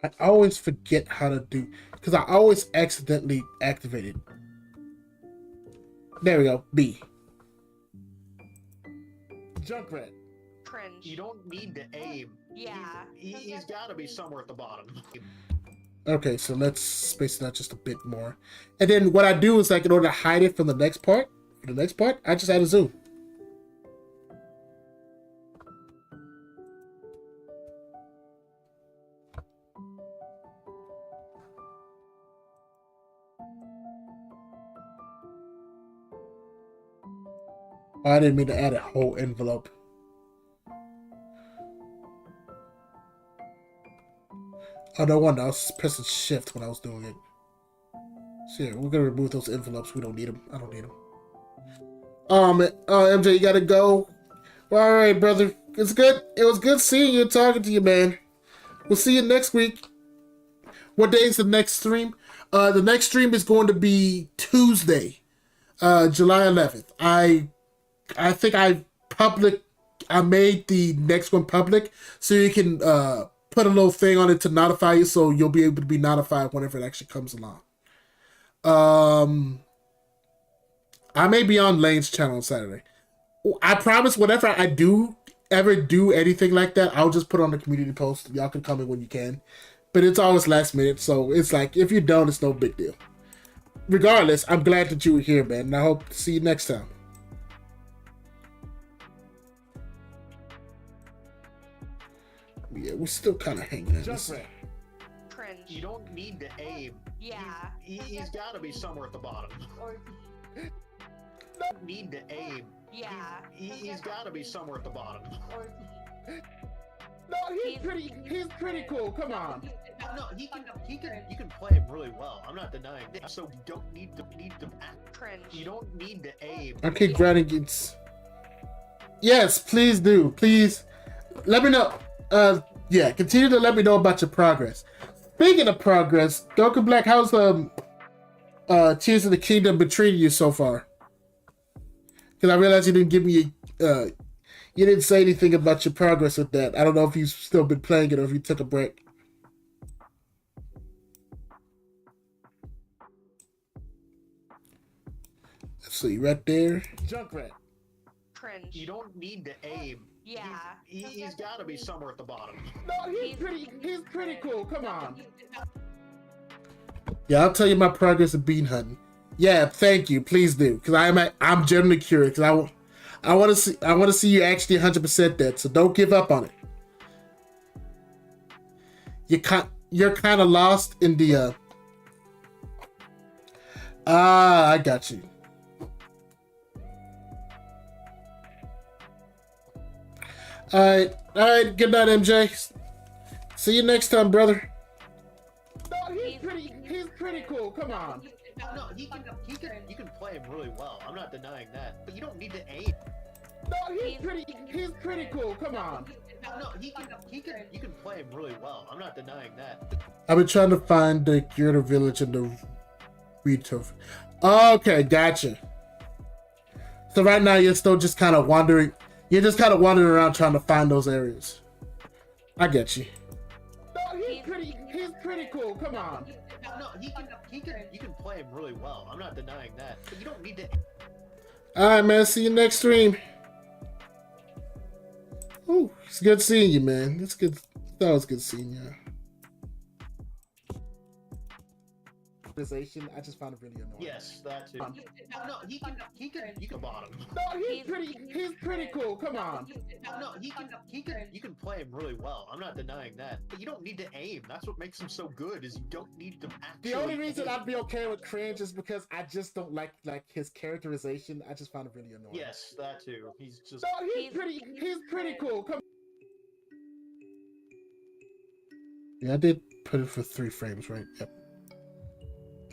I always forget how to do, because I always accidentally activate it. There we go. B. Junkrat. Cringe. You don't need to aim. Yeah. He's got to be somewhere at the bottom. Okay, so let's space it out just a bit more. And then what I do is, like, in order to hide it from the next part, I just add a zoom. I didn't mean to add a whole envelope. Oh, no wonder. I was pressing shift when I was doing it. So yeah, we're gonna remove those envelopes. We don't need them. I don't need them. MJ, you gotta go. Well, all right, brother. It's good. It was good seeing you and talking to you, man. We'll see you next week. What day is the next stream? The next stream is going to be Tuesday, July 11th. I think I made the next one public so you can put a little thing on it to notify you, so you'll be able to be notified whenever it actually comes along. I may be on Lane's channel on Saturday. I promise whenever I ever do anything like that, I'll just put it on the community post. Y'all can come in when you can. But it's always last minute, so it's like, if you don't, it's no big deal. regardless, I'm glad that you were here, man, and I hope to see you next time. Yeah, we're still kind of hanging in this. Cringe. You don't need to aim. Yeah. He's got to be somewhere at the bottom. Or Don't need to aim. yeah. He's got to be somewhere at the bottom. Or No, he's pretty cool. Come on. No, you can play him really well. I'm not denying that. So you don't need to act. Cringe. You don't need to aim. Okay, Granny gets. Yes, please do. Please let me know. Yeah, continue to let me know about your progress. Speaking of progress, Goku Black, how's Tears of the Kingdom been treating you so far? Because I realized you didn't give me you didn't say anything about your progress with that. I don't know if you've still been playing it or if you took a break. Let's see, right there. Junkrat. Cringe. You don't need to aim. Yeah. He's got to be somewhere at the bottom. No, he's pretty cool. Come on. Yeah, I'll tell you my progress of bean hunting. Yeah, thank you. Please do, because I'm genuinely curious. Because I want to see you actually 100% that. So don't give up on it. You're kind of lost in the. I got you. All right. Good night, MJ. See you next time, brother. No, he's pretty cool. Come on. No, you can play him really well. I'm not denying that. But you don't need to aim. No, he's pretty cool. Come on. No, you can play him really well. I'm not denying that. I've been trying to find the Gyurta village in the Rito. Okay, gotcha. So right now you're still just kind of wandering. You're just kind of wandering around trying to find those areas. I get you. No, he's pretty cool. Come on. No, you can play him really well. I'm not denying that. But you don't need to. All right, man. See you next stream. Ooh, it's good seeing you, man. It's good. That was good seeing you. I just found it really annoying. Yes, that too. No, you can bottom. No, he's pretty cool. Come on. No, you can play him really well. I'm not denying that. But you don't need to aim. That's what makes him so good. Is you don't need to actually. The only reason I'd be okay with cringe is because I just don't like his characterization. I just found it really annoying. Yes, that too. He's just. No, he's pretty cool. Come. Yeah, I did put it for 3 frames, right? Yep.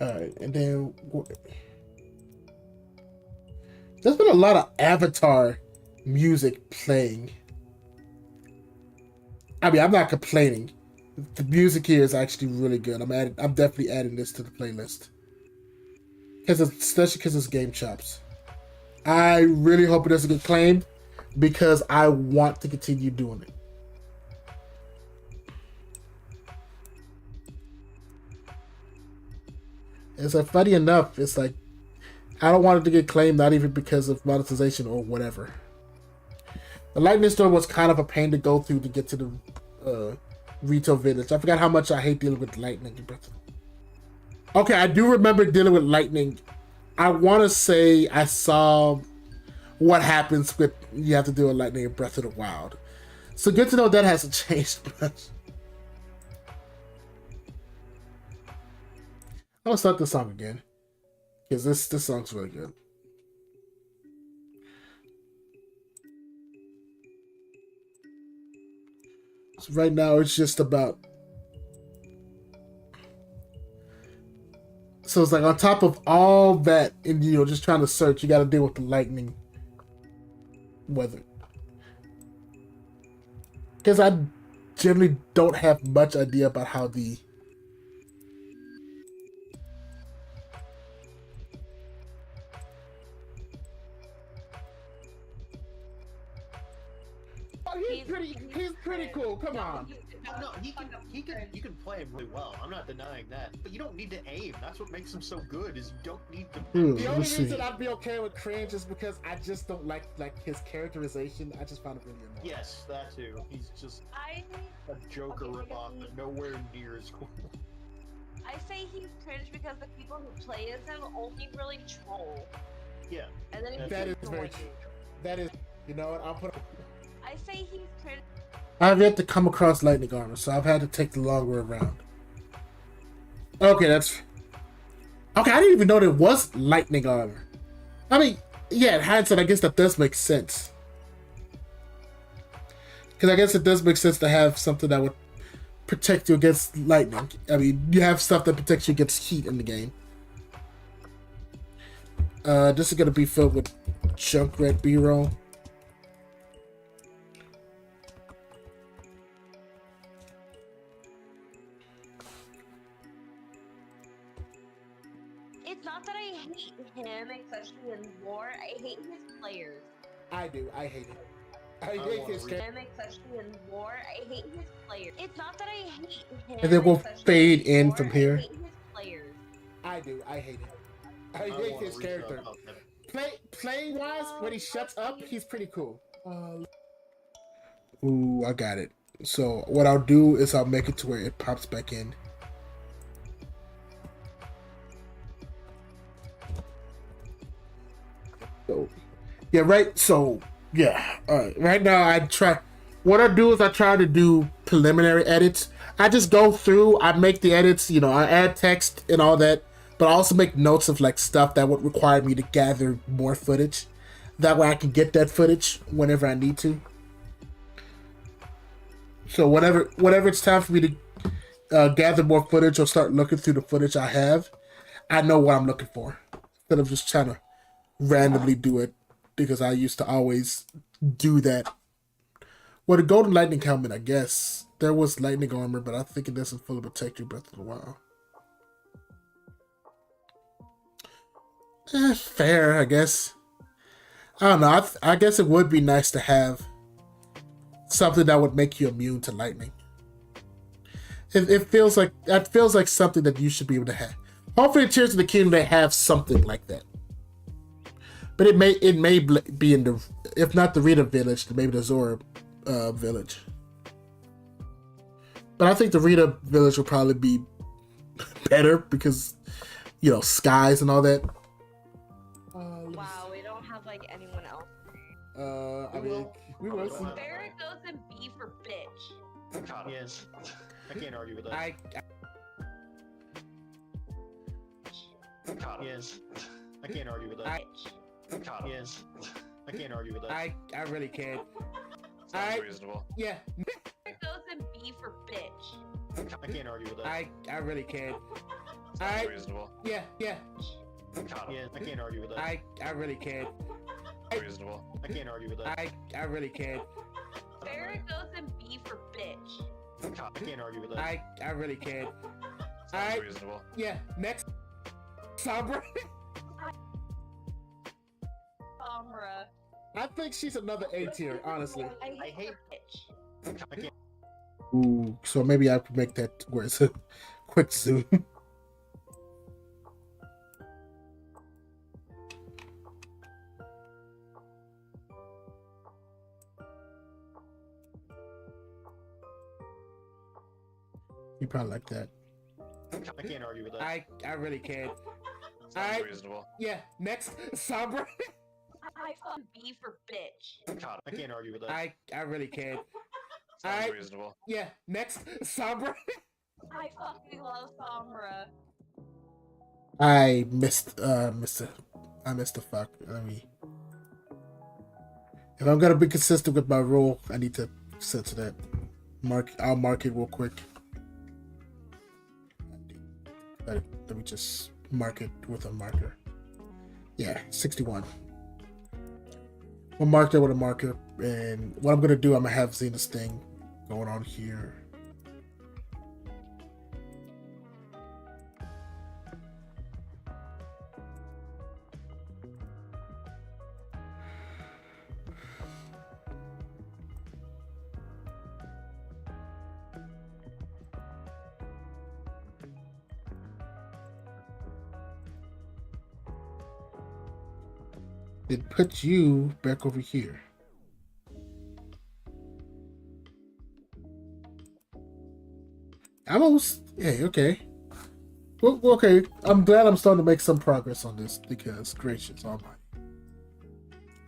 Alright, and then there's been a lot of Avatar music playing. I mean, I'm not complaining. The music here is actually really good. I'm definitely adding this to the playlist. Especially because it's Game Chops. I really hope it doesn't get claimed because I want to continue doing it. It's like, funny enough, it's like, I don't want it to get claimed, not even because of monetization or whatever. The Lightning Storm was kind of a pain to go through to get to the Rito Village. I forgot how much I hate dealing with lightning. Okay, I do remember dealing with lightning. I want to say I saw what happens with you have to do a lightning in Breath of the Wild. So good to know that hasn't changed much. I'm gonna start this song again because this song's really good. So right now it's just about. So it's like on top of all that, and just trying to search, you got to deal with the lightning weather. Because I generally don't have much idea about how the. He's pretty cool. Come on. No, you can play him really well. I'm not denying that. But you don't need to aim. That's what makes him so good. Is you don't need to. The only reason I'd be okay with cringe is because I just don't like his characterization. I just found it really annoying. Yes, that too. He's just a Joker ripoff, but nowhere near as cool. I say he's cringe because the people who play as him only really troll. Yeah. And then That it's is very annoying. true. That is, you know what? I'll put. I say he's cringe. I've yet to come across lightning armor, so I've had to take the long way around. Okay, that's. Okay, I didn't even know there was lightning armor. I mean, yeah, in hindsight, I guess that does make sense. Because I guess it does make sense to have something that would protect you against lightning. I mean, you have stuff that protects you against heat in the game. This is going to be filled with junk red B-roll. It's not that I hate him, especially in war. I hate his players. I do. I hate it. I hate his Him, especially in war. I hate his players. It's not that I hate him. And then we'll especially fade in war. from here. I hate his players. I do. I hate it. I hate his character. Playing wise, when he shuts up, he's pretty cool. Ooh, I got it. So what I'll do is I'll make it to where it pops back in. So, yeah, right. So, yeah. Right now, I try. What I do is I try to do preliminary edits. I just go through. I make the edits. You know, I add text and all that, but I also make notes of like stuff that would require me to gather more footage. That way, I can get that footage whenever I need to. So whenever it's time for me to gather more footage or start looking through the footage I have, I know what I'm looking for instead of just trying to randomly do it, because I used to always do that. Well, the golden lightning helmet, I guess there was lightning armor, but I think it doesn't fully protect you Breath of the Wild. Fair, I guess. I don't know. I guess it would be nice to have something that would make you immune to lightning. It feels like something that you should be able to have. Hopefully, in Tears of the Kingdom they have something like that. But it may be in the, if not the Rita village, then maybe the Zora village. But I think the Rita village will probably be better because, you know, skies and all that. Wow, we don't have like anyone else. I mean, we will see. Barrett goes and B for bitch. Yes. I can't argue with that. Yes. I can't argue with that. Yes. I can't argue with that. I really can't. Sounds reasonable. Yeah. Barrett goes and B for bitch. I can't argue with that. I really can't. Sounds reasonable. Yeah. Yes. I can't argue with that. I really can't. Reasonable. I can't argue with that. I really can't. Barrett goes and B for bitch. I can't argue with that. I really can't. Sounds reasonable. Yeah. Next. Sombra. Sombra. I think she's another A tier, honestly. I hate bitch. I can't. Ooh, so maybe I could make that where it's a quick zoom. You probably like that. I can't argue with that. I really can't. Sounds reasonable. Yeah. Next. Sombra. I fucking B for bitch. I can't argue with that. I really can't. Sounds reasonable. Yeah. Next. Sombra. I fucking love Sombra. I missed the fuck. Let me. If I'm gonna be consistent with my rule, I need to censor that. I'll mark it real quick. Let me just mark it with a marker. Yeah, 61. We'll mark that with a marker, and what I'm gonna do, I'm gonna have Xena's thing going on here. It puts you back over here. Almost. Yeah, okay. Well, okay, I'm glad I'm starting to make some progress on this because gracious almighty.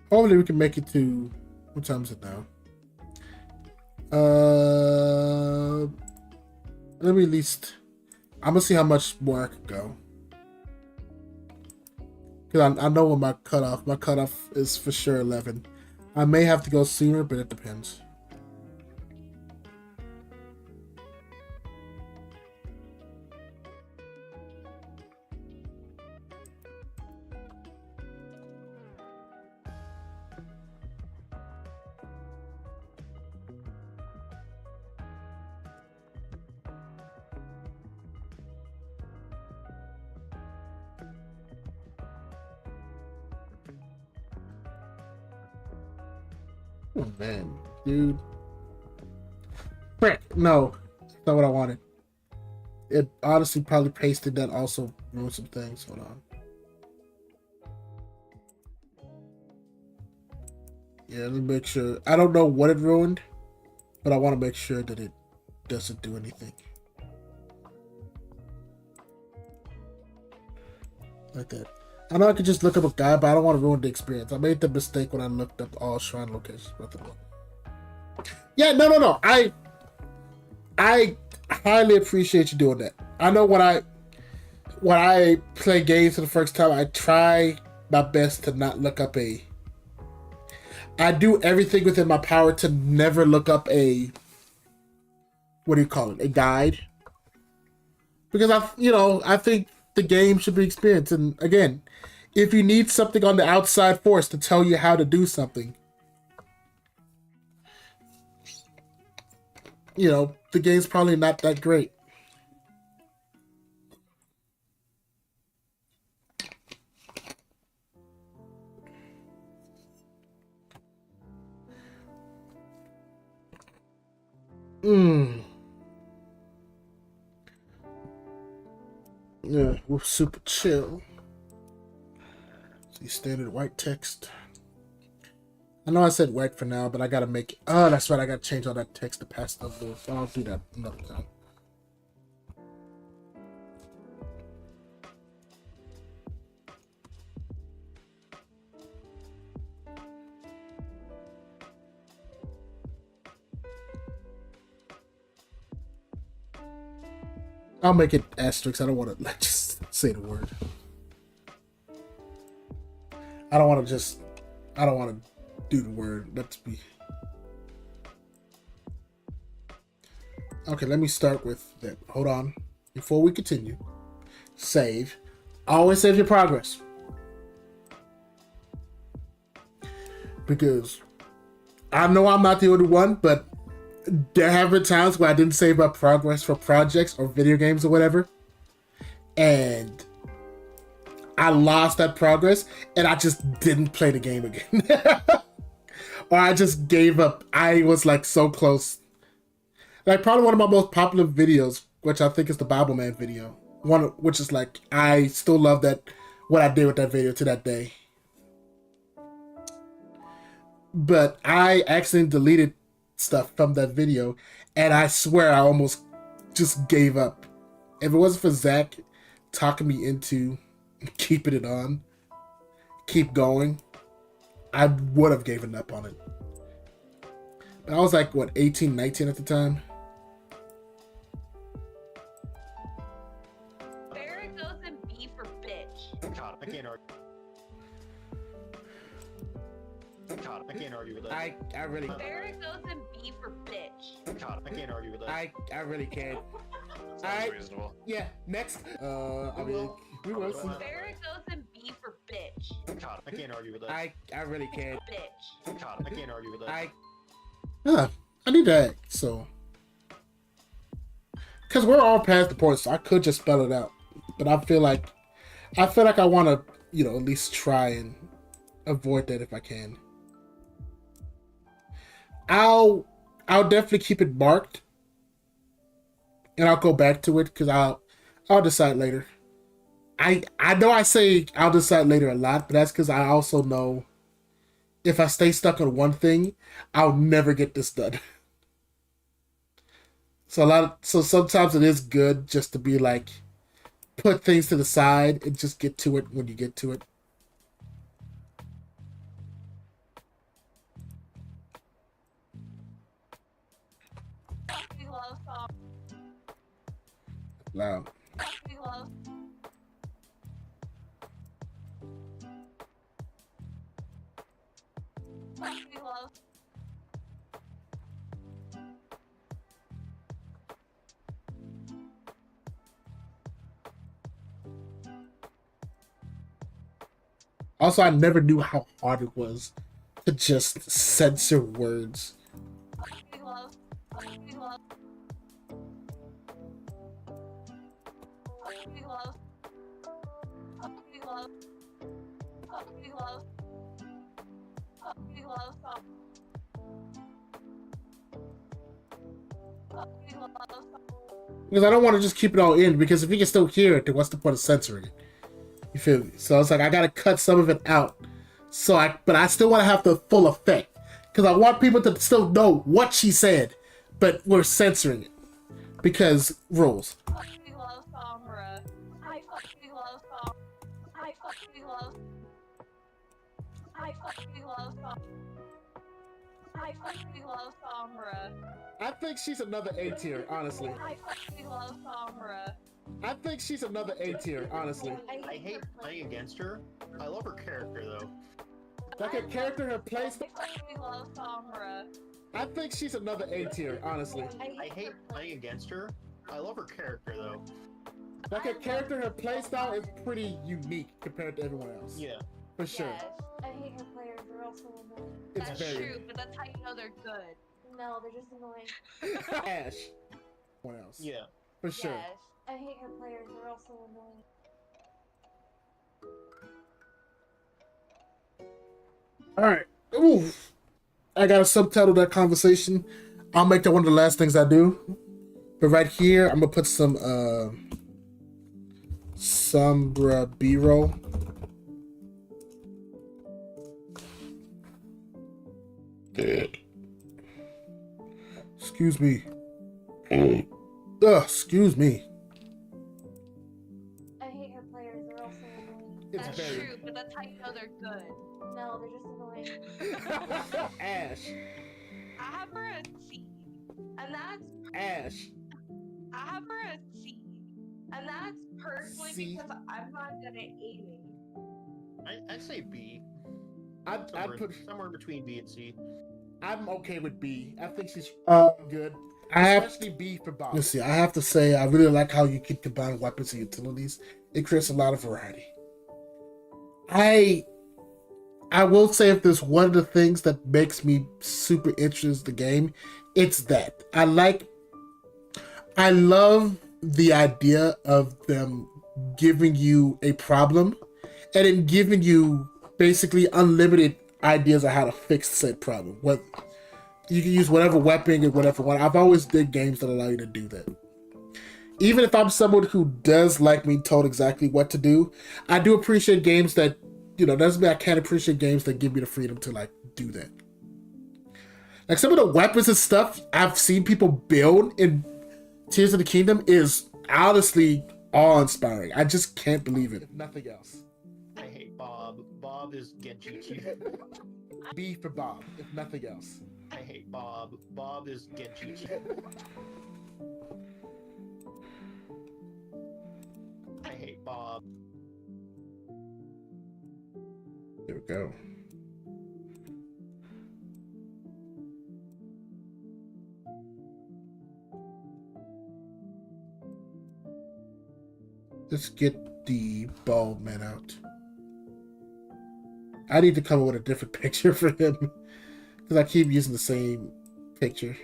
Hopefully we can make it to, what time is it now? Let me at least, I'm gonna see how much more I can go. Because I know what my cutoff is for sure 11. I may have to go sooner, but it depends. Oh man, dude. Frick, no. That's not what I wanted. It honestly probably pasted that also ruined some things. Hold on. Yeah, let me make sure. I don't know what it ruined, but I want to make sure that it doesn't do anything. Like that. I know I could just look up a guy, but I don't want to ruin the experience. I made the mistake when I looked up all shrine locations. Yeah, no. I highly appreciate you doing that. I know when I play games for the first time, I try my best to not look up I do everything within my power to never look up what do you call it? A guide. Because I think the game should be experienced. And again, if you need something on the outside force to tell you how to do something, the game's probably not that great. Yeah, we're super chill. See, standard white text. I know I said white for now, but I gotta make it. Oh, that's right. I gotta change all that text to pastel blue. So I'll do that another time. I'll make it asterisk. I don't want to just say the word. I don't want to do the word. Let's be. Okay, let me start with that. Hold on. Before we continue, save. Always save your progress. Because I know I'm not the only one, but there have been times where I didn't save my progress for projects or video games or whatever. And I lost that progress and I just didn't play the game again. Or I just gave up. I was like so close. Like probably one of my most popular videos, which I think is the Bible Man video. Which is like, I still love what I did with that video to that day. But I accidentally deleted stuff from that video and I swear I almost just gave up. If it wasn't for Zach talking me into keeping it on, keep going, I would have given up on it. But I was like, what, 18, 19 at the time? Barrett goes and B for bitch. God, I can't argue. God, I can't argue with that. I really. Barrett goes and B for bitch. God, I can't argue with that. I really can't. Sounds Alright. reasonable. Yeah. Next. I mean, we will see. Barrett goes and B for bitch. God, I can't argue with that. I really can't. Bitch. God, I can't argue with that. I need that. So, because we're all past the point, so I could just spell it out. But I feel like I want to, at least try and avoid that if I can. I'll definitely keep it marked, and I'll go back to it because I'll decide later. I know I say I'll decide later a lot, but that's because I also know if I stay stuck on one thing, I'll never get this done. So sometimes it is good just to be like put things to the side and just get to it when you get to it. Loud. Also, I never knew how hard it was to just censor words. Because I don't want to just keep it all in, because if you can still hear it, then what's the point of censoring it? You feel me? So it's like I gotta cut some of it out. But I still want to have the full effect, because I want people to still know what she said, but we're censoring it because rules. I think she's another A tier, honestly. I think she's another A tier, honestly. I hate playing against her. I love her character though. Like her character, her playstyle. I think she's another A tier, honestly. I hate playing against her. I love her character though. Like her character, her playstyle is pretty unique compared to everyone else. Yeah. For sure. Yes, I hate her players. They're also annoying. It's That's very true, but that's how you know they're good. No, they're just annoying. Ash. What else? Yeah. For sure. Yes, I hate her players. They're also annoying. Alright. Ooh. I gotta subtitle that conversation. I'll make that one of the last things I do. But right here, I'm gonna put some Sombra B-roll. Excuse me. Excuse me. I hate her players. They're also annoying. It's That's very- true, but that's how you know they're good. No, they're just annoying. Ash. I have her at C, and that's Ash. I have her at C, and that's personally C? because I'm not good at aiming. I'd say B. I'd put. Somewhere in between B and C. I'm okay with B. I think she's good. have Especially B for Bob. Let's see. I have to say, I really like how you can combine weapons and utilities. It creates a lot of variety. I will say, if there's one of the things that makes me super interested in the game, it's that I love the idea of them giving you a problem and then giving you basically unlimited ideas of how to fix said problem. What you can use whatever weapon and whatever one. I've always did games that allow you to do that. Even if I'm someone who does like being told exactly what to do, I do appreciate games that, doesn't mean I can't appreciate games that give me the freedom to like do that. Like some of the weapons and stuff I've seen people build in Tears of the Kingdom is honestly awe-inspiring. I just can't believe it. If nothing else. I hate Bob. Bob is Genjutsu. B for Bob, if nothing else. I hate Bob. Bob is Genjutsu. I hate Bob. There we go. Let's get the bald man out. I need to come up with a different picture for him because I keep using the same picture.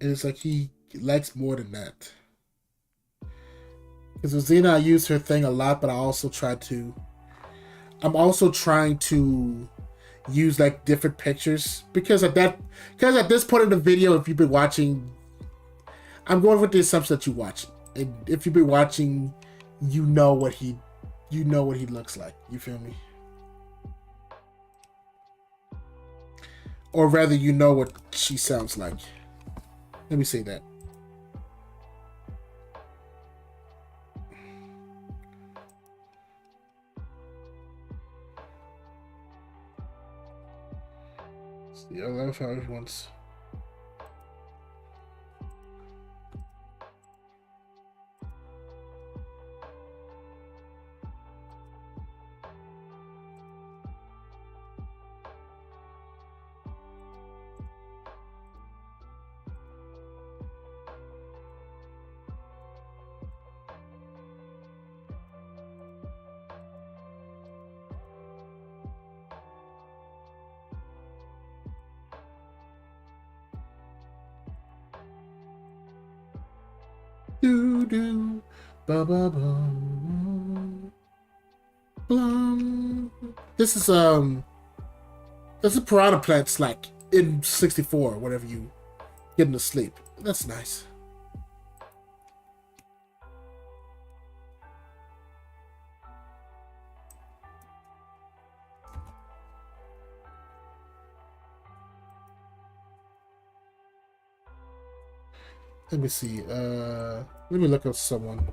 And it's like he likes more than that. Because with Xena, I use her thing a lot, but I'm also trying to use like different pictures because at this point in the video, if you've been watching, I'm going with the assumption that you watch it. And if you've been watching, you know what he looks like. You feel me? Or rather, you know what she sounds like. Let me say that. See, I love how everyone's. Do do ba ba ba. Blum. This is piranha plants like in 64, whenever you get them to sleep. That's nice. Let me see. Let me look up someone.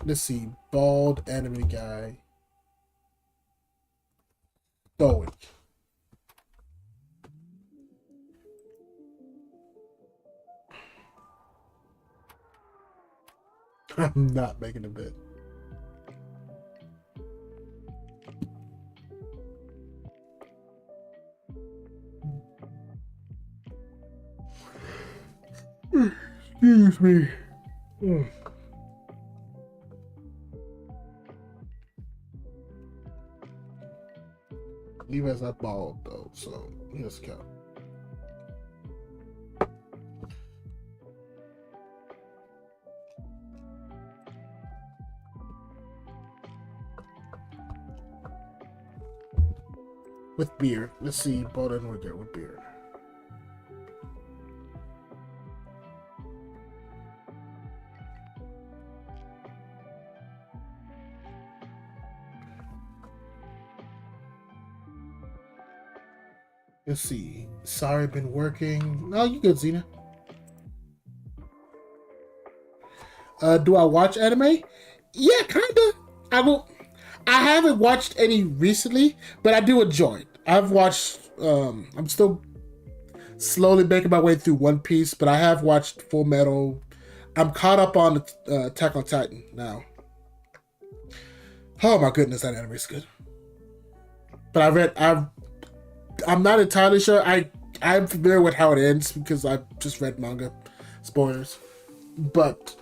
Let's see. Bald anime guy. Stoic. I'm not making a bet. Excuse me. Levi's not bald though, so let's go. With beard. Let's see, bald and with beard. Let's see. Sorry, been working. No, you good, Xena. Do I watch anime? Yeah, kinda. I haven't watched any recently, but I do enjoy it. I've watched. I'm still slowly making my way through One Piece, but I have watched Full Metal. I'm caught up on Attack on Titan now. Oh my goodness, that anime is good. But I'm not entirely sure. I'm familiar with how it ends because I just read manga. Spoilers. But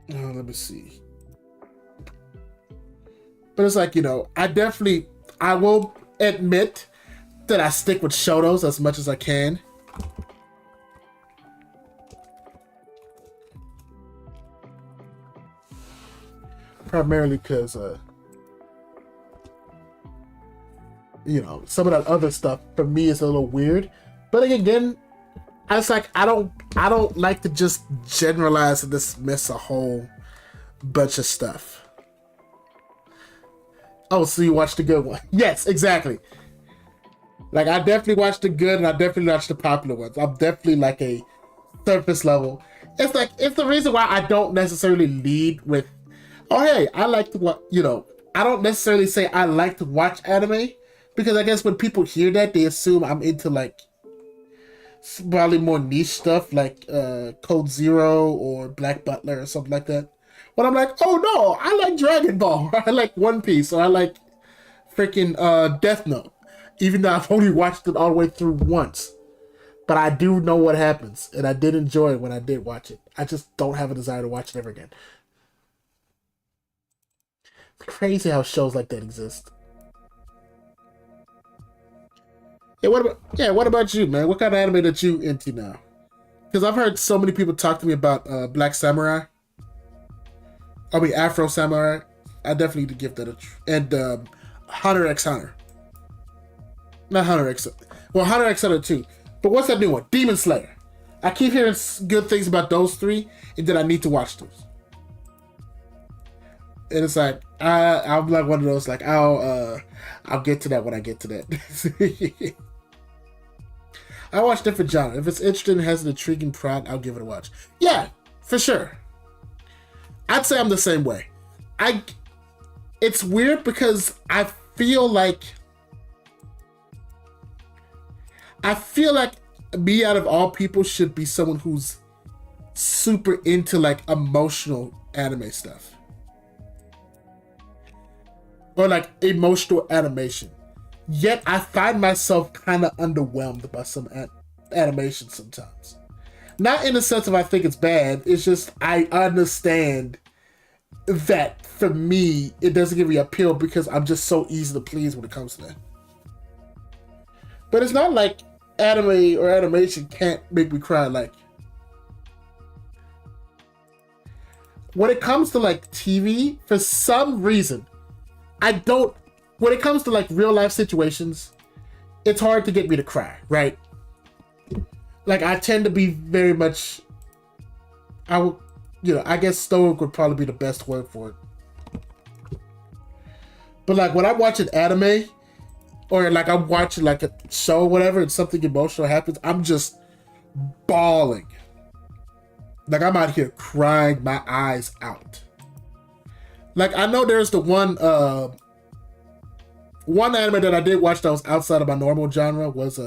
let me see. But it's like, I will admit that I stick with shotos as much as I can. Primarily because some of that other stuff for me is a little weird. But again, I was like, I don't like to just generalize and dismiss a whole bunch of stuff. Oh, so you watched the good one? Yes, exactly. Like, I definitely watched the good and I definitely watched the popular ones. I'm definitely like a surface level. It's the reason why I don't necessarily lead with, oh hey, I like to watch, I don't necessarily say I like to watch anime. Because I guess when people hear that, they assume I'm into like probably more niche stuff like Code Zero or Black Butler or something like that. But I'm like, oh no, I like Dragon Ball, or I like One Piece, or I like freaking Death Note. Even though I've only watched it all the way through once. But I do know what happens, and I did enjoy it when I did watch it. I just don't have a desire to watch it ever again. It's crazy how shows like that exist. What about you, man? What kind of anime that you into now? Because I've heard so many people talk to me about Black Samurai. Afro Samurai. I definitely need to give that a try. And Hunter x Hunter. Not Hunter x... Well, Hunter x Hunter 2. But what's that new one? Demon Slayer. I keep hearing good things about those three, and then I need to watch those. And it's like, I'm like one of those, like, I'll get to that when I get to that. I watch different genres. If it's interesting and has an intriguing plot, I'll give it a watch. Yeah, for sure. I'd say I'm the same way. It's weird because I feel like me out of all people should be someone who's super into like emotional anime stuff. Or like emotional animation. Yet I find myself kind of underwhelmed by some animation sometimes. Not in the sense of I think it's bad, it's just I understand that for me, it doesn't give me appeal because I'm just so easy to please when it comes to that. But it's not like anime or animation can't make me cry. Like, when it comes to like TV, for some reason, when it comes to like real life situations, it's hard to get me to cry, right? Like, I tend to be very much, I guess stoic would probably be the best word for it. But like when I watch an anime, or like I'm watching like a show or whatever, and something emotional happens, I'm just bawling. Like I'm out here crying my eyes out. Like I know there's the one anime that I did watch that was outside of my normal genre was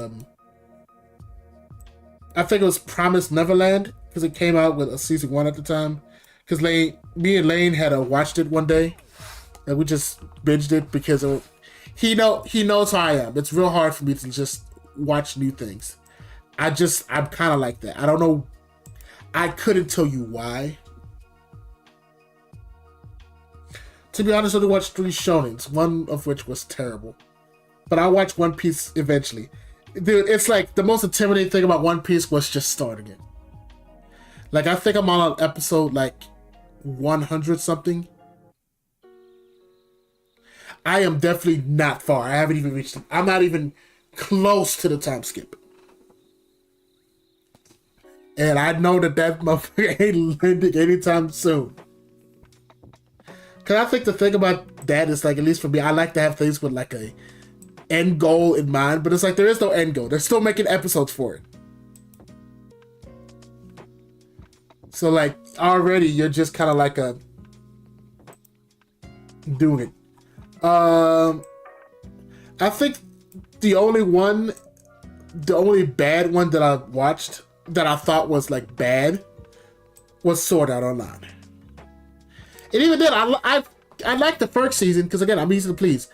I think it was Promised Neverland, because it came out with a season 1 at the time. Because me and Lane had watched it one day, and we just binged it because he knows how I am. It's real hard for me to just watch new things. I'm kind of like that. I don't know. I couldn't tell you why. To be honest, I only watched 3 shonens, one of which was terrible. But I'll watch One Piece eventually. Dude, it's like the most intimidating thing about One Piece was just starting it. Like, I think I'm on episode like 100 something. I am definitely not far. I haven't even reached it. I'm not even close to the time skip. And I know that motherfucker ain't ending anytime soon. Because I think the thing about that is, like, at least for me, I like to have things with like a end goal in mind, but it's like there is no end goal. They're still making episodes for it. So like already you're just kind of like doing it. I think the only bad one that I watched that I thought was like bad was Sword Art Online. And even then, I liked the first season because again, I'm easy to please.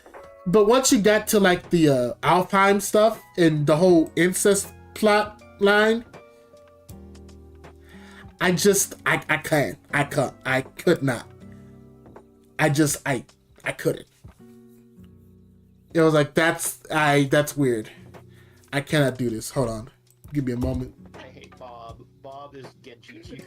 But once you got to like the Alfheim stuff and the whole incest plot line, I could not. I couldn't. It was like, that's weird. I cannot do this. Hold on. Give me a moment. I hate Bob. Bob is Genji.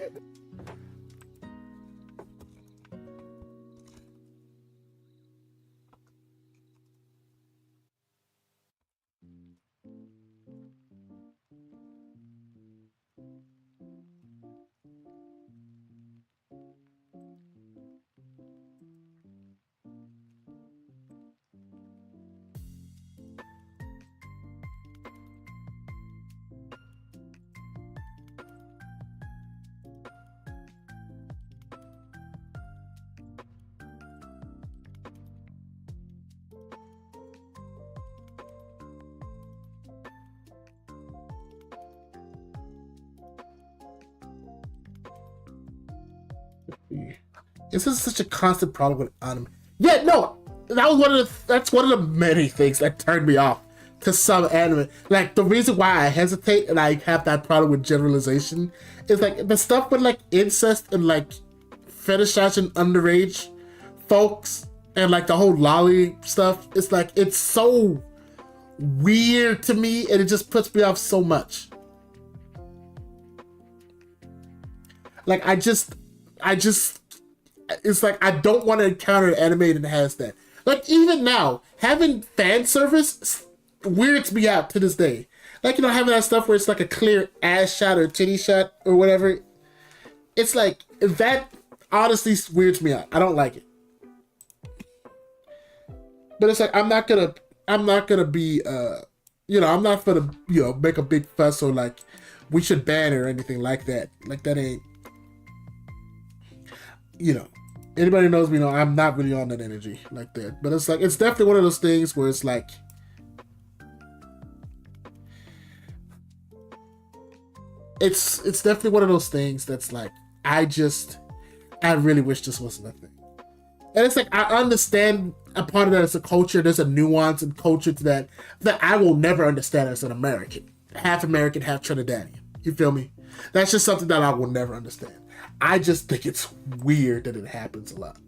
This is such a constant problem with anime. Yeah, no, that's one of the many things that turned me off to some anime. Like the reason why I hesitate and I have that problem with generalization is like the stuff with like incest and like fetishizing underage folks and like the whole lolly stuff. It's like it's so weird to me and it just puts me off so much. Like I just it's like I don't want to encounter an anime that has that. Like even now, having fan service weirds me out to this day. Like, you know, having that stuff where it's like a clear ass shot or titty shot or whatever. It's like that honestly weirds me out. I don't like it. But it's like I'm not gonna be I'm not gonna make a big fuss or like we should ban it or anything like that. Like that ain't. you know, anybody who knows me know I'm not really on that energy like that. But it's like, it's definitely one of those things where it's like, it's definitely one of those things that's like, I really wish this wasn't a thing. And it's like, I understand a part of that as a culture. There's a nuance and culture to that I will never understand as an American. Half American, half Trinidadian. You feel me? That's just something that I will never understand. I just think it's weird that it happens a lot.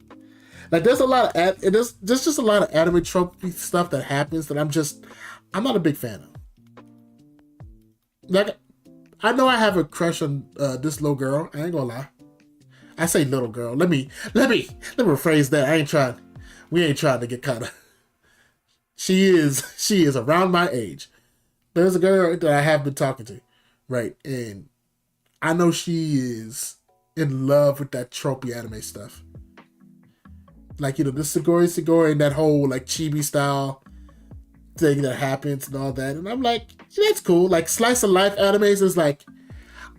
Like, there's a lot of there's just a lot of anime trope stuff that happens that I'm not a big fan of. Like, I know I have a crush on this little girl. I ain't gonna lie. I say little girl. Let me rephrase that. We ain't trying to get kind of. She is around my age. There's a girl that I have been talking to, right? And I know she is in love with that tropey anime stuff. Like, you know, the Segori and that whole like chibi style thing that happens and all that. And I'm like, yeah, that's cool. Like, slice of life animes is like,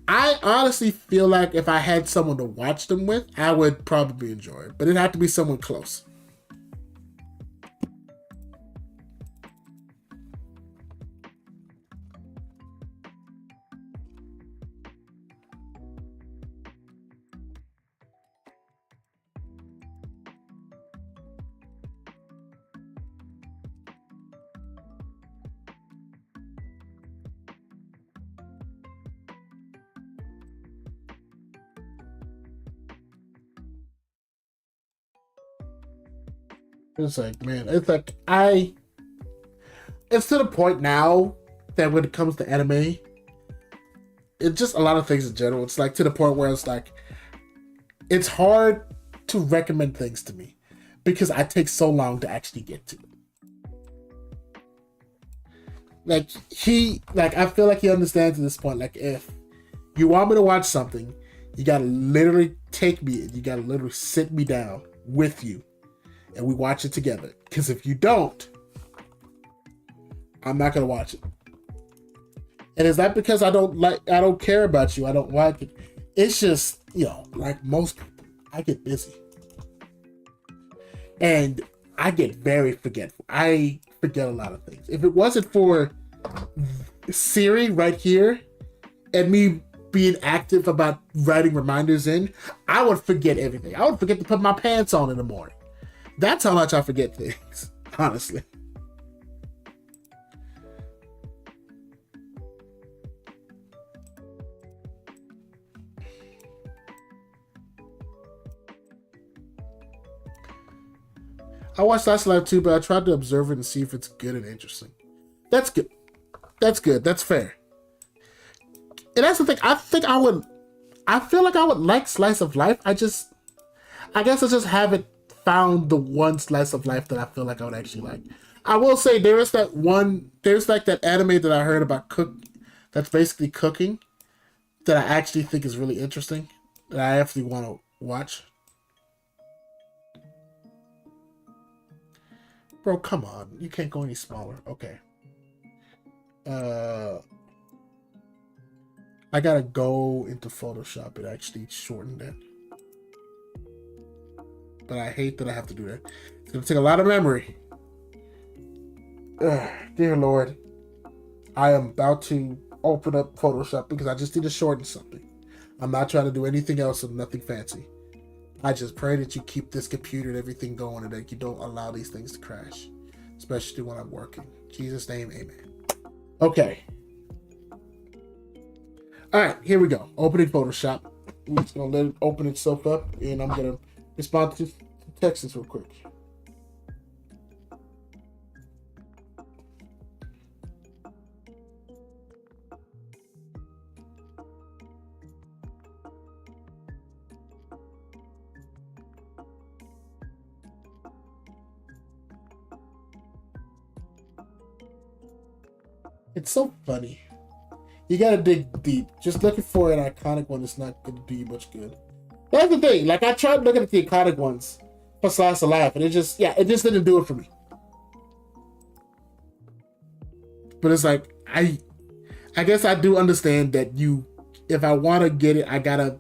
I honestly feel like if I had someone to watch them with, I would probably enjoy it. But it'd have to be someone close. It's like, man, it's like it's to the point now that when it comes to anime, it's just a lot of things in general. It's like to the point where it's like, it's hard to recommend things to me because I take so long to actually get to it. Like, I feel like he understands at this point. Like, if you want me to watch something, you gotta literally take me, you gotta literally sit me down with you and we watch it together. Because if you don't, I'm not gonna watch it. And it's not because I don't care about you, I don't like it. It's just, you know, like most people, I get busy. And I get very forgetful. I forget a lot of things. If it wasn't for Siri right here and me being active about writing reminders in, I would forget everything. I would forget to put my pants on in the morning. That's how much I forget things, honestly. I watched Last Live too, but I tried to observe it and see if it's good and interesting. That's good. That's good. That's fair. And that's the thing. I feel like I would like Slice of Life. I guess I just haven't found the one slice of life that I feel like I would actually like. I will say there's like that anime that I heard about that's basically cooking that I actually think is really interesting that I actually want to watch. Bro, come on. You can't go any smaller. Okay. I gotta go into Photoshop and actually shorten that. But I hate that I have to do that. It's gonna take a lot of memory. Ugh, dear Lord. I am about to open up Photoshop because I just need to shorten something. I'm not trying to do anything else and nothing fancy. I just pray that you keep this computer and everything going and that you don't allow these things to crash. Especially when I'm working. In Jesus' name, amen. Okay. Alright, here we go. Opening Photoshop. We're just gonna let it open itself up and I'm gonna respond to texts real quick. It's so funny. You gotta dig deep. Just looking for an iconic one is not gonna do you much good. That's the thing. Like, I tried looking at the iconic ones for Slice of Life, and it just didn't do it for me. But it's like, I guess I do understand that if I want to get it, I gotta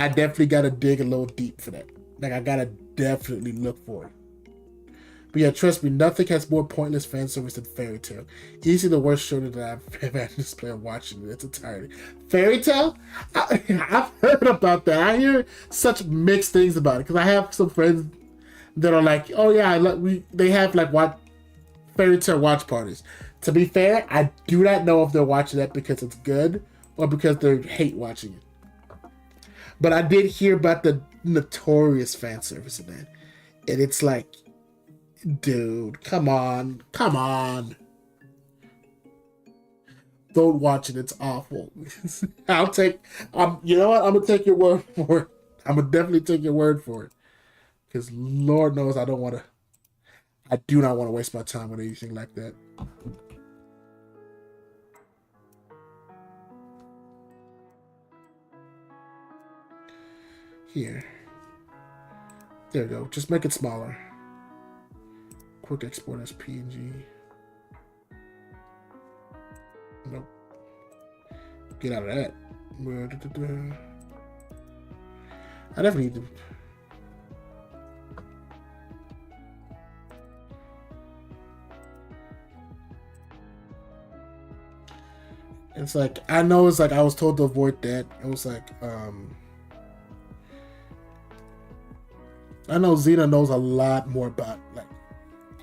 I definitely gotta dig a little deep for that. Like, I gotta definitely look for it. But yeah, trust me, nothing has more pointless fan service than Fairy Tail. Easily the worst show that I've ever had this player watching in its entirety. Fairy Tail? I've heard about that. I hear such mixed things about it because I have some friends that are like, oh yeah, they have like Fairy Tail watch parties. To be fair, I do not know if they're watching that because it's good or because they hate watching it. But I did hear about the notorious fan service in that, and it's like, dude, come on. Don't watch it. It's awful. You know what? I'm gonna take your word for it. I'm gonna definitely take your word for it. Because Lord knows I do not want to waste my time with anything like that. Here. There we go. Just make it smaller. Quick export as PNG. Nope. Get out of that. I definitely need to. It's like, I know it's like I was told to avoid that. It was like, I know Xena knows a lot more about like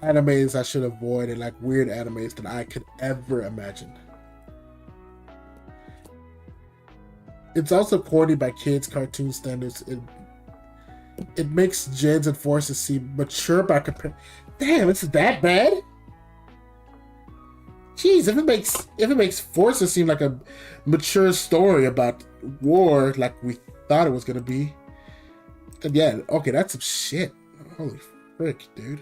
animes I should avoid and like weird animes than I could ever imagine. It's also corny by kids' cartoon standards. It makes gens and forces seem mature by comparison. Damn, it's that bad? Jeez, if it makes forces seem like a mature story about war like we thought it was gonna be, then yeah, okay, that's some shit. Holy frick, dude.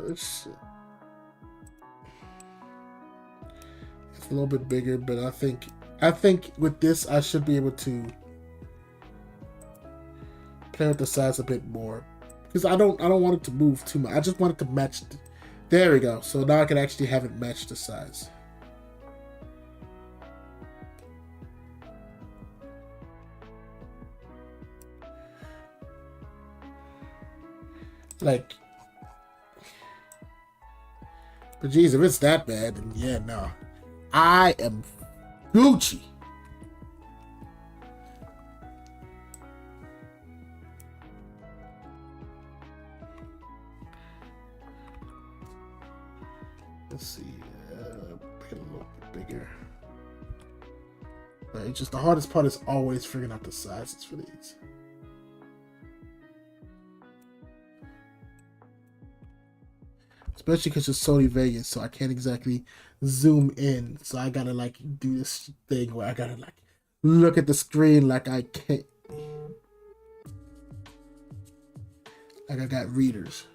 It's a little bit bigger, but I think with this I should be able to play with the size a bit more because I don't want it to move too much. I just want it to match. There we go. So now I can actually have it match the size. Like, but geez, if it's that bad, then yeah, no. I am Gucci. Let's see, make it a little bit bigger. It's just the hardest part is always figuring out the sizes for these. Especially because it's Sony Vegas, so I can't exactly zoom in. So I gotta like do this thing where I gotta like look at the screen like I can't. Like I got readers.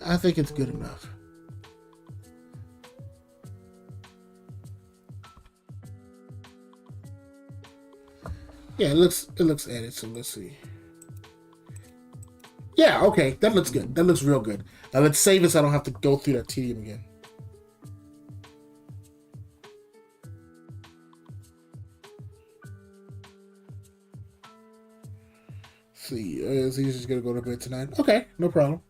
I think it's good enough. Yeah, it looks edited, so let's see. Yeah, okay, that looks good. That looks real good. Now let's save it so I don't have to go through that tedium again. Let's see, is he just gonna go to bed tonight? Okay, no problem.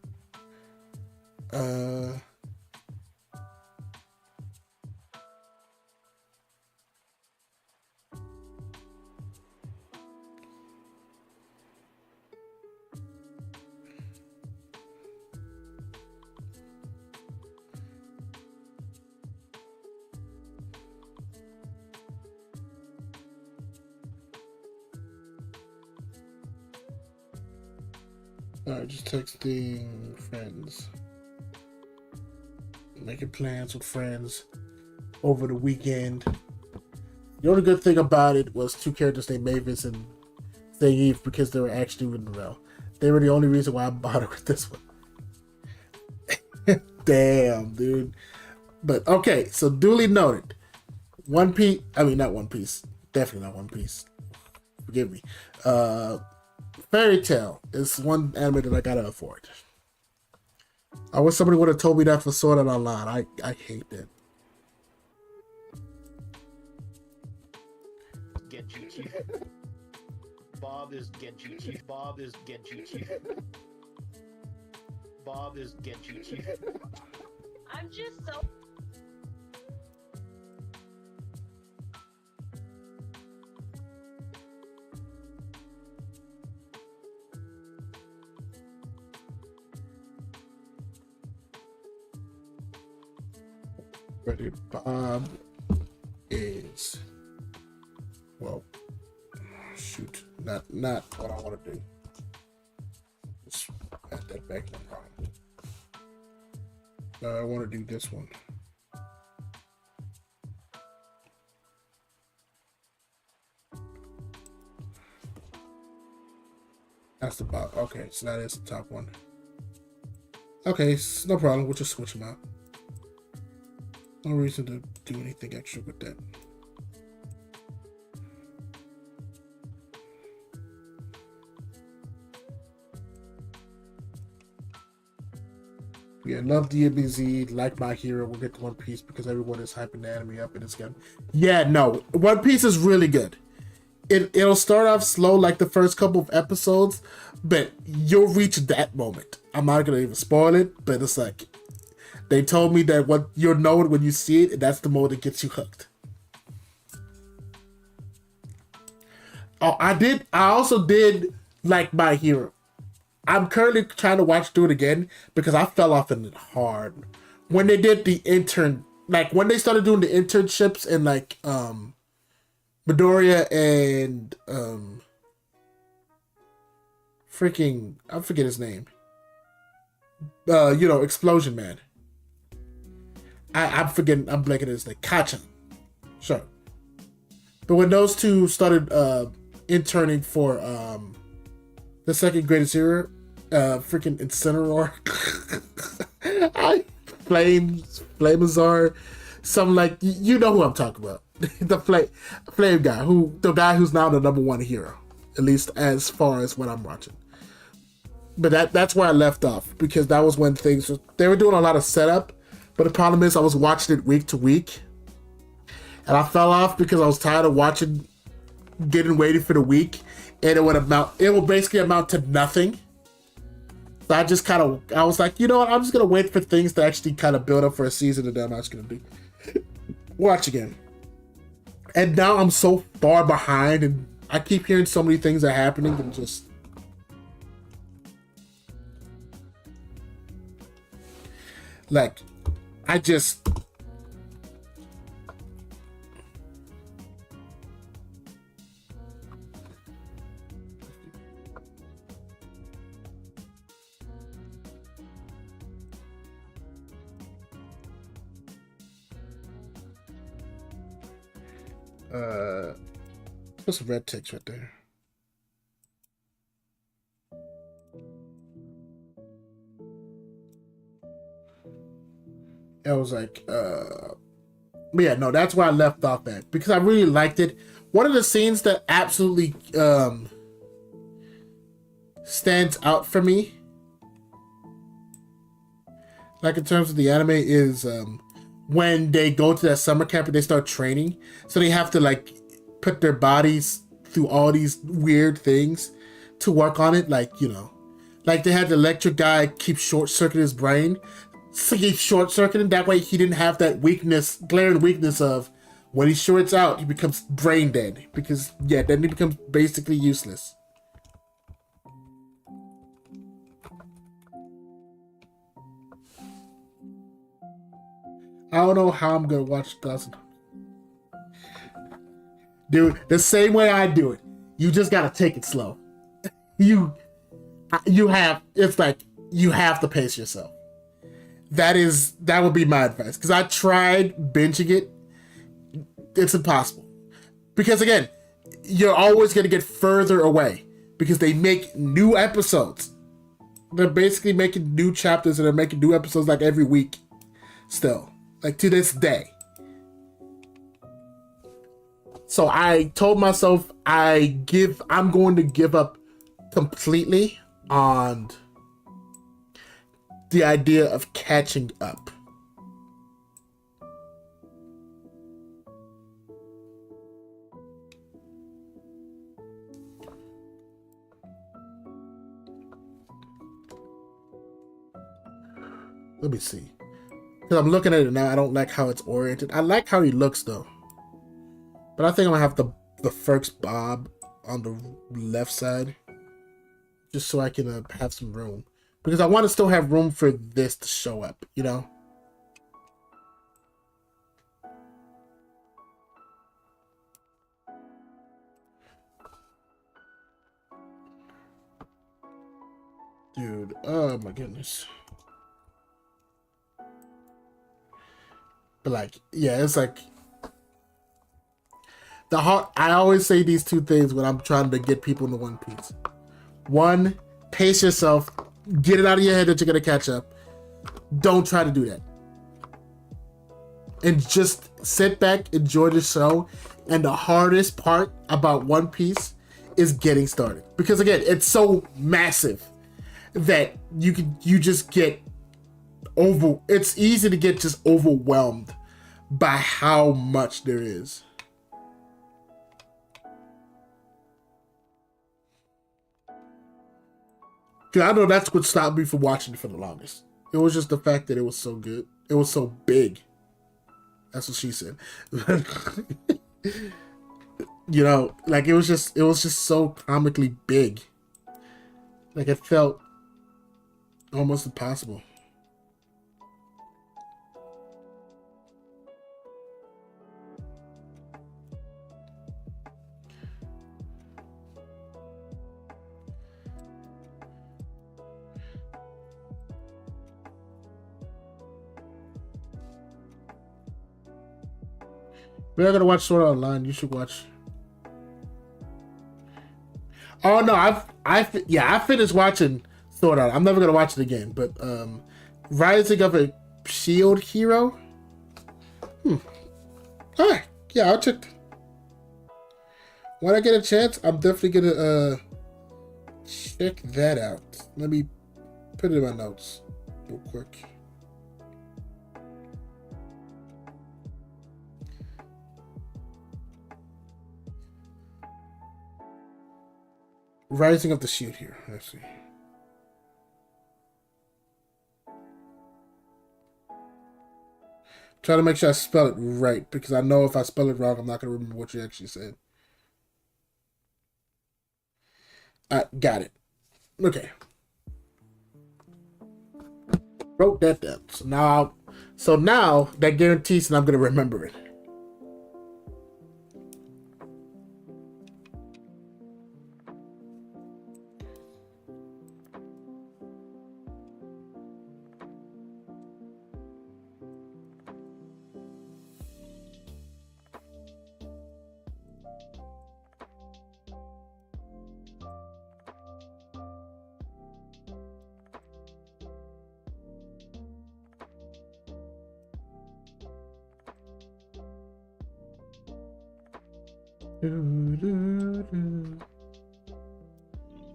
Alright, just texting friends. Making plans with friends over the weekend. The only good thing about it was two characters named Mavis and Eve because they were actually written well. They were the only reason why I bothered with this one. Damn, dude. But okay, so duly noted. One Piece, I mean not One Piece. Definitely not One Piece. Forgive me. Fairy Tail is one anime that I gotta avoid. I wish somebody would have told me that for Sword Art Online. I hate that. Genjutsu. Bob is Genjutsu. Bob is Genjutsu. Bob is Genjutsu. I'm just so. Ready? Bob is, well, shoot, not what I want to do. Just add that back. I want to do this one. That's the bottom. Okay, so that is the top one. Okay, no problem. We'll just switch them out. No reason to do anything extra with that. Yeah, love DBZ, like My Hero. We'll get to One Piece because everyone is hyping the anime up and it's good. Yeah, no, One Piece is really good. It'll start off slow like the first couple of episodes, but you'll reach that moment. I'm not gonna even spoil it, but it's like they told me that what you'll know it when you see it, and that's the moment that gets you hooked. Oh, I also did like My Hero. I'm currently trying to watch through it again because I fell off in it hard. When they did the intern, like when they started doing the internships in like Midoriya and freaking, I forget his name. Explosion Man. I'm blanking his name. Kacha. Sure. But when those two started interning for the second greatest hero, freaking Incineroar, Flamazar, something like, you know who I'm talking about. The flame guy, the guy who's now the #1 hero, at least as far as what I'm watching. But that's where I left off because that was when they were doing a lot of setup. But the problem is I was watching it week to week, and I fell off because I was tired of getting ready for the week, and it would basically amount to nothing. So I was like, you know what? I'm just gonna wait for things to actually kind of build up for a season, and then I'm just gonna watch again. And now I'm so far behind, and I keep hearing so many things are happening, and just like, I just put some red text right there. I was like, but yeah, no, that's where I left off at because I really liked it. One of the scenes that absolutely stands out for me, like in terms of the anime, is when they go to that summer camp and they start training. So they have to like put their bodies through all these weird things to work on it. Like, like they had the electric guy keep short-circuiting his brain. So he's short-circuiting, that way he didn't have that glaring weakness of when he shorts out, he becomes brain dead. Because, yeah, then he becomes basically useless. I don't know how I'm gonna watch Dawson. Dude, the same way I do it. You just gotta take it slow. You have to pace yourself. That would be my advice. Because I tried binging it. It's impossible. Because again, you're always gonna get further away. Because they make new episodes. They're basically making new chapters and they're making new episodes like every week. Still. Like to this day. So I told myself I'm going to give up completely on the idea of catching up. Let me see. Because I'm looking at it now, I don't like how it's oriented. I like how he looks though. But I think I'm gonna have the first Bob on the left side. Just so I can have some room. Because I want to still have room for this to show up, you know? Dude, oh my goodness. But like, yeah, it's like the hard. I always say these two things when I'm trying to get people into One Piece. One, pace yourself, get it out of your head that you're gonna catch up. Don't try to do that, and just sit back, enjoy the show. And the hardest part about One Piece is getting started, because again, it's so massive that you just get over. It's easy to get just overwhelmed by how much there is. Cause I know that's what stopped me from watching it for the longest. It was just the fact that it was so good. It was so big. That's what she said. You know, like it was just so comically big. Like it felt almost impossible. We're not gonna watch Sword Art Online. You should watch. Oh no, I finished watching Sword Art. I'm never gonna watch it again. But Rising of a Shield Hero. Alright, yeah, I'll check. When I get a chance, I'm definitely gonna check that out. Let me put it in my notes real quick. Rising of the Shield here. Let's see. Try to make sure I spell it right, because I know if I spell it wrong, I'm not going to remember what you actually said. I got it. Okay. Wrote that down. So now that guarantees that I'm going to remember it.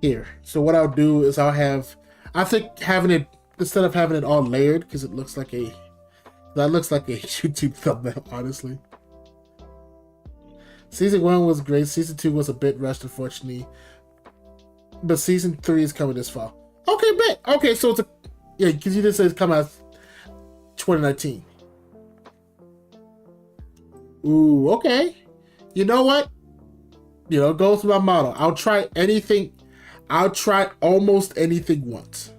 Here. So what I'll do is I think having it, instead of having it all layered, because that looks like a YouTube thumbnail, honestly. Season 1 was great. Season 2 was a bit rushed, unfortunately. But Season 3 is coming this fall. Okay, bet. Okay, so yeah, because you did say it's coming out 2019. Ooh, okay. You know what? You know, go through my motto. I'll try almost anything once.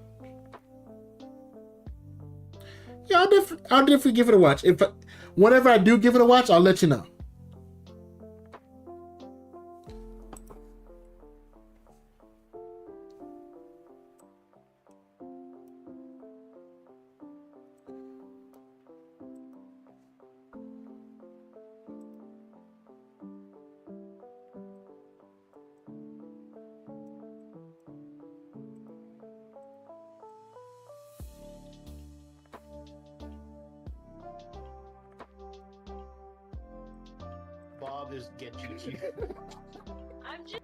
Yeah, I'll definitely give it a watch. Whenever I do give it a watch, I'll let you know. Bob is getting you. I'm just.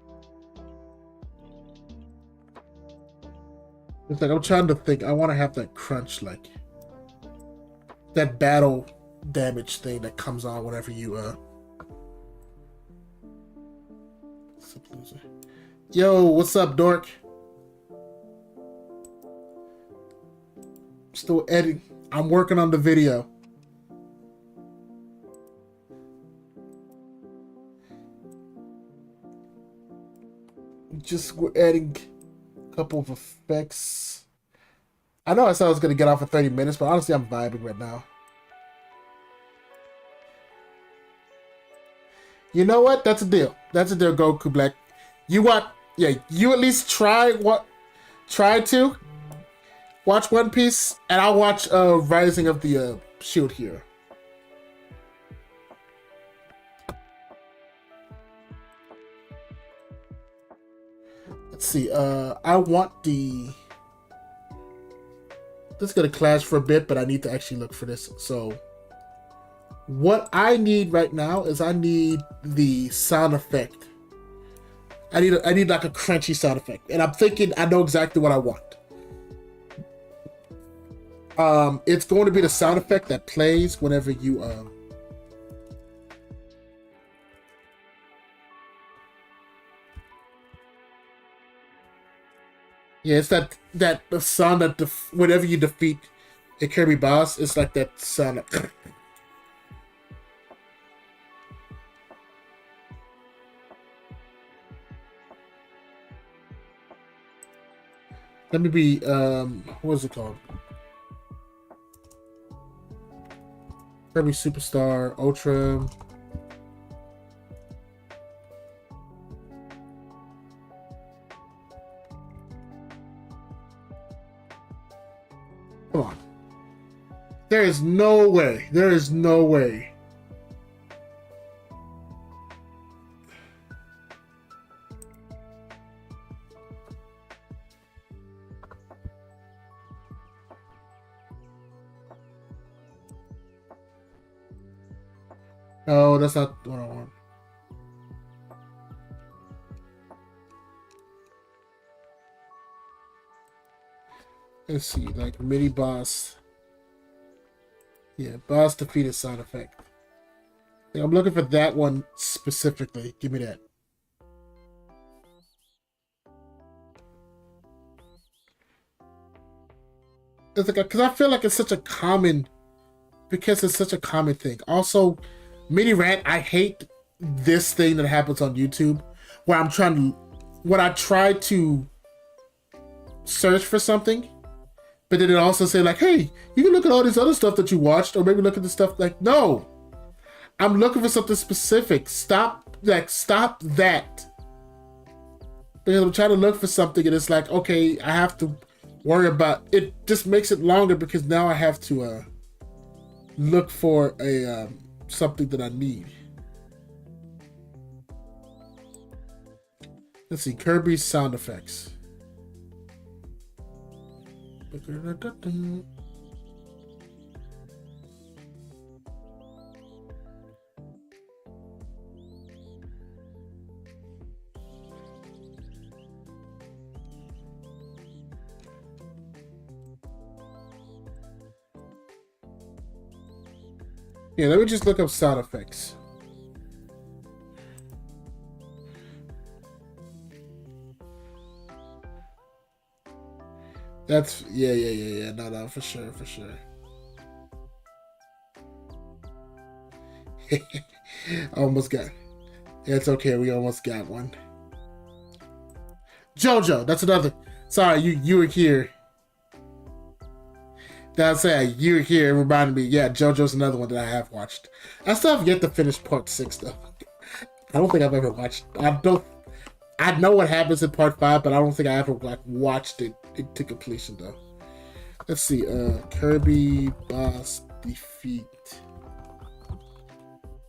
It's like I'm trying to think. I want to have that crunch, like that battle damage thing that comes on whenever you Yo, what's up, dork? Still editing. I'm working on the video. We're adding a couple of effects. I know I said I was gonna get off for 30 minutes, but honestly I'm vibing right now. You know what? That's a deal. That's a deal, Goku Black. You what? Yeah, you at least try to watch One Piece, and I'll watch Rising of the Shield Hero. Let's see. I want the. This is gonna clash for a bit, but I need to actually look for this. So, what I need right now is I need the sound effect. I need like a crunchy sound effect, and I'm thinking I know exactly what I want. It's going to be the sound effect that plays whenever you yeah, it's that the sound that whenever you defeat a Kirby boss, it's like that sound. Let me be what is it called? Kirby Superstar Ultra. Come on. There is no way. There is no way. No, that's not what I want. Let's see, like mini boss. Yeah, boss defeated sound effect. Yeah, I'm looking for that one specifically. Give me that. It's like, because I feel like it's such a common, because it's such a common thing. Also, mini rant, I hate this thing that happens on YouTube where when I try to search for something, but then it also say like, hey, you can look at all this other stuff that you watched, or maybe look at the stuff like, no, I'm looking for something specific. Stop that. Because I'm trying to look for something and it's like, okay, I have to worry about it. Just makes it longer because now I have to look for a something that I need. Let's see, Kirby's sound effects. Yeah, let me just look up sound effects. That's yeah. No, for sure. Almost got it. It's okay, we almost got one. JoJo, that's another. Sorry, you were here. That's it. You were here. It reminded me. Yeah, JoJo's another one that I have watched. I still have yet to finish part 6 though. I don't think I've ever watched. I know what happens in part 5, but I don't think I ever watched it to completion though. Let's see. Kirby boss defeat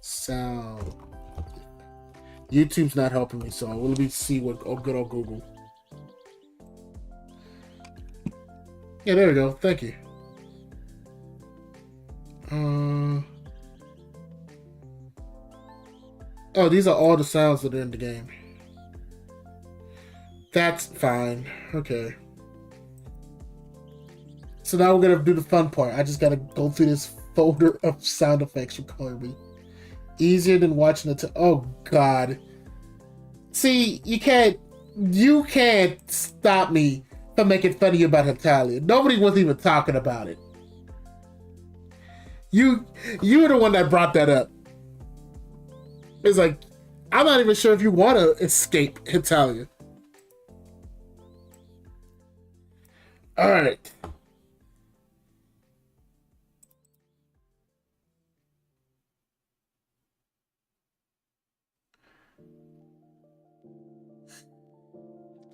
sound. YouTube's not helping me, so let me see what good old Google. Yeah, there we go. Thank you. Oh, these are all the sounds that are in the game. That's fine. Okay. So now we're gonna do the fun part. I just gotta go through this folder of sound effects you're calling me. Easier than watching it. Oh God. See, you can't stop me from making fun of you about Hetalia. Nobody was even talking about it. You were the one that brought that up. It's like, I'm not even sure if you want to escape Hetalia. All right.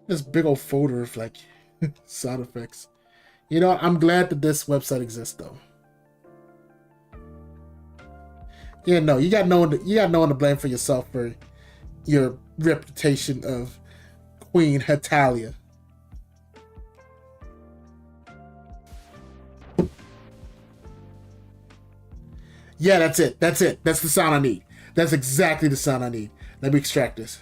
This big old folder of like sound effects. You know, I'm glad that this website exists though. Yeah, no, you got no one to blame for yourself for your reputation of Queen Hetalia. Yeah, that's it. That's it. That's the sound I need. That's exactly the sound I need. Let me extract this.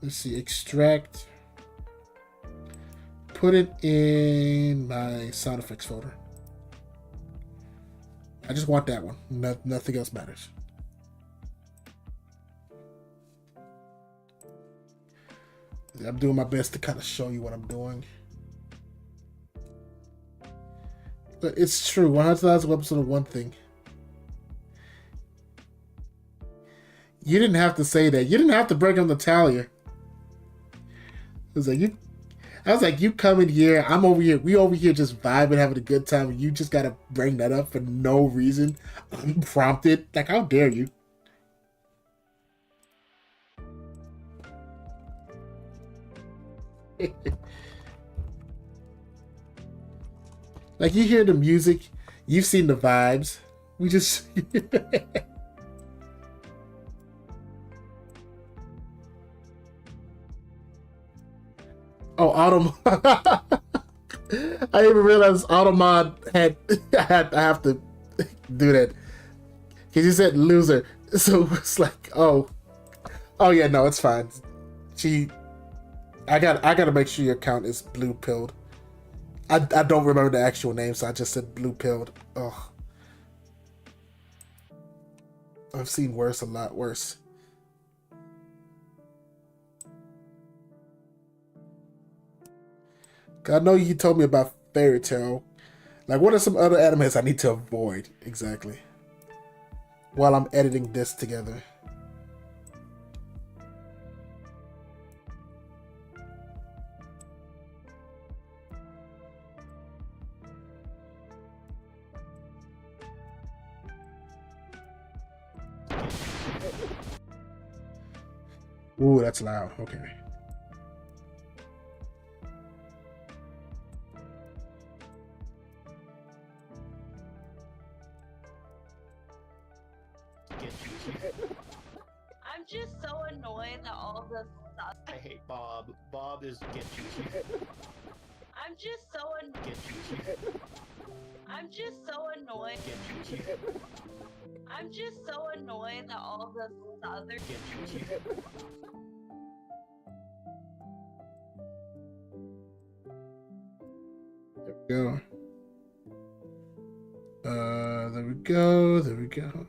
Let's see, extract. Put it in my sound effects folder. I just want that one. Nothing else matters. I'm doing my best to kind of show you what I'm doing. But it's true. 100,000 episode of one thing. You didn't have to say that. You didn't have to break up Natalia. It was like you. I was like, you come in here. I'm over here. We over here just vibing, having a good time. And you just gotta bring that up for no reason, unprompted. Like, how dare you? Like, you hear the music, you've seen the vibes. We just. Oh, Auto. I didn't even realize Automod had. I have to do that because you said loser, so it's like, oh yeah, no, it's fine. I got to make sure your account is blue pilled. I don't remember the actual name, so I just said blue pilled. Oh, I've seen worse, a lot worse. I know you told me about Fairy Tail. Like, what are some other animes I need to avoid exactly while I'm editing this together? Ooh, that's loud. Okay. I'm just so annoyed that all the stuff. I hate Bob. Bob is get juicy. I'm just so annoyed. Get juicy. I'm just so annoyed. Get juicy. I'm just so annoyed that all the southern. Get juicy. There we go. There we go. There we go.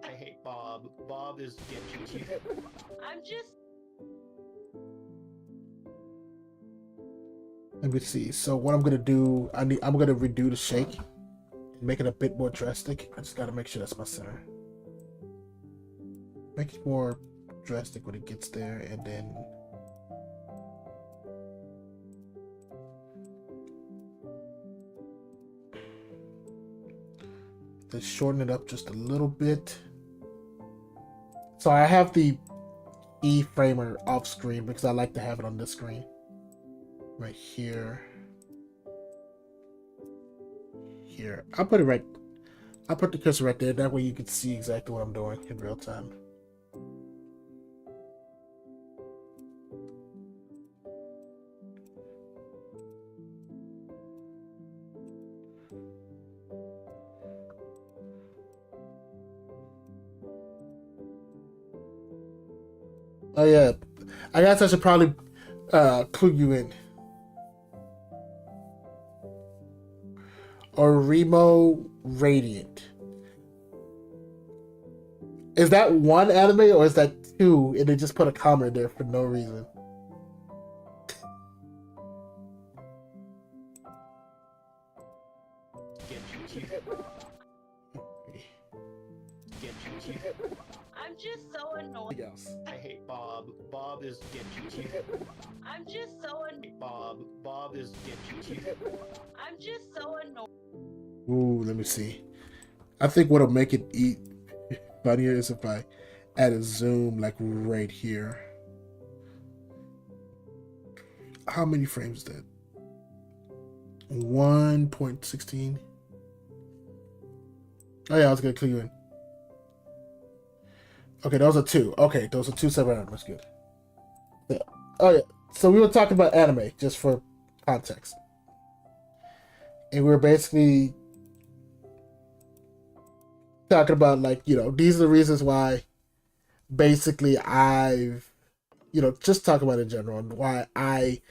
I hate Bob. Bob is get juicy. I'm just. Let me see. So what I'm gonna do, I'm gonna redo the shake and make it a bit more drastic. I just gotta make sure that's my center. Make it more drastic when it gets there, and then just shorten it up just a little bit. So I have the E-framer off screen because I like to have it on this screen. Right here. Here. I'll put it I'll put the cursor right there. That way you can see exactly what I'm doing in real time. Oh yeah, I guess I should probably clue you in. Oremo Radiant. Is that one anime or is that two? And they just put a comma in there for no reason. I'm just so annoyed. Yes. I hate Bob. Bob is Genji. I'm just so annoyed. Bob is Genji. I'm just so annoyed. Ooh, let me see. I think what'll make it funnier is if I add a zoom like right here. How many frames is that? 1.16. Oh yeah, I was gonna clue you in. Okay, those are two. Okay, those are two separate animes. Good. Yeah. Oh yeah. So we were talking about anime just for context, and we were basically talking about, like, you know, these are the reasons why basically I've, you know, just talk about it in general and why I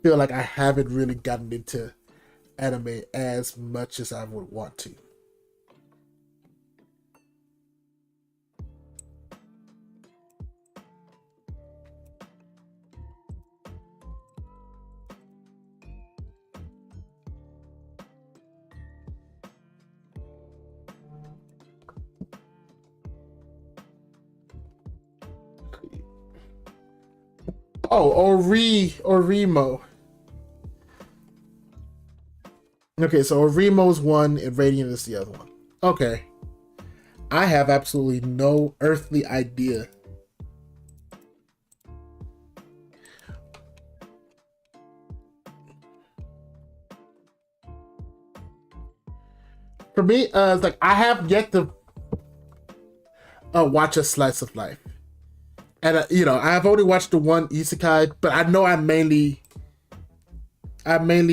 feel like I haven't really gotten into anime as much as I would want to. Oh, Oremo. Okay, so Oremo's one and Radiant is the other one. Okay. I have absolutely no earthly idea. For me, it's like I have yet to watch a slice of life. And you know, I've only watched the one isekai, but I know I mainly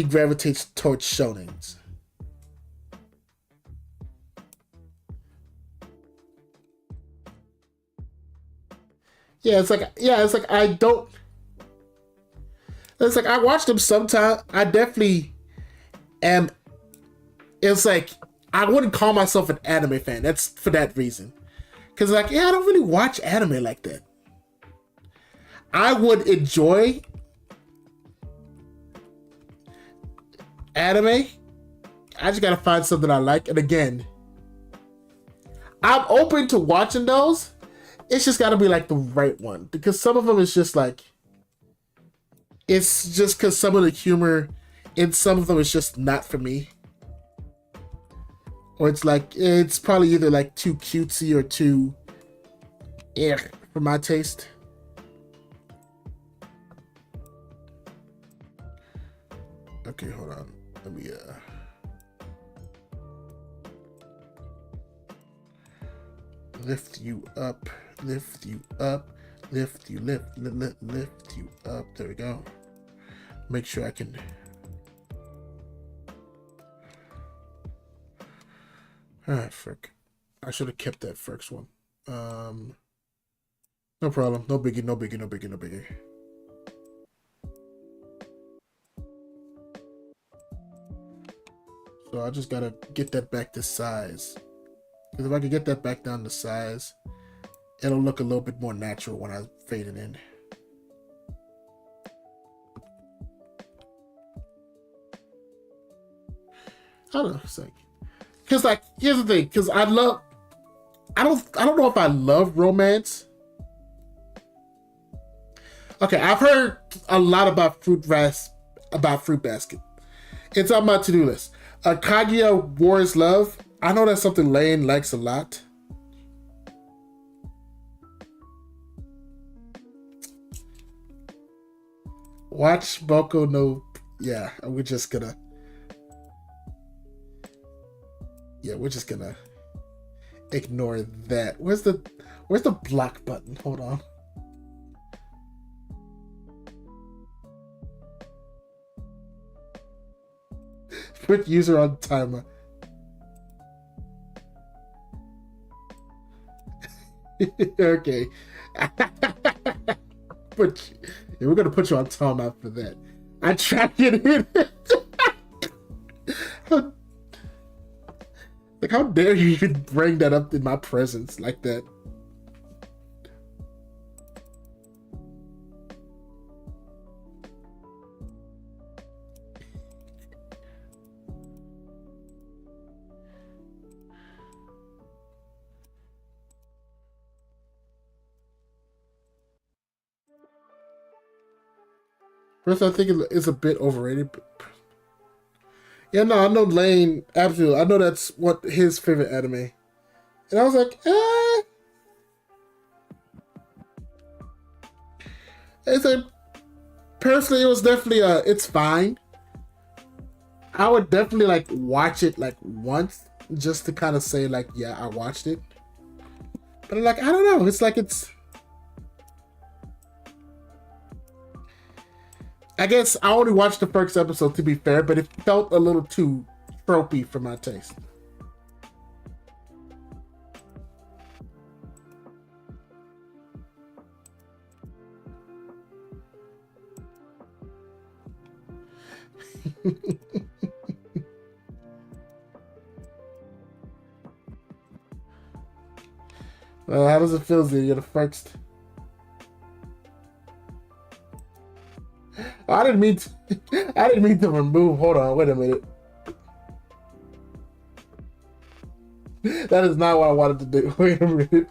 gravitate towards shonens. It's like I don't. It's like I watch them sometime. I definitely am. It's like I wouldn't call myself an anime fan. That's for that reason, because like, yeah, I don't really watch anime like that. I would enjoy anime. I just gotta find something I like. And again, I'm open to watching those. It's just gotta be like the right one. Because some of them is just like, it's just because some of the humor in some of them is just not for me. Or it's like, it's probably either like too cutesy or too for my taste. Okay, hold on. Let me lift you up, lift you up, lift you up. There we go. Make sure I can. Alright, frick. I should have kept that first one. No problem. No biggie, no biggie, no biggie, no biggie. So I just gotta get that back to size. Because if I can get that back down to size, it'll look a little bit more natural when I fade it in. I don't know. It's like, because like, here's the thing. Because I don't know if I love romance. Okay, I've heard a lot about Fruit Basket. It's on my to-do list. Kaguya War is Love. I know that's something Lane likes a lot. Watch Boko no. Yeah, we're just gonna. ignore that. Where's the block button? Hold on. Put user on timer. Okay. But yeah, we're gonna put you on timeout for that. I tried to get in. Like, how dare you even bring that up in my presence like that? First, I think it's a bit overrated. But yeah, no, I know Lane, absolutely. I know that's what his favorite anime. And I was like, It's like, personally, it was definitely, it's fine. I would definitely, like, watch it, like, once, just to kind of say, like, yeah, I watched it. But, like, I don't know. It's like, I guess I only watched the first episode, to be fair, but it felt a little too tropey for my taste. Well, how does it feel, Z? You're the first. I didn't mean to remove. Hold on, wait a minute. That is not what I wanted to do. Wait a minute.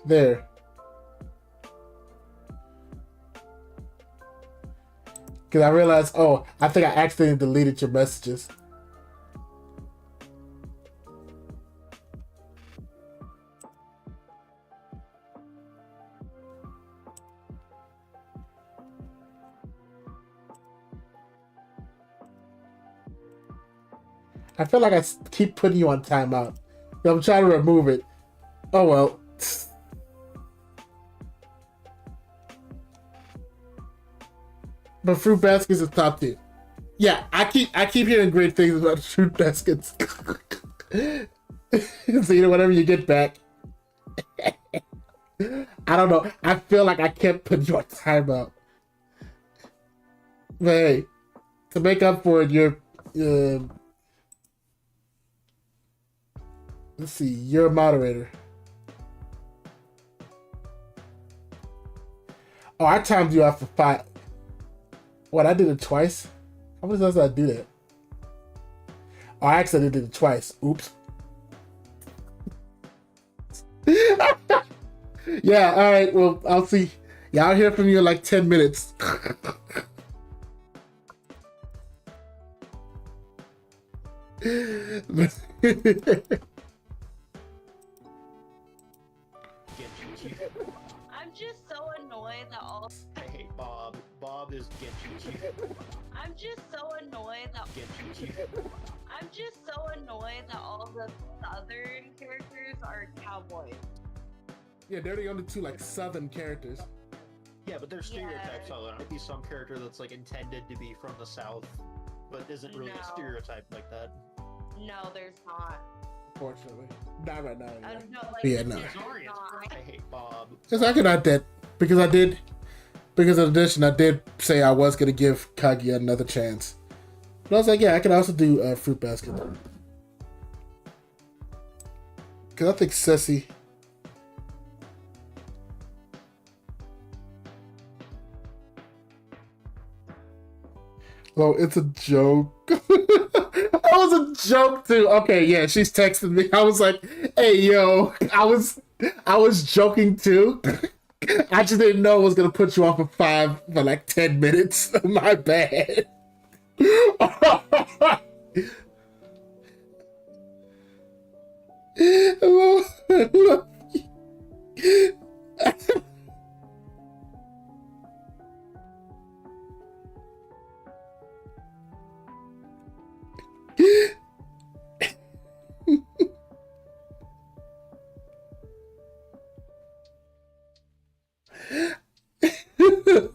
There. Because I realized, oh, I think I accidentally deleted your messages. I feel like I keep putting you on timeout. I'm trying to remove it. Oh well. But fruit baskets is top tier. Yeah, I keep hearing great things about fruit baskets. So you know, whatever you get back. I don't know. I feel like I kept putting you on timeout. But hey, to make up for it, you're let's see, you're a moderator. Oh, I timed you out for 5. What, I did it twice? How many times did I do that? Oh, I actually did it twice. Oops. Yeah, alright, well, I'll see. Yeah, I'll hear from you in like 10 minutes. I'm just so annoyed that all. I hate Bob. Bob is Genji. I'm just so annoyed that. Genji. I'm just so annoyed that all the southern characters are cowboys. Yeah, they're the only two like southern characters. Yeah, but they're stereotypes. Yeah. So there might be some character that's like intended to be from the south, but isn't really a No. stereotype like that. No, there's not. Unfortunately, not right now. Anyway. No, like, Yeah, this no. is Sorry, not. I hate Bob. Yes, I can add that because I did. Because in addition, I did say I was gonna give Kaguya another chance. But I was like, yeah, I can also do fruit basket. Because I think Ceci. Oh, it's a joke. That was a joke too. Okay, yeah, she's texting me. I was like, hey yo, I was joking too. I just didn't know it was gonna put you on for like 10 minutes. My bad.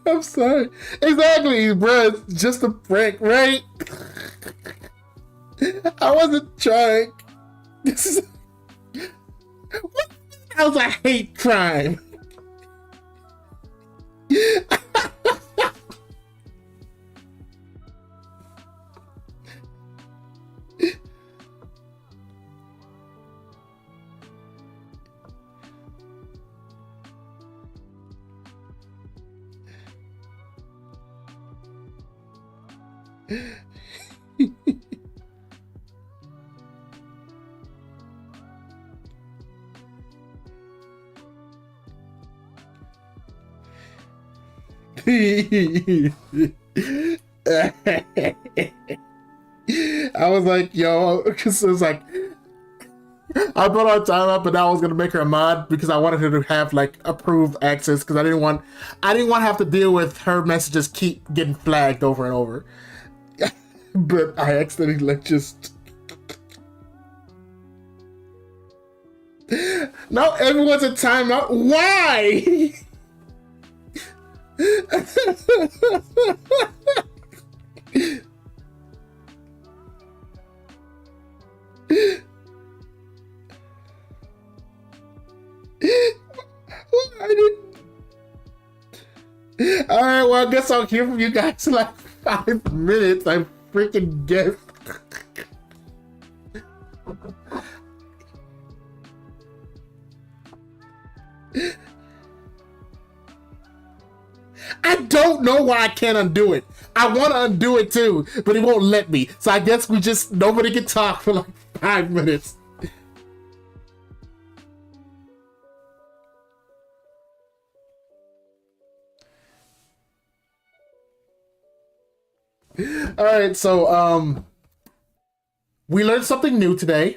I'm sorry. Exactly, bro. It's just a prank, right? I wasn't trying. This is. What else? I hate crime. I was like, yo, because it was like, I put our time up, and I was gonna make her a mod because I wanted her to have like approved access because I didn't want to have to deal with her messages keep getting flagged over and over. But I accidentally like just. Now everyone's in timeout. Why? All right, well, I guess I'll hear from you guys in like 5 minutes. I freaking guess. I don't know why I can't undo it. I want to undo it too, but it won't let me. So I guess nobody can talk for like 5 minutes. All right, so we learned something new today.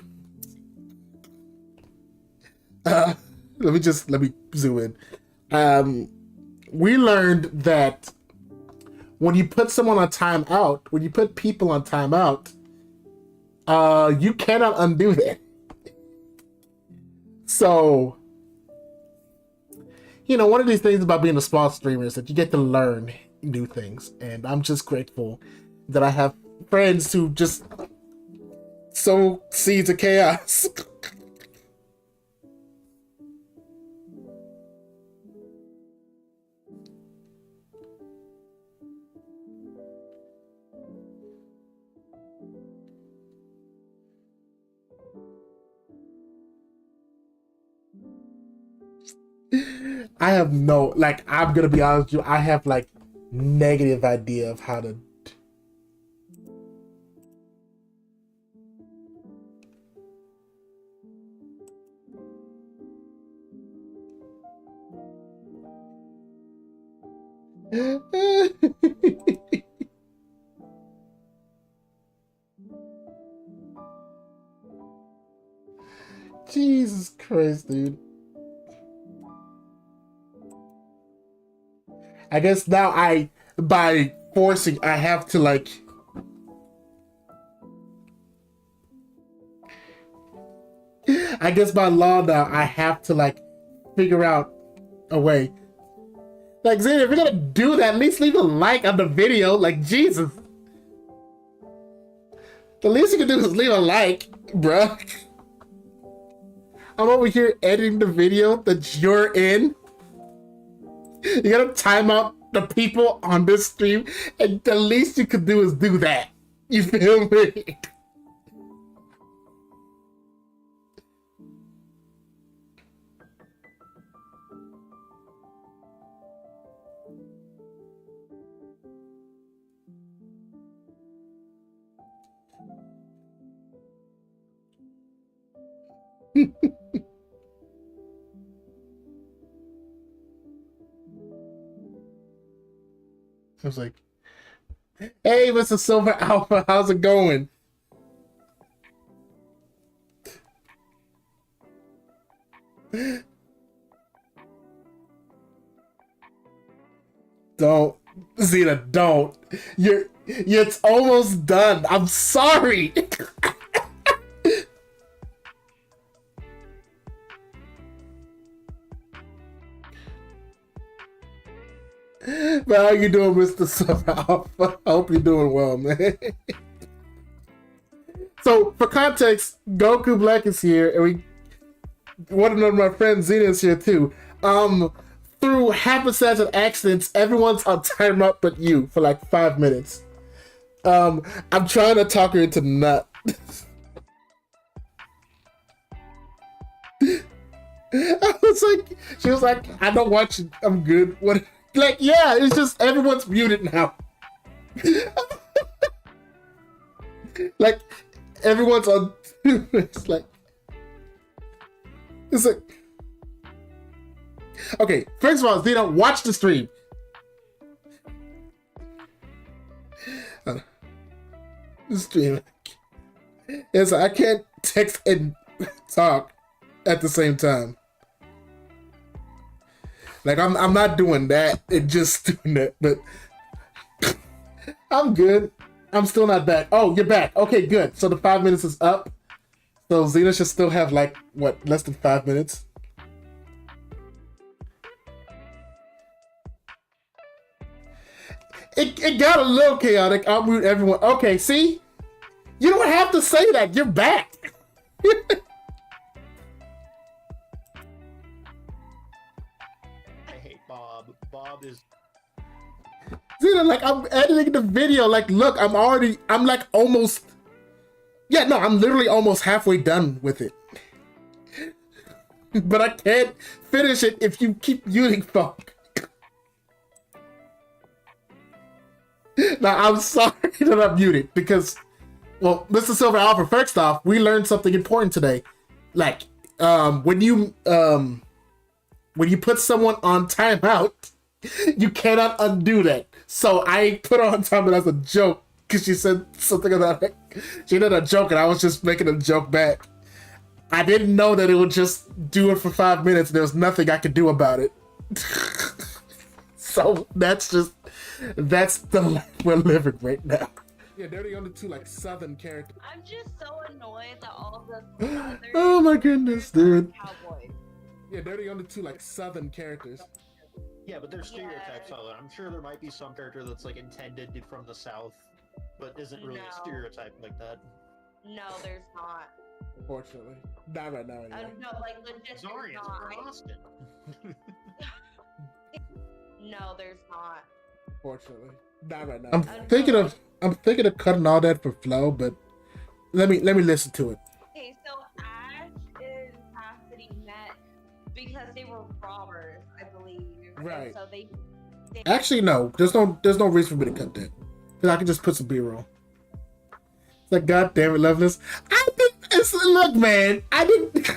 Let me zoom in. We learned that when you put someone on timeout, when you put people on timeout, you cannot undo that. So, one of these things about being a small streamer is that you get to learn new things, and I'm just grateful that I have friends who just sow seeds of chaos. I have I'm gonna be honest with you, I have negative idea of how to. Jesus Christ, dude. I guess now by forcing, I have to I guess by law now, I have to figure out a way. Xavier, if you're gonna do that, at least leave a like on the video. Jesus. The least you can do is leave a like, bruh. I'm over here editing the video that you're in. You gotta time out the people on this stream, and the least you could do is do that. You feel me? I was like, hey, Mr. Silver Alpha, how's it going? Don't, Zena, don't. It's almost done. I'm sorry. But how you doing, Mr. Summer? I hope you're doing well, man. So, for context, Goku Black is here, and we one of my friends Xena is here too. Through happenstance and accidents, everyone's on timeout but you for like 5 minutes. I'm trying to talk her into nut. I was like, she was like, I don't watch it. I'm good. What? Like, yeah, it's just everyone's muted now. Like, everyone's on. It's like, okay. First of all, Zena, watch the stream. The stream. Yes, I can't text and talk at the same time. Like, I'm not doing that. It's just doing that, but I'm good. I'm still not back. Oh, you're back. Okay, good. So the 5 minutes is up. So Xena should still have like, what, less than 5 minutes? It got a little chaotic. I'll mute everyone. Okay, see? You don't have to say that. You're back. I hate Bob. Bob is. Zena, like, I'm editing the video. Like, look, I'm like almost. Yeah, no, I'm literally almost halfway done with it. But I can't finish it if you keep muting folk. Now, I'm sorry that I'm muted because, well, Mr. Silver Alpha, first off, we learned something important today. Like, when you put someone on timeout, you cannot undo that. So I put her on timeout as a joke because she said something about it. She did a joke and I was just making a joke back. I didn't know that it would just do it for 5 minutes and there was nothing I could do about it. So that's the life we're living right now. Yeah, they're the only two like southern characters. I'm just so annoyed that all the southern Oh my goodness, dude. cowboys. Yeah, they're the only two like southern characters. Yeah, but they're stereotypes of it. I'm sure there might be some character that's like intended from the South, but isn't really a No. stereotype like that. No, there's not. Unfortunately. Not right now anyway. No, like legit, there's Sorry, it's not. from Austin. No, there's not. Unfortunately. Not right now. I'm thinking of cutting all that for flow, but let me listen to it. Okay, so Ash and Cassidy met because they were robbers, I believe. Right. And so they Actually, no. There's no reason for me to cut that. Because I can just put some B-roll. It's like, God damn it, Loveless. Look, man. I didn't.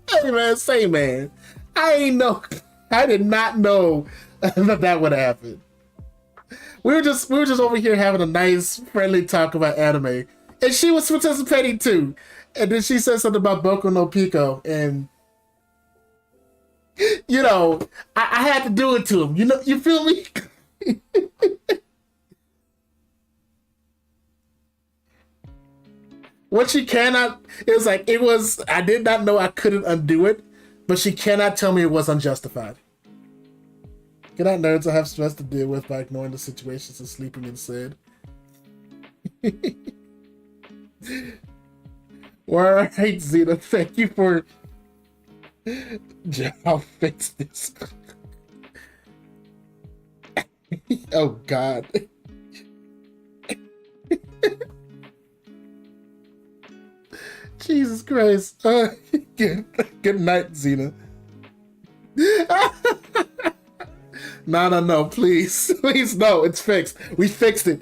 Hey, man. Say, man. I did not know that would happen. We were just over here having a nice, friendly talk about anime. And she was participating too. And then she said something about Boku no Pico. And, you know, I had to do it to him. You know, you feel me? What she cannot, I did not know I couldn't undo it, but she cannot tell me it was unjustified. Good night, nerds. I have stress to deal with by ignoring the situations and sleeping instead. Well, all right, Zena. Thank you for... I'll fix this. Oh, God. Jesus Christ. Good night, Xena. No, please. Please, no, it's fixed. We fixed it.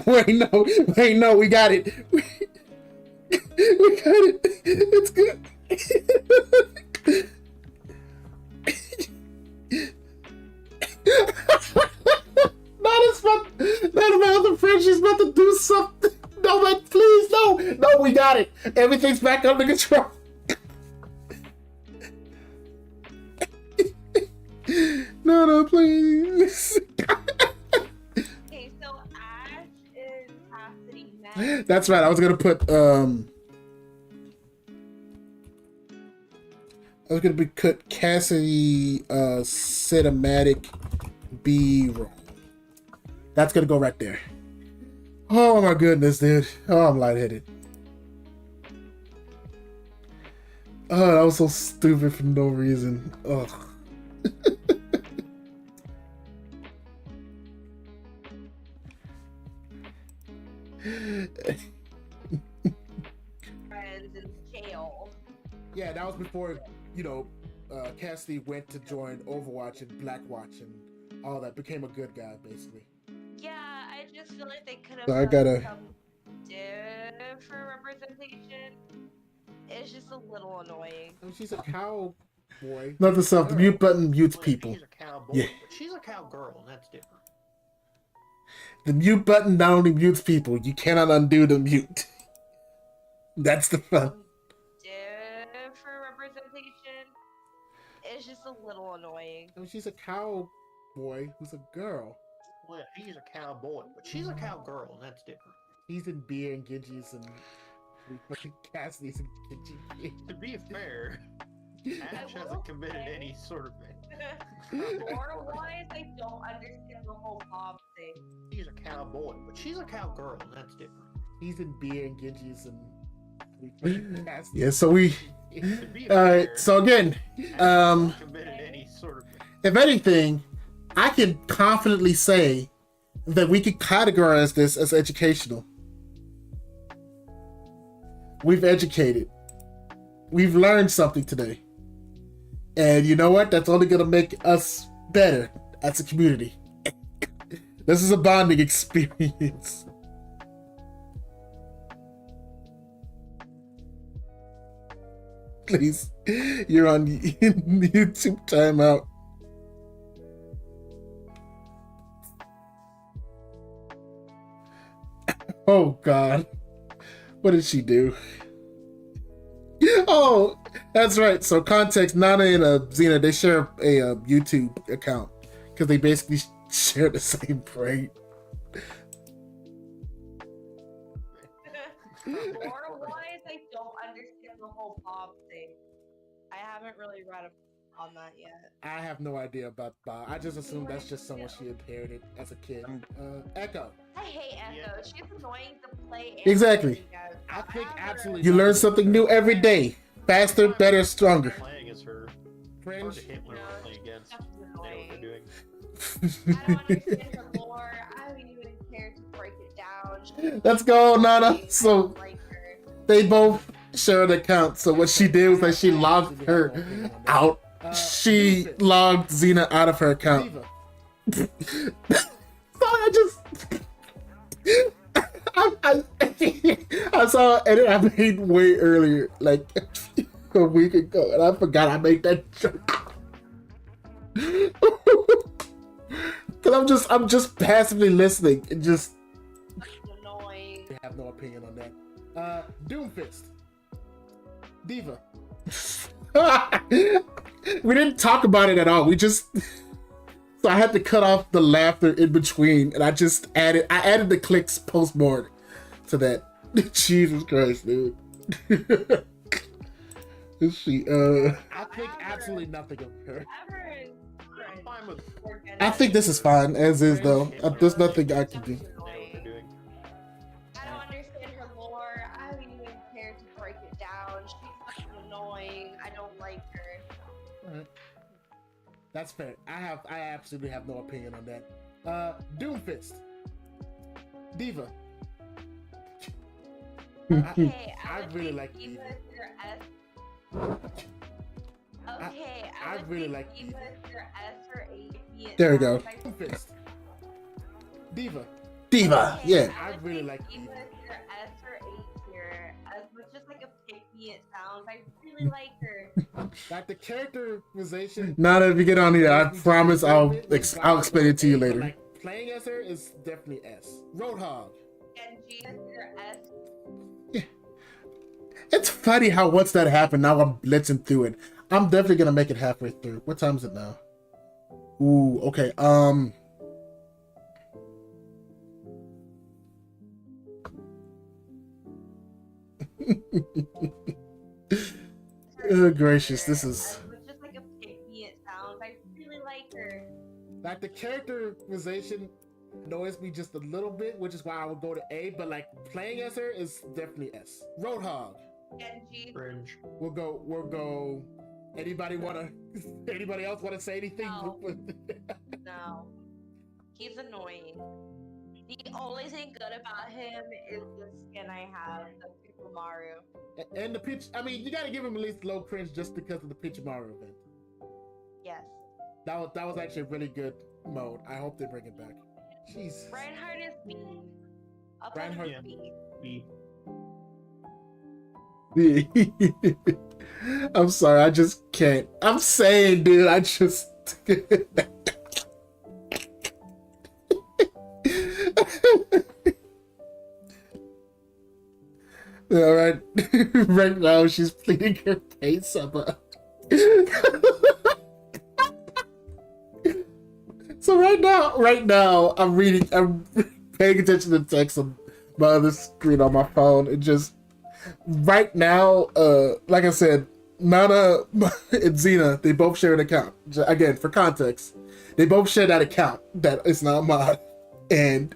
Wait, no, we got it. We got it. It's good. Not my other friend. She's about to do something. No, man, please, no. No, we got it. Everything's back under control. No, please. Okay, so Ash and Cassidy met. That's right. I was gonna put was gonna be cut Cassidy cinematic B-roll. That's gonna go right there. Oh my goodness, dude. Oh, I'm lightheaded. Oh, that was so stupid for no reason. Ugh. Friends in jail. Yeah, that was before, Cassidy went to join Overwatch and Blackwatch and all that. Became a good guy, basically. Yeah, I just feel like they could have So I done gotta- some different representation. It's just a little annoying. I mean, she's a cowboy. Not the stuff. The mute button mutes people. She's a cowboy, Yeah. but she's a cowgirl, and that's different. The mute button not only mutes people, you cannot undo the mute. That's the fun. Different representation. It's just a little annoying. I mean, she's a cowboy who's a girl. Well, he's a cowboy, but she's a cowgirl, and that's different. He's in beer and Genji's and fucking Cassidy's and Genji. To be fair, Ash will hasn't committed say- any sort of Lore-wise, I don't understand the whole Bob thing. He's a cowboy, but she's a cowgirl, and that's different. He's in beer and Genji's and fucking Cassidy. Yeah, so we. To be All right. fair, So again, Ash hasn't committed any sort of if anything, I can confidently say that we could categorize this as educational. We've educated. We've learned something today. And you know what? That's only going to make us better as a community. This is a bonding experience. Please, you're on YouTube timeout. Oh God, what did she do? Oh, that's right. So context, Nana and Xena, they share a YouTube account because they basically share the same brain. Lore-wise, I don't understand the whole Bob thing. I haven't really read on that yet. I have no idea about Bob. I just assume that's just someone she inherited as a kid. Echo. I hate Echo. She's annoying to play. and Exactly. play against. I think have her- absolutely. You learn something new every day. Faster, better, stronger. playing as her. Hard Cringe. to hit when we're playing against. That's They know what annoying. they're doing. I don't understand her lore. I don't even care to break it down. She's Let's go, Nana. annoying. I So don't like her. they both share an account. So what she did was that she logged her out. She logged Xena out of her account. So I just I saw an edit I made way earlier, like a week ago, and I forgot I made that joke. Cause I'm just passively listening and just Annoying. I have no opinion on that. Doomfist. Diva. We didn't talk about it at all. We just so I had to cut off the laughter in between, and I added the clicks post-mortem to that. Jesus Christ, dude. Let's see. I think absolutely nothing of her. Ever is I'm fine with organic. I think this is fine as is, though. There's nothing I can do. they know what they're doing. I don't understand her lore. I don't even care to break it down. She's fucking annoying. I don't like her. Alright. That's fair. I absolutely have no opinion on that. Doomfist. Diva. Okay, I would really think like Diva Diva. is your S. Okay, I would really think like Diva Diva. is your S or A. B it There we go. sounds like- Doomfist. Diva. Diva. Okay, Yeah. I I would really think like Diva Diva. is your S or A tier. As much as like a pick me it sounds, I really like her. Like the characterization. Now that we get on here, I promise I'll explain it to you later. Like playing as her is definitely S. Roadhog. And G is your S. It's funny how once that happened, now I'm blitzing through it. I'm definitely gonna make it halfway through. What time is it now? Ooh, okay. Oh, gracious, this is Like the characterization annoys me just a little bit, which is why I would go to A. But like playing as her is definitely S. Roadhog. Genji. Cringe. We'll go. Anybody else wanna say anything? No. No. He's annoying. The only thing good about him is the skin I have, the Super Mario. And the pitch. I mean, you gotta give him at least low cringe just because of the Pitch Mario event. Yes. That was actually a really good mode. I hope they bring it back. Jesus. Reinhardt is B. I'll put him Reinhardt- B. I'm sorry, I just can't. I'm saying, dude, I just. All right, right now she's pleading her case about. So right now, I'm paying attention to the text on my other screen on my phone. It just right now, like I said, Nana and Xena, they both share an account. Again, for context, they both share that account that is not mine, and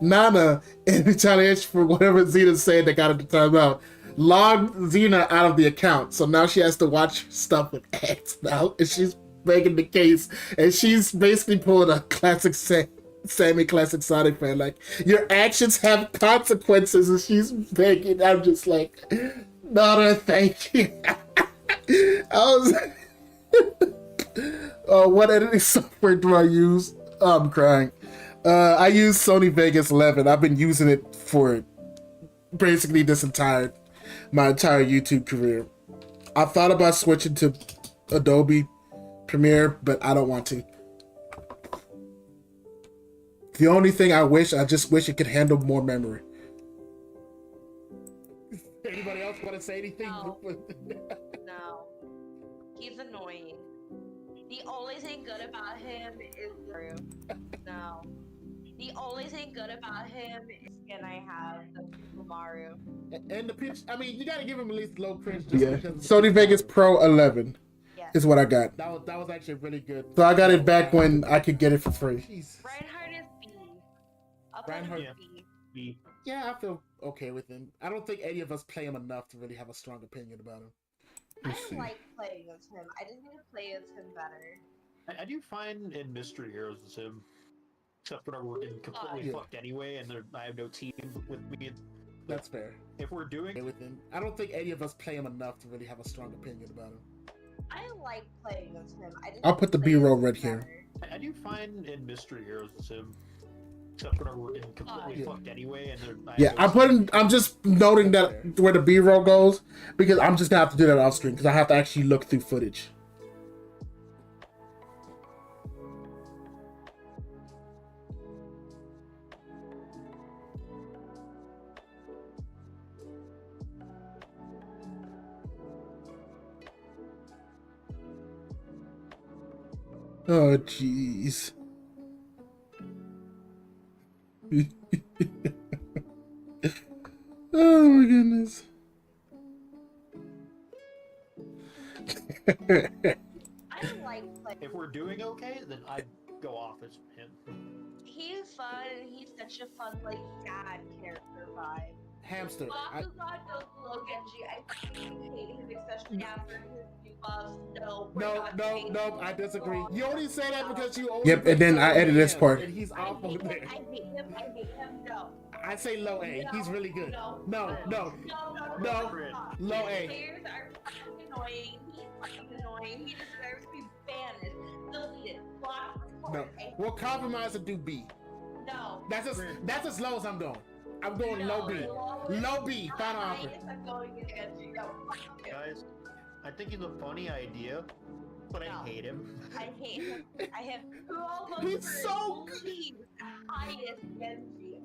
Nana, in retaliation for whatever Xena said that got her the timeout, logged Xena out of the account. So now she has to watch stuff with ads now, and she's making the case, and she's basically pulling a classic Sammy classic Sonic fan, like, your actions have consequences, and she's begging. I'm just like, Nana, thank you. I was what editing software do I use? Oh, I'm crying. I use Sony Vegas 11. I've been using it for basically my entire YouTube career. I thought about switching to Adobe Premiere, but I don't want to. The only thing I just wish it could handle more memory. Anybody else want to say anything? No. No. He's annoying. The only thing good about him is no. The only thing good about him is the skin I have, the Super Mario. And the pitch. I mean, you gotta give him at least low cringe. Just because Sony Vegas Pro 11 is what I got. That was actually really good. So I got it back when I could get it for free. Reinhardt is B. I'll put Reinhardt- him B. Yeah, I feel okay with him. I don't think any of us play him enough to really have a strong opinion about him. I Let's see. like playing as him. I just need to play as him better. I do find in Mystery Heroes as him, except whenever we're getting completely Yeah. fucked anyway, and I have no team with me. That's fair. If we're doing With him, I don't think any of us play him enough to really have a strong opinion about him. I like playing as him. I just I'll need put to the play B-roll as him right here. better. I do find in Mystery Heroes as him, except whenever we're getting completely Yeah. fucked anyway, and I have Yeah, no I'm just noting that where the B-roll goes, because I'm just gonna have to do that off screen because I have to actually look through footage. Oh, jeez. Oh my goodness. I like playing. If we're doing okay, then I'd go off as him. He's fun. And he's such a fun, like, sad character vibe. Hamster. Bakugan goes below Genji. I fucking hate him, especially after his debuffs. No, we're not hating him. I disagree. Oh, You only say that no. because you always. Yep, and then I edited this part. And he's I awful hate him. there. I hate him. I hate him. No. I say low A. He's really good. No. No. No. No. Low A. Players are fucking annoying. He's fucking annoying. He deserves to be banished. Deleted. Blocked. No. Reported. I hate We'll him. compromise and do B. No. That's as low as I'm going. I'm going low B. Low B. Final offer. I'm going to Genji. No. Fuck him. Guys, I think he's a funny idea, but No. I hate him. I hate him. I have who almost He's so good. highest Genji.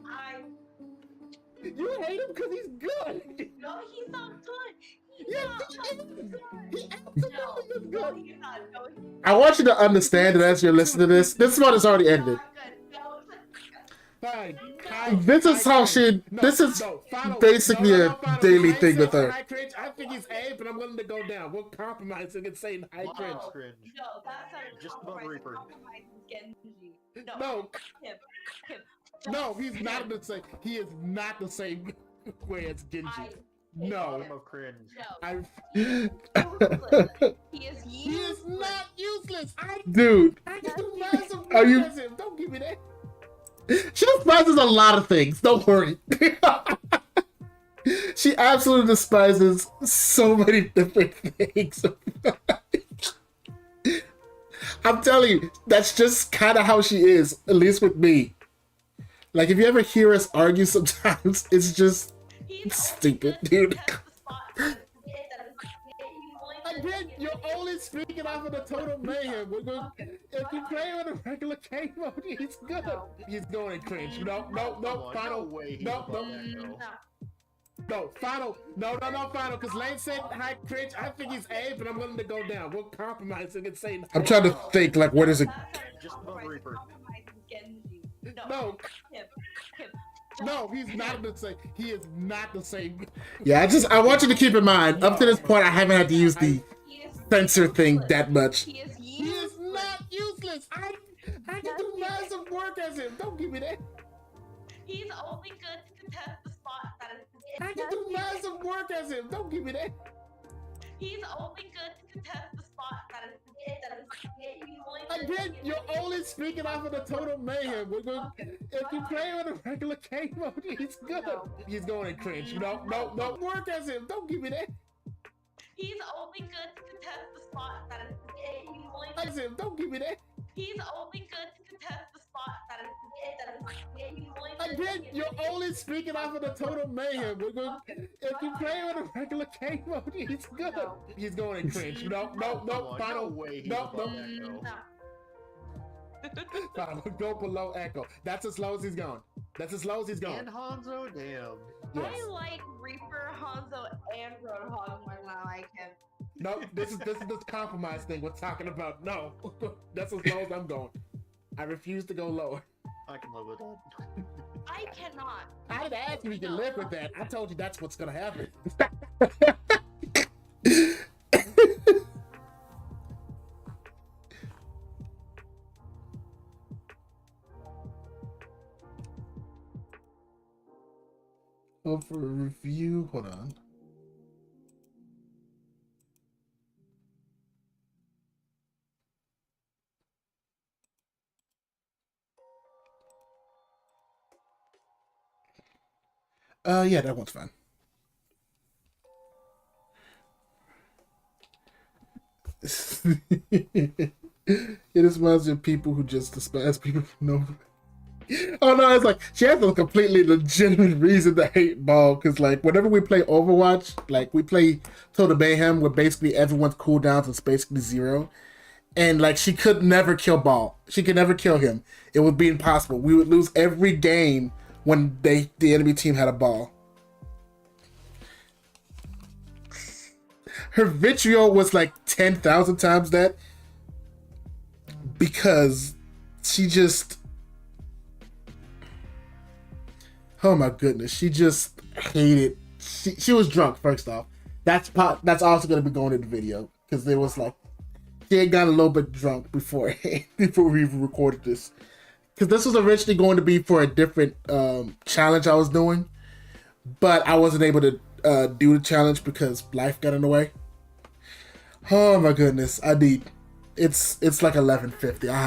You hate him because he's good. No, he's not good. He's Yes, not he fucking is. good. He absolutely is No, good. he's not. No, he's I want you to understand that as you're listening to this one is already edited. not good. No, fine. This is how she. This is basically a daily thing with her. High cringe. I think he's A, but I'm willing to go down. We're compromising and saying high cringe. Wow, cringe. No, that's not Just above Reaper. Genji. No, him. no, he's not the same. He is not the same way as Genji. No, Bottom of cringe. No. He is He is not useless. Dude, I can do massive Are you- work as him. Don't give me that. she despises a lot of things. Don't worry. She absolutely despises so many different things. I'm telling you, that's just kind of how she is, at least with me. Like, if you ever hear us argue sometimes, it's just stupid, dude. Again, you're only speaking off of the total mayhem. If you play with a regular game mode, he's good. He's going to cringe. No, final. No, final. No, final. Because Lane said high cringe. I think he's A, but I'm willing to go down. We're compromising and saying. I'm trying to think, like, what is it? Just above Reaper. No. No, he's not the same. He is not the same. Yeah, I want you to keep in mind, up to this point, I haven't had to use the censor thing that much. He is He is not useless. I can do massive work as him. Don't give me that. He's only good to contest the spot that is. I can do massive work as him. Don't give me that. He's only good to contest the spot that is. Again, you're only speaking off of the total mayhem. If you play with a regular game mode, he's good. He's going to cringe. No. Work as him. Don't give me that. He's only good to contest the spot that is. As him. Don't give me that. He's only good to contest the spot that is. Again, you're only speaking off of the total mayhem. If you play with a regular game mode, he's good. He's going to cringe. No, final. Final. Go below Echo. That's as low as he's going. And Hanzo, damn. Yes. I like Reaper, Hanzo, and Roadhog more than I like him. No, this is this compromise thing we're talking about. No, that's as low as I'm going. I refuse to go lower. I can live with that. I cannot. I didn't ask if you can live with that. I told you that's what's gonna happen. Oh, for a review, hold on. Yeah, that one's fine. It reminds me of people who just despise people for no. Oh no, it's like she has a completely legitimate reason to hate Ball, because like whenever we play Overwatch, like we play Total Mayhem where basically everyone's cooldowns is basically 0. And like she could never kill Ball. She could never kill him. It would be impossible. We would lose every game when the enemy team had a Ball. Her vitriol was like 10,000 times that, because she just, oh my goodness, she just hated. She was drunk. First off, that's also gonna be going in the video, because there was like she had got a little bit drunk before we even recorded this, because this was originally going to be for a different challenge I was doing, but I wasn't able to do the challenge because life got in the way. Oh my goodness, it's like 11:50. I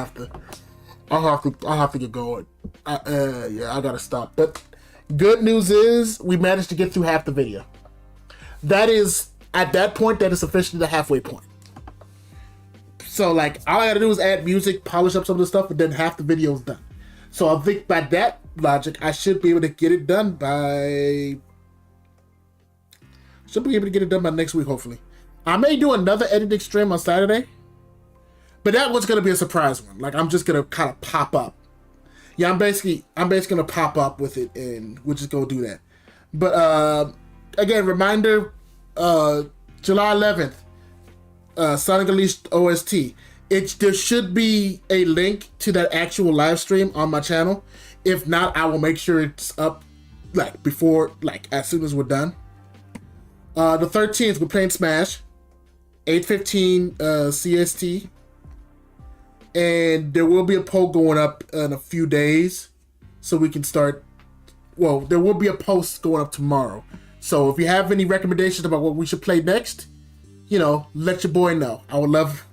have to get going. Yeah, I gotta stop. But good news is we managed to get through half the video. That is, at that point, that is officially the halfway point. So like all I gotta do is add music, polish up some of the stuff, and then half the video is done. So I think by that logic, I should be able to get it done by next week, hopefully. I may do another editing stream on Saturday, but that one's gonna be a surprise one. Like I'm just gonna kind of pop up. Yeah, I'm basically gonna pop up with it, and we'll just go do that. But again, reminder: July 11th, Sonic Unleashed OST. There should be a link to that actual live stream on my channel. If not, I will make sure it's up like before, like as soon as we're done. The 13th, we're playing Smash, 8:15 CST, and there will be a poll going up in a few days, so we can start. Well, there will be a post going up tomorrow. So if you have any recommendations about what we should play next, let your boy know. I would love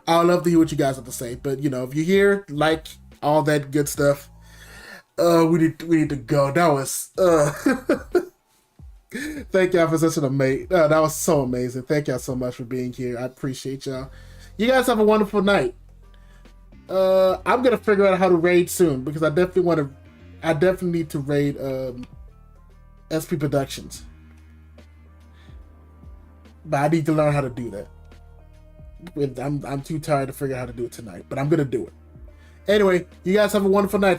to hear what you guys have to say. But if you're here, like all that good stuff, we need to go. That was thank y'all for such an amazing. That was so amazing. Thank y'all so much for being here. I appreciate y'all. You guys have a wonderful night. I'm gonna figure out how to raid soon because I definitely need to raid SP Productions. But I need to learn how to do that. I'm too tired to figure out how to do it tonight, but I'm gonna do it. Anyway, you guys have a wonderful night.